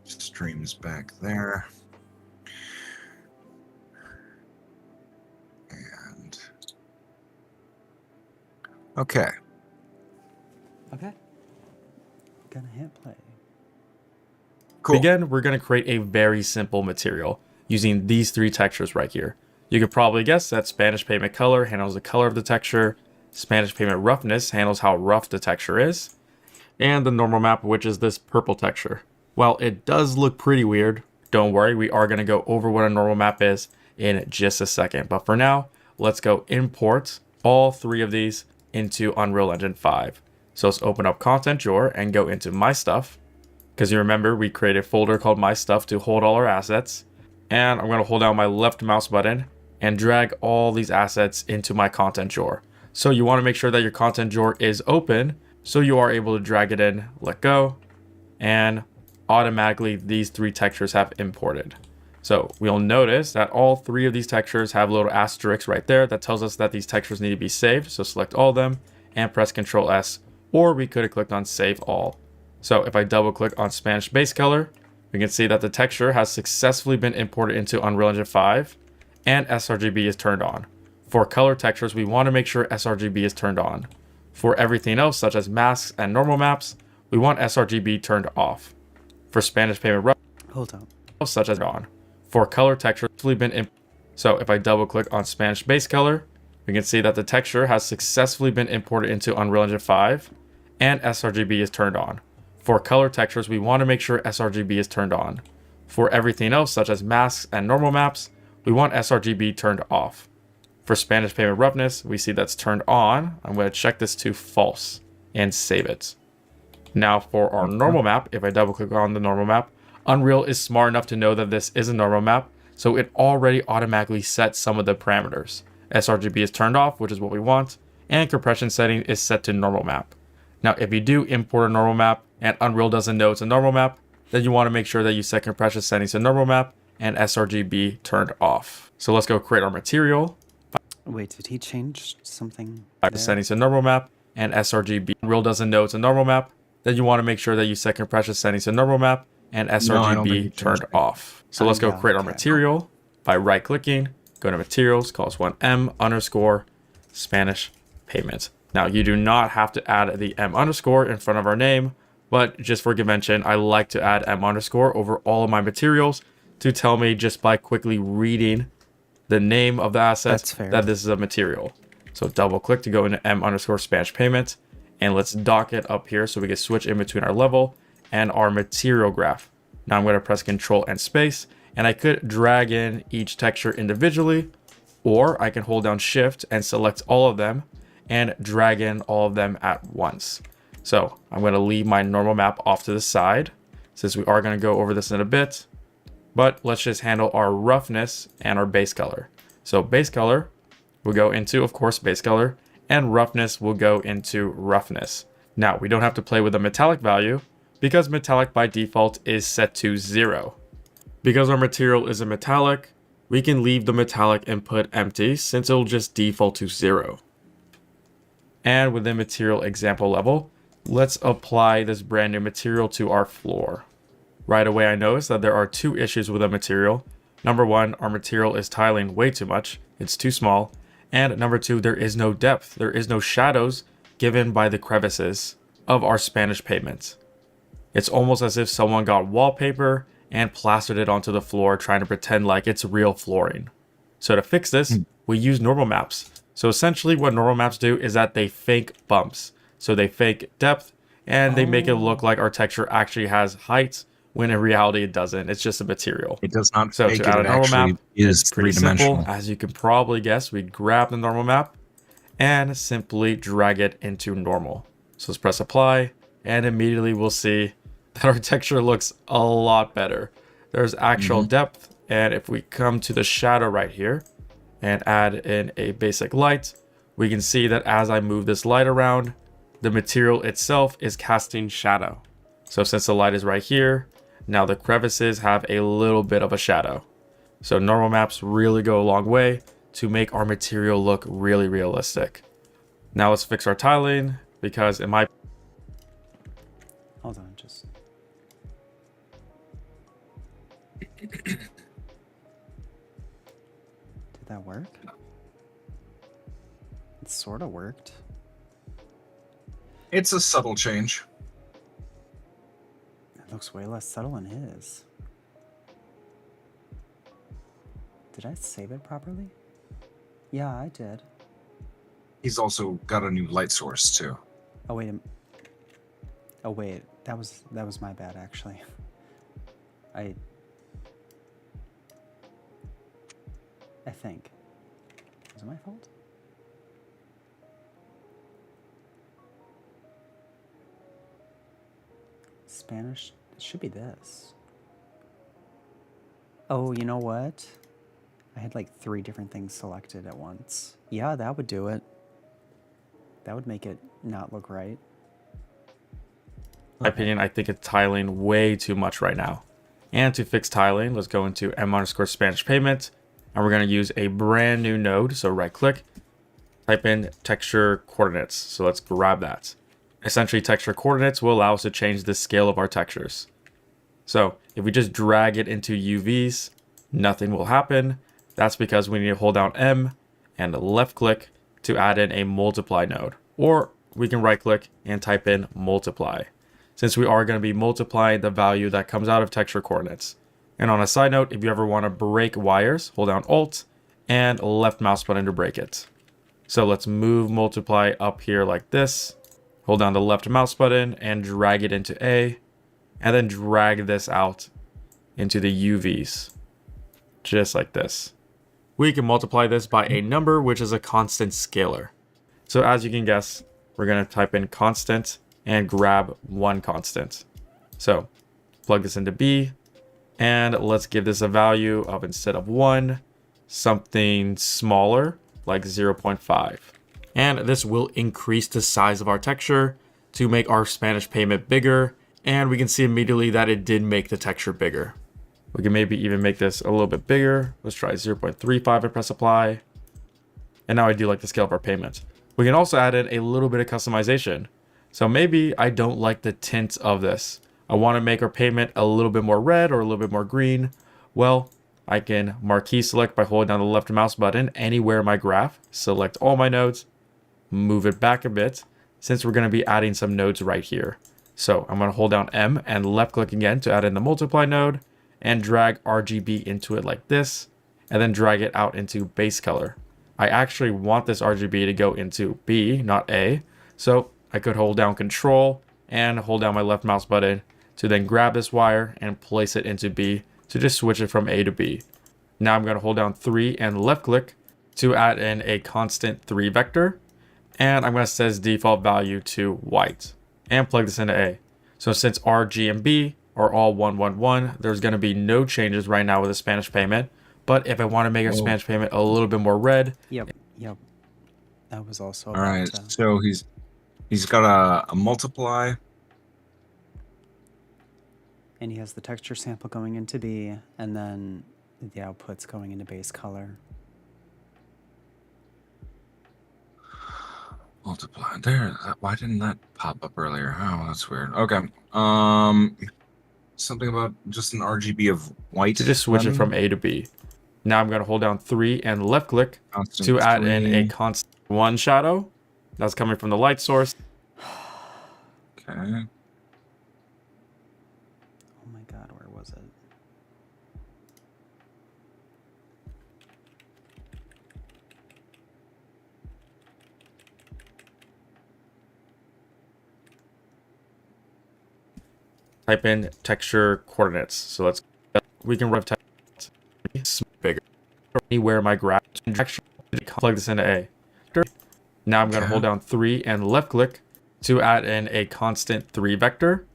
Streams back there. And okay. Okay. Gonna hit play. Cool. Again, we're going to create a very simple material using these three textures right here. You could probably guess that Spanish pavement color handles the color of the texture, Spanish pavement roughness handles how rough the texture is, and the normal map, which is this purple texture. While it does look pretty weird, don't worry, we are going to go over what a normal map is in just a second. But for now, let's go import all three of these into Unreal Engine 5. So let's open up Content Drawer and go into My Stuff. Because you remember, we created a folder called My Stuff to hold all our assets. And I'm going to hold down my left mouse button and drag all these assets into my content drawer. So you want to make sure that your content drawer is open, so you are able to drag it in, let go, and automatically these three textures have imported. So we'll notice that all three of these textures have a little asterisk right there that tells us that these textures need to be saved. So select all of them and press Ctrl S, or we could have clicked on Save All. So if I double click on Spanish base color, we can see that the texture has successfully been imported into Unreal Engine 5 and sRGB is turned on. For color textures, we want to make sure sRGB is turned on. For everything else, such as masks and normal maps, we want sRGB turned off. For Spanish pavement Hold up. such as on. For color textures, so if I double click on Spanish base color, we can see that the texture has successfully been imported into Unreal Engine 5 and sRGB is turned on. For color textures, we want to make sure sRGB is turned on. For everything else, such as masks and normal maps, we want sRGB turned off. For Spanish pavement roughness, we see that's turned on. I'm going to check this to false and save it. Now for our normal map, if I double click on the normal map, Unreal is smart enough to know that this is a normal map, so it already automatically sets some of the parameters. sRGB is turned off, which is what we want, and compression setting is set to normal map. Now, if you do import a normal map and Unreal doesn't know it's a normal map, then you want to make sure that you set compression settings to normal map and sRGB turned off. So let's go create our material. Wait, did he change something? Back to settings to normal map and sRGB. Unreal doesn't know it's a normal map, then you want to make sure that you set compression settings to normal map and sRGB turned off. So let's go create our material by right clicking, go to materials, call this one M underscore Spanish pavement. Now you do not have to add the M underscore in front of our name, but just for convention, I like to add M underscore over all of my materials to tell me just by quickly reading the name of the asset that this is a material. So double click to go into M underscore Spanish pavement, and let's dock it up here so we can switch in between our level and our material graph. Now I'm going to press Control and space, and I could drag in each texture individually, or I can hold down Shift and select all of them and drag in all of them at once. So I'm going to leave my normal map off to the side since we are going to go over this in a bit, but let's just handle our roughness and our base color. So base color will go into, of course, base color, and roughness will go into roughness. Now we don't have to play with the metallic value because metallic by default is set to 0. Because our material is a metallic, we can leave the metallic input empty since it will just default to 0. And within material example level, let's apply this brand new material to our floor. Right away, I noticed that there are two issues with the material. Number one, our material is tiling way too much. It's too small. And number two, there is no depth. There is no shadows given by the crevices of our Spanish pavement. It's almost as if someone got wallpaper and plastered it onto the floor trying to pretend like it's real flooring. So to fix this, we use normal maps. So essentially what normal maps do is that they fake bumps. So they fake depth and they make it look like our texture actually has height when in reality it doesn't. It's just a material. It does not So fake to add a normal map is is pretty simple. three-dimensional. As you can probably guess, we grab the normal map and simply drag it into normal. So let's press apply and immediately we'll see that our texture looks a lot better. There's actual depth, and if we come to the shadow right here and add in a basic light, we can see that as I move this light around, the material itself is casting shadow. So since the light is right here, now the crevices have a little bit of a shadow. So normal maps really go a long way to make our material look really realistic. Now let's fix our tiling, because in my Did that work? It sort of worked. It's a subtle change. It looks way less subtle than his. Did I save it properly? Yeah, I did. He's also got a new light source too. Oh wait. Oh wait, that was my bad actually. I think. Was it my fault? Spanish, it should be this. Oh, you know what? I had like 3 different things selected at once. Yeah, that would do it. That would make it not look right. In my opinion, I think it's tiling way too much right now. And to fix tiling, let's go into m_Spanish payment. And we're going to use a brand new node. So right click, type in texture coordinates. So let's grab that. Essentially, texture coordinates will allow us to change the scale of our textures. So if we just drag it into UVs, nothing will happen. That's because we need to hold down M and left click to add in a multiply node. Or we can right click and type in multiply, since we are going to be multiplying the value that comes out of texture coordinates. And on a side note, if you ever want to break wires, hold down Alt and left mouse button to break it. So let's move multiply up here like this. Hold down the left mouse button and drag it into A, and then drag this out into the UVs, just like this. We can multiply this by a number, which is a constant scalar. So as you can guess, we're going to type in constant and grab one constant. So plug this into B, and let's give this a value of, instead of 1, something smaller, like 0.5. And this will increase the size of our texture to make our Spanish payment bigger. And we can see immediately that it did make the texture bigger. We can maybe even make this a little bit bigger. Let's try 0.35 and press apply. And now I do like the scale of our payment. We can also add in a little bit of customization. So maybe I don't like the tint of this. I want to make our payment a little bit more red or a little bit more green. Well, I can marquee select by holding down the left mouse button anywhere in my graph, select all my nodes, move it back a bit, since we're going to be adding some nodes right here. So I'm going to hold down M and left click again to add in the multiply node and drag RGB into it like this, and then drag it out into base color. I actually want this RGB to go into B, not A. So I could hold down Control and hold down my left mouse button to then grab this wire and place it into B to just switch it from A to B. Now I'm going to hold down 3 and left click to add in a constant 3 vector. And I'm going to set its default value to white and plug this into A. So since R, G, and B are all 111, there's going to be no changes right now with the Spanish payment. But if I want to make our Spanish payment a little bit more red. Yep. That was also all right. So he's got a multiply. And he has the texture sample going into B, and then the output's going into base color. Multiply there. Why didn't that pop up earlier? Oh, that's weird. Okay. Something about just an RGB of white. To just switch it from A to B. Now I'm going to hold down 3 and left click to add in a constant 1 shadow. That's coming from the light source. Okay. Oh my god, where was it? Type in texture coordinates. So we can run text bigger anywhere in my graph. Plug this into A. Now I'm going to hold down 3 and left click to add in a constant 3 vector.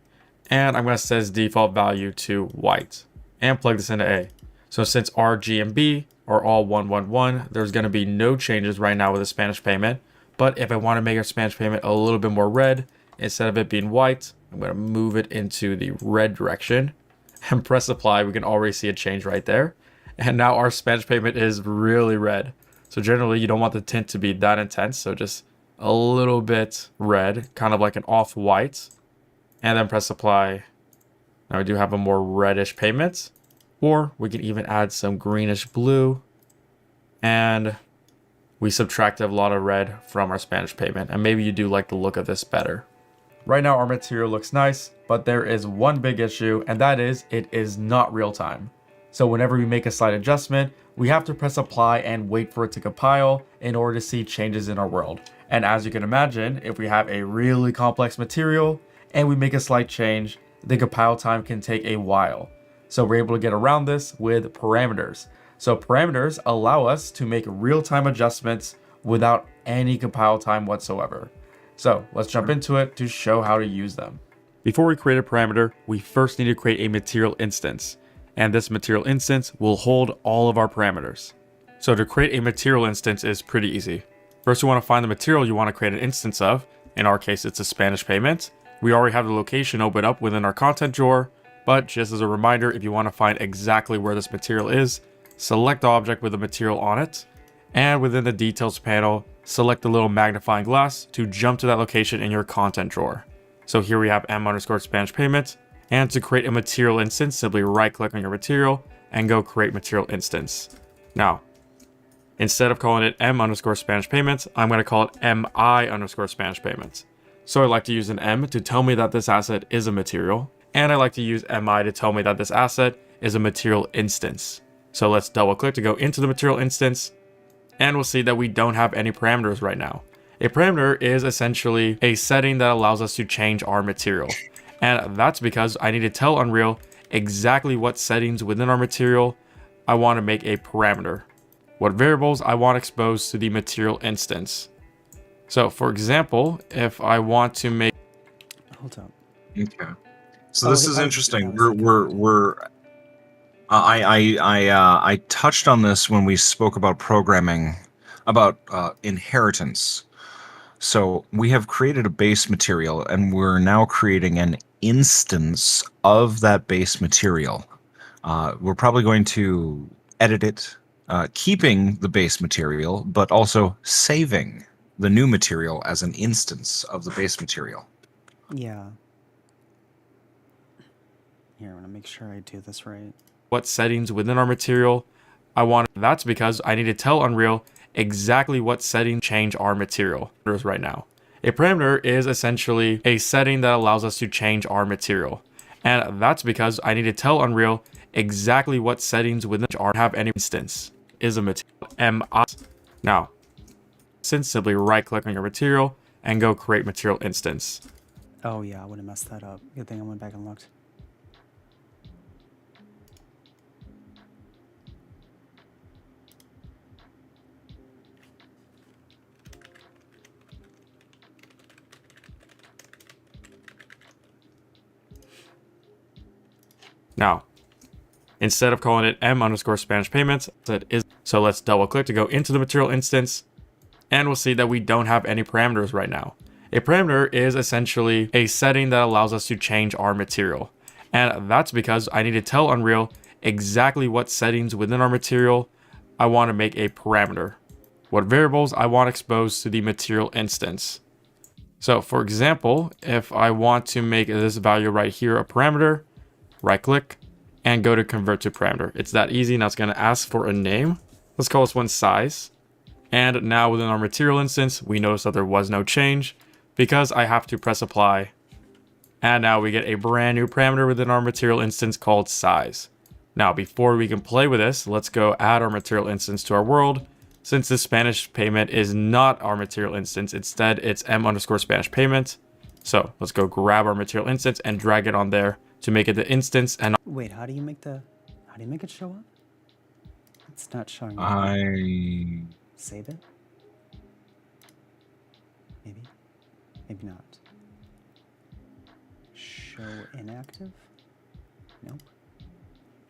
And I'm going to set its default value to white and plug this into A. So since R, G, and B are all 111, there's going to be no changes right now with the Spanish payment. But if I want to make our Spanish payment a little bit more red, instead of it being white, I'm going to move it into the red direction and press apply. We can already see a change right there. And now our Spanish payment is really red. So generally you don't want the tint to be that intense. So just a little bit red, kind of like an off-white. And then press apply. Now we do have a more reddish payment. Or we can even add some greenish blue, and we subtract a lot of red from our Spanish payment, and maybe you do like the look of this better. Right now our material looks nice, but there is one big issue, and that is it is not real time. So whenever we make a slight adjustment, we have to press apply and wait for it to compile in order to see changes in our world. And as you can imagine, if we have a really complex material and we make a slight change, the compile time can take a while. So we're able to get around this with parameters. So parameters allow us to make real-time adjustments without any compile time whatsoever. So let's jump into it to show how to use them. Before we create a parameter, we first need to create a material instance. And this material instance will hold all of our parameters. So to create a material instance is pretty easy. First, you want to find the material you want to create an instance of. In our case, it's a Spanish payment. We already have the location open up within our content drawer, but just as a reminder, if you want to find exactly where this material is, select the object with the material on it, and within the details panel, select the little magnifying glass to jump to that location in your content drawer. So here we have m_Spanish payment, and to create a material instance, simply right click on your material and go create material instance. Now, instead of calling it m_Spanish payment, I'm going to call it mi_Spanish payment. So I like to use an m to tell me that this asset is a material, and I like to use mi to tell me that this asset is a material instance. So let's double click to go into the material instance, and we'll see that we don't have any parameters right now. A parameter is essentially a setting that allows us to change our material. And that's because I need to tell Unreal exactly what settings within our material I want to make a parameter, what variables I want exposed to the material instance. So for example, if I want to make... Hold up. Okay. So this is interesting. I touched on this when we spoke about programming, about inheritance. So we have created a base material, and we're now creating an instance of that base material. We're probably going to edit it, keeping the base material, but also saving the new material as an instance of the base material. Yeah. Here, I want to make sure I do this right. What settings within our material I want. That's because I need to tell Unreal exactly what setting change our material right now. A parameter is essentially a setting that allows us to change our material. And that's because I need to tell Unreal exactly what settings within our have any instance is a material mi. Now, since simply right click on your material and go create material instance. Oh yeah, I would have messed that up. Good thing I went back and looked. Now, instead of calling it m_Spanish payment, it is. So let's double click to go into the material instance, and we'll see that we don't have any parameters right now. A parameter is essentially a setting that allows us to change our material. And that's because I need to tell Unreal exactly what settings within our material I want to make a parameter, what variables I want exposed to the material instance. So for example, if I want to make this value right here a parameter, right click and go to convert to parameter. It's that easy. Now it's going to ask for a name. Let's call this one size. And now within our material instance, we notice that there was no change because I have to press apply. And now we get a brand new parameter within our material instance called size. Now, before we can play with this, let's go add our material instance to our world. Since this Spanish payment is not our material instance, instead it's m_Spanish payment. So let's go grab our material instance and drag it on there to make it the instance. And wait, how do you make it show up? It's not showing up. Save it? Maybe not. Show inactive? Nope.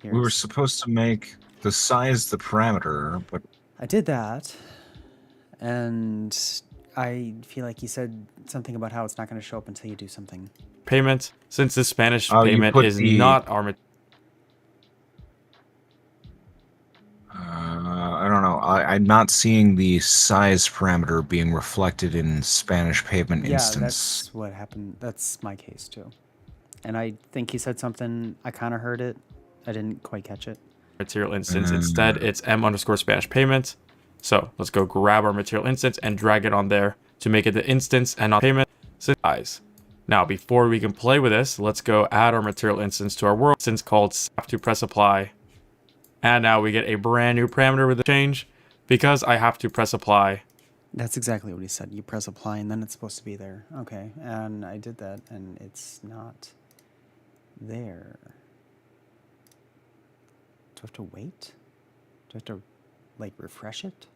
We were supposed to make the size the parameter, but I did that, and I feel like you said something about how it's not going to show up until you do something. Payment, since the Spanish payment is not our... I don't know. I'm not seeing the size parameter being reflected in Spanish payment instance. Yeah, that's what happened. That's my case too. And I think he said something. I kind of heard it. I didn't quite catch it. Material instance. Instead, it's m_Spanish payment. So let's go grab our material instance and drag it on there to make it the instance and not payment size. Now, before we can play with this, let's go add our material instance to our world instance called have to press apply. And now we get a brand new parameter with the change because I have to press apply. That's exactly what he said. You press apply and then it's supposed to be there. Okay, and I did that and it's not there. Do I have to wait? Do I have to, like, refresh it?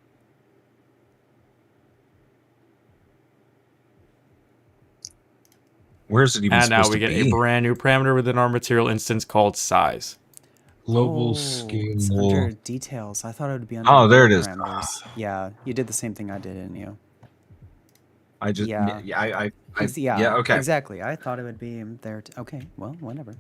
Where's it even And now supposed we to get be? a brand new parameter within our material instance called size. Global It's under scale. details. I thought it would be under Oh, there it is. parameters. Yeah, you did the same thing I did, didn't you? I just Yeah. yeah, okay. Exactly. I thought it would be there. Okay, well, whatever.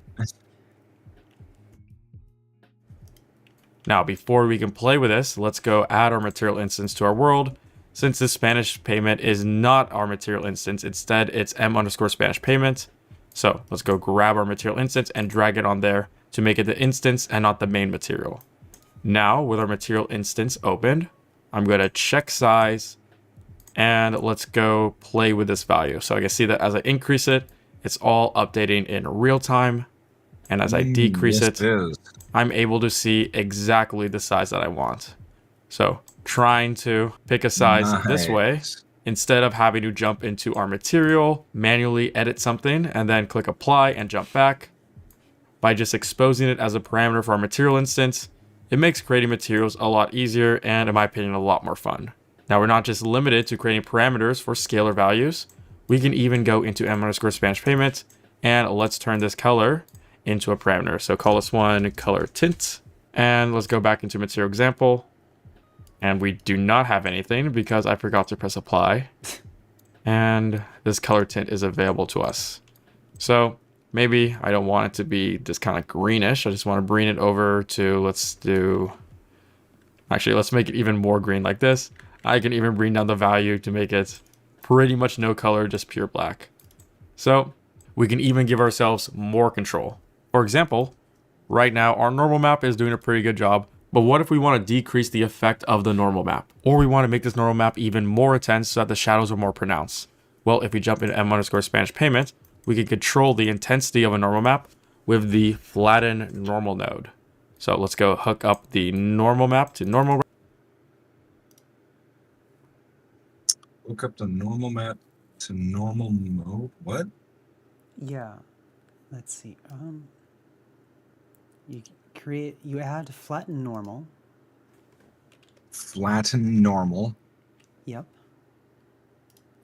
Now, before we can play with this, let's go add our material instance to our world. Since the Spanish payment is not our material instance, instead it's m_Spanish payment. So let's go grab our material instance and drag it on there to make it the instance and not the main material. Now, with our material instance opened, I'm going to check size and let's go play with this value. So I can see that as I increase it, it's all updating in real time. And as I decrease yes, it is. I'm able to see exactly the size that I want. So trying to pick a size this way, instead of having to jump into our material, manually edit something, and then click apply and jump back. By just exposing it as a parameter for our material instance, it makes creating materials a lot easier and, in my opinion, a lot more fun. Now, we're not just limited to creating parameters for scalar values. We can even go into m_Spanish payment, and let's turn this color into a parameter. So call this one color tint, and let's go back into material example. And we do not have anything because I forgot to press apply. And this color tint is available to us. So maybe I don't want it to be this kind of greenish. I just want to bring it over to, let's make it even more green like this. I can even bring down the value to make it pretty much no color, just pure black. So we can even give ourselves more control. For example, right now our normal map is doing a pretty good job, but what if we want to decrease the effect of the normal map? Or we want to make this normal map even more intense so that the shadows are more pronounced? Well, if we jump into m_Spanish payment, we can control the intensity of a normal map with the flatten normal node. So let's go hook up the normal map to normal. Hook up the normal map to normal mode. What? Yeah. Let's see. You add flatten normal. Flatten normal. Yep.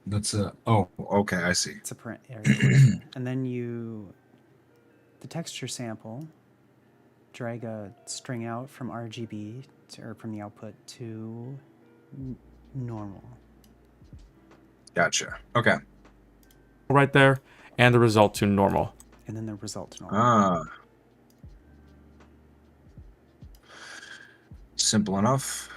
That's a, oh, okay, I see. It's a print area. And then the texture sample, drag a string out from RGB or from the output to normal. Gotcha. Okay. Right there, and the result to normal. And then the result to normal. Simple enough.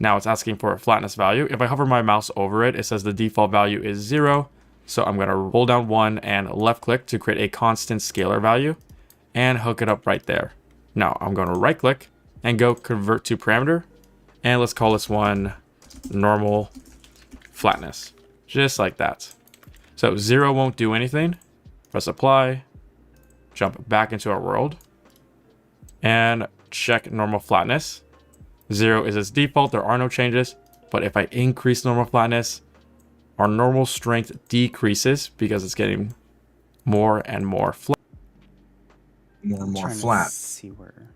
Now it's asking for a flatness value. If I hover my mouse over it, it says the default value is 0. So I'm going to hold down 1 and left click to create a constant scalar value and hook it up right there. Now I'm going to right click and go convert to parameter. And let's call this one normal flatness. Just like that. So 0 won't do anything. Press apply. Jump back into our world. And check normal flatness. 0 is its default, there are no changes. But if I increase normal flatness, our normal strength decreases because it's getting more and more flat. More and more flat. See where.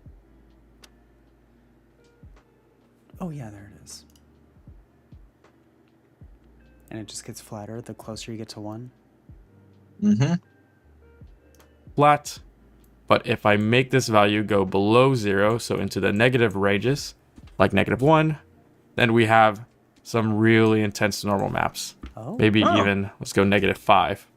Oh yeah, there it is. And it just gets flatter the closer you get to 1. Mm-hmm. Flat. But if I make this value go below 0, so into the negative ranges, like -1, then we have some really intense normal maps. Maybe even, let's go -5.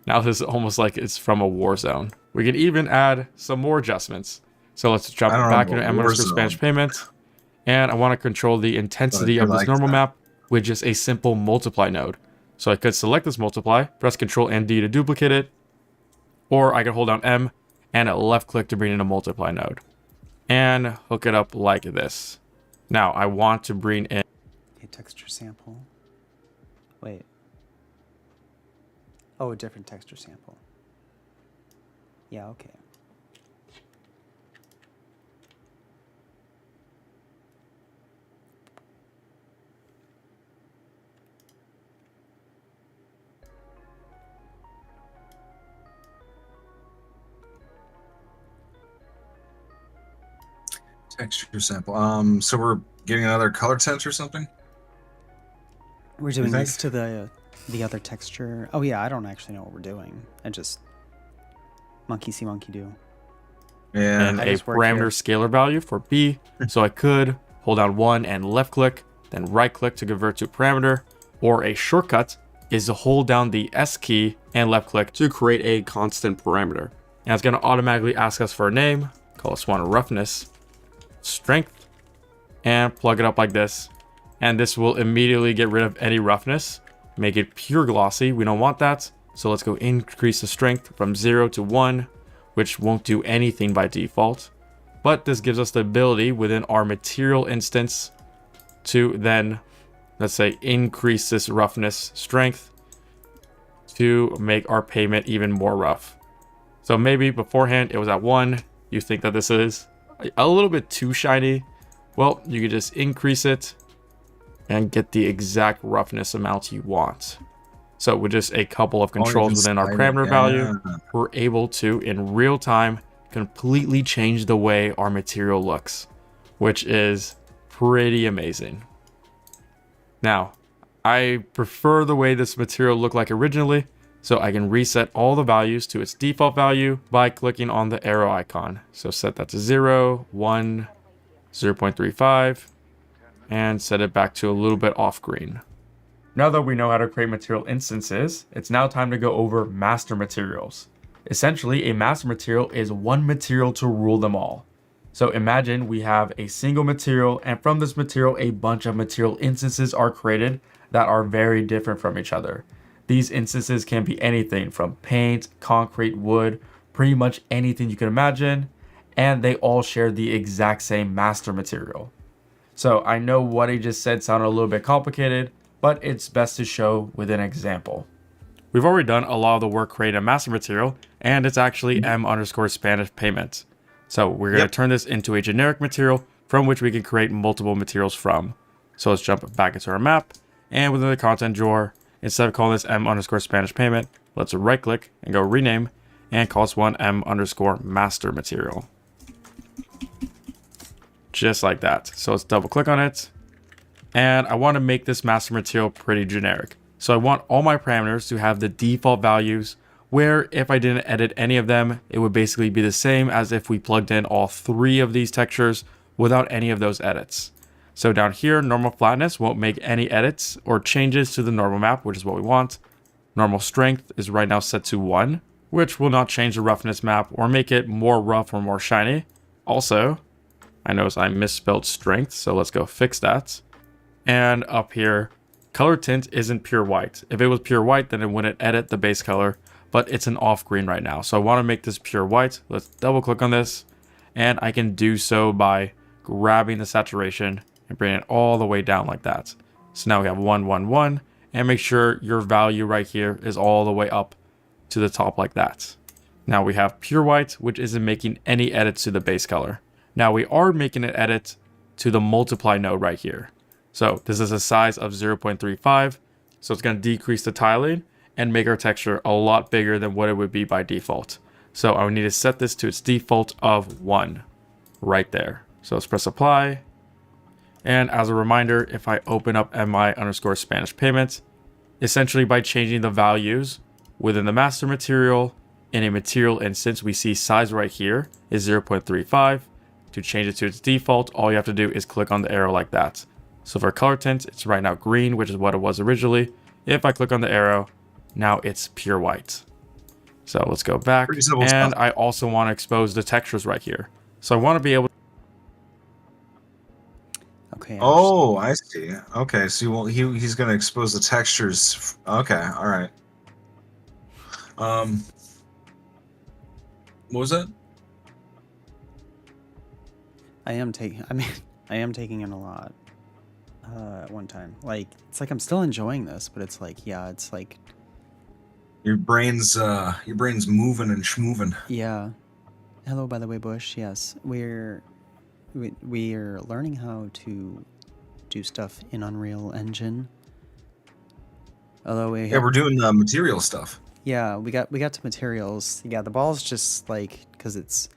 Now this is almost like it's from a war zone. We can even add some more adjustments. So let's jump back into m_Spanish payment. And I want to control the intensity of this normal map with just a simple multiply node. So I could select this multiply, press Ctrl and D to duplicate it, or I could hold down M and left click to bring in a multiply node. and hook it up like this. Now I want to bring in a texture sample. Wait. Oh, a different texture sample. Yeah, okay. Texture sample. So we're getting another color tint or something? We're doing this to the other texture. Oh yeah, I don't actually know what we're doing. I just monkey see, monkey do. Yeah. and a parameter scalar value for B. So I could hold down 1 and left click, then right click to convert to parameter, or a shortcut is to hold down the S key and left click to create a constant parameter. And it's going to automatically ask us for a name, call this one roughness, strength, and plug it up like this. And this will immediately get rid of any roughness, make it pure glossy. We don't want that. So let's go increase the strength from 0 to 1, which won't do anything by default. But this gives us the ability within our material instance to then, let's say, increase this roughness strength to make our pavement even more rough. So maybe beforehand it was at 1. You think that this is a little bit too shiny. Well, you could just increase it and get the exact roughness amount you want. So with just a couple of controls within our parameter value, we're able to, in real time, completely change the way our material looks, which is pretty amazing. Now, I prefer the way this material looked like originally, so I can reset all the values to its default value by clicking on the arrow icon. So set that to 0, 1, 0.35, and set it back to a little bit off green. Now that we know how to create material instances, it's now time to go over master materials. Essentially, a master material is one material to rule them all. So imagine we have a single material, and from this material, a bunch of material instances are created that are very different from each other. These instances can be anything from paint, concrete, wood, pretty much anything you can imagine, and they all share the exact same master material. So I know what I just said sounded a little bit complicated, but it's best to show with an example. We've already done a lot of the work creating a master material, and it's actually m_Spanish payment. So we're going to turn this into a generic material from which we can create multiple materials from. So let's jump back into our map, and within the content drawer, instead of calling this m_Spanish payment, let's right click and go rename and call this one m_master material. Just like that. So let's double click on it. And I want to make this master material pretty generic. So I want all my parameters to have the default values, where if I didn't edit any of them, it would basically be the same as if we plugged in all 3 of these textures without any of those edits. So down here, normal flatness won't make any edits or changes to the normal map, which is what we want. Normal strength is right now set to 1, which will not change the roughness map or make it more rough or more shiny. Also, I noticed I misspelled strength, so let's go fix that. And up here, color tint isn't pure white. If it was pure white, then it wouldn't edit the base color, but it's an off green right now. So I want to make this pure white. Let's double click on this, and I can do so by grabbing the saturation and bringing it all the way down like that. So now we have 1, 1, 1, and make sure your value right here is all the way up to the top like that. Now we have pure white, which isn't making any edits to the base color. Now we are making an edit to the multiply node right here. So this is a size of 0.35. So it's going to decrease the tiling and make our texture a lot bigger than what it would be by default. So I would need to set this to its default of 1 right there. So let's press apply. And as a reminder, if I open up mi_Spanish payment, essentially by changing the values within the master material in a material instance, we see size right here is 0.35. To change it to its default, all you have to do is click on the arrow like that. So for color tint, it's right now green, which is what it was originally. If I click on the arrow, now it's pure white. So let's go back. And I also want to expose the textures right here. So I want to be able to... Okay. Oh, I see. Okay, so he's going to expose the textures. Okay, all right. What was that? I am taking. I mean, I am taking in a lot. At one time, like it's like I'm still enjoying this, but it's like it's like Your brain's moving and schmoving. yeah. Hello, by the way, Bush. Yes, we're learning how to do stuff in Unreal Engine. Although We're doing the material stuff. Yeah, we got to materials. Yeah, the ball's just like because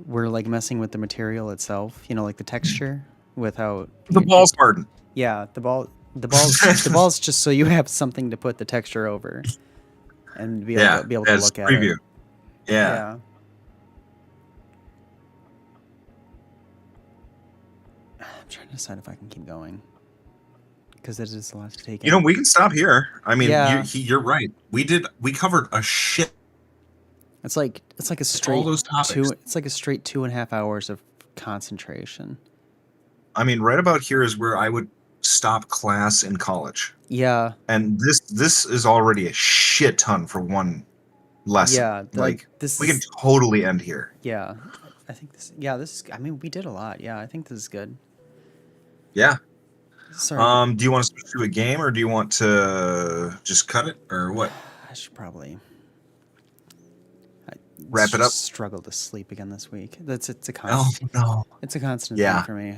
we're like messing with the material itself. You know, like the texture without The ball's hardened. Yeah, the ball's just so you have something to put the texture over and be able to look at preview. it. Yeah. I'm trying to decide if I can keep going because it is a lot to take in. You know, we can stop here. I mean, Yeah. you're right. We covered a shit. It's like a straight all those topics. It's like a straight 2.5 hours of concentration. I mean, right about here is where I would stop class in college. Yeah. And this is already a shit ton for one lesson. Yeah, we can totally end here. Yeah. I think this is I mean, we did a lot. Yeah, I think this is good. Yeah. Sorry. Do you want to switch to a game or do you want to just cut it or what? I should probably wrap it up. Struggle to sleep again this week. It's a constant. Oh no. It's a constant thing for me.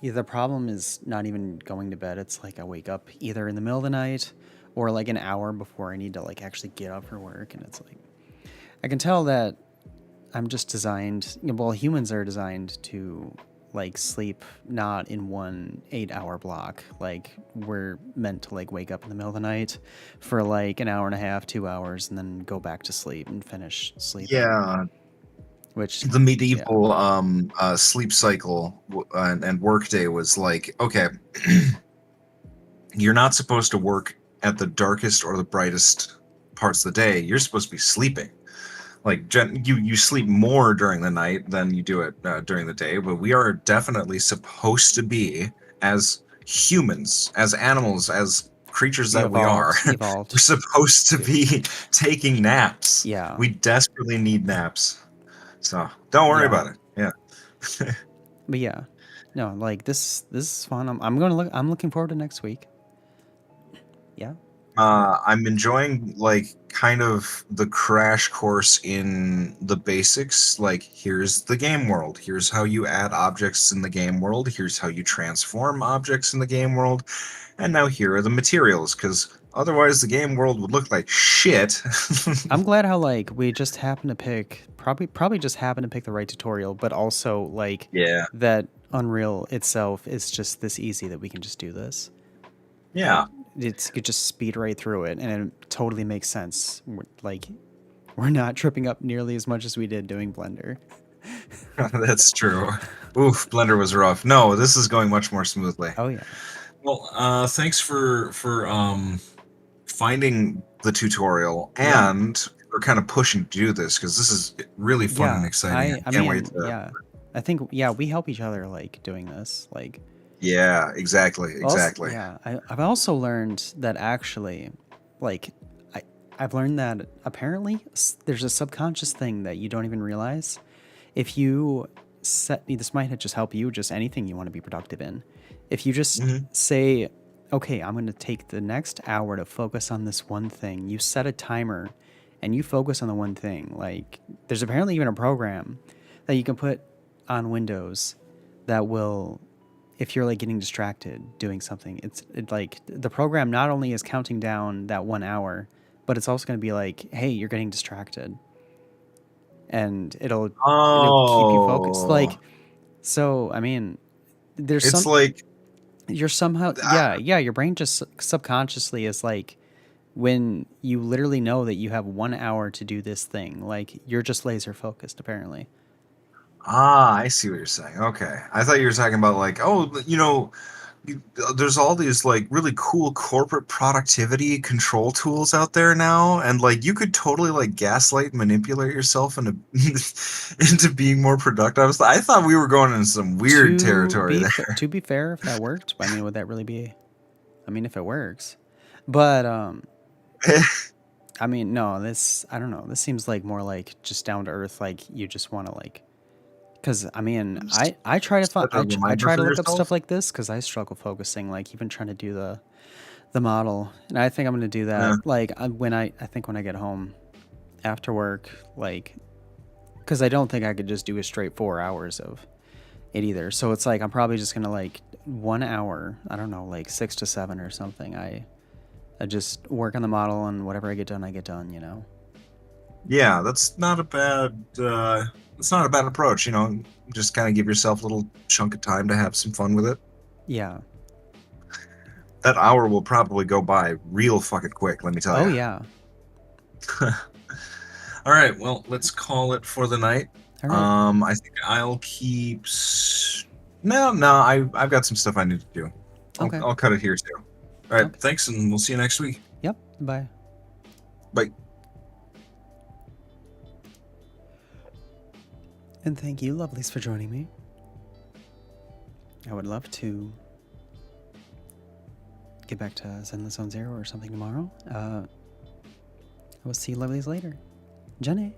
The problem is not even going to bed. It's like I wake up either in the middle of the night or like an hour before I need to like actually get up for work, and it's like I can tell that I'm just designed. Well, humans are designed to like sleep not in one 8-hour block. Like we're meant to like wake up in the middle of the night for like an hour and a half, 2 hours, and then go back to sleep and finish sleeping. Yeah. Which the medieval sleep cycle and workday was like, okay, you're not supposed to work at the darkest or the brightest parts of the day. You're supposed to be sleeping. Like you sleep more during the night than you do it during the day, but we are definitely supposed to be, as humans, as animals, as creatures that we are, we're supposed to be taking naps. Yeah, we desperately need naps. So don't worry about it. Yeah. But yeah, no, like this is fun. I'm looking forward to next week. Yeah. I'm enjoying like kind of the crash course in the basics. Like, here's the game world. Here's how you add objects in the game world. Here's how you transform objects in the game world. And now here are the materials, because otherwise the game world would look like shit. I'm glad how like we just happened to pick probably just happened to pick the right tutorial, but also like that Unreal itself is just this easy that we can just do this. Yeah. It could just speed right through it, and it totally makes sense. We're not tripping up nearly as much as we did doing Blender. That's true. Oof, Blender was rough. No, this is going much more smoothly. Oh yeah. Well, thanks for finding the tutorial and for kind of pushing to do this, because this is really fun and exciting. I can't wait to. Yeah, I think we help each other like doing this like. Yeah, exactly. I've also learned that actually, like, I've learned that apparently there's a subconscious thing that you don't even realize. If you this might just help you, just anything you want to be productive in. If you just say, okay, I'm going to take the next hour to focus on this one thing. You set a timer and you focus on the one thing. Like, there's apparently even a program that you can put on Windows that will, if you're like getting distracted doing something, it's like the program not only is counting down that 1 hour, but it's also going to be like, hey, you're getting distracted, and it'll keep you focused. Like, so I mean, it's like you're somehow your brain just subconsciously is like, when you literally know that you have 1 hour to do this thing, like you're just laser focused apparently. I see what you're saying. Okay. I thought you were talking about like, there's all these like really cool corporate productivity control tools out there now, and like you could totally like gaslight and manipulate yourself into into being more productive. I thought we were going into some weird territory there. To be fair, if that worked, I mean, would that really be? I mean, if it works, but I mean, no. I don't know. This seems like more like just down to earth. Like you just want to like Because I mean, Just I try to set a I reminder try to for look up yourself. stuff like this because I struggle focusing, like even trying to do the model, and I think I'm gonna do Yeah. that. Like I think when I get home after work, like because I don't think I could just do a straight 4 hours of it either. So it's like I'm probably just gonna like 1 hour. I don't know, like 6 to 7 or something. I just work on the model, and whatever I get done, I get done. You know. Yeah, that's not a bad. It's not a bad approach. Just kind of give yourself a little chunk of time to have some fun with it. Yeah. That hour will probably go by real fucking quick. Let me tell Oh you. yeah. All right, well, let's call it for the night. All right. I think I'll keep. No, I've got some stuff I need to do. Okay. I'll cut it here too. All right, Okay. thanks, and we'll see you next week. Yep. Bye. Bye. And thank you, lovelies, for joining me. I would love to get back to Zenless Zone Zero or something tomorrow. I will see you lovelies later. Jenny.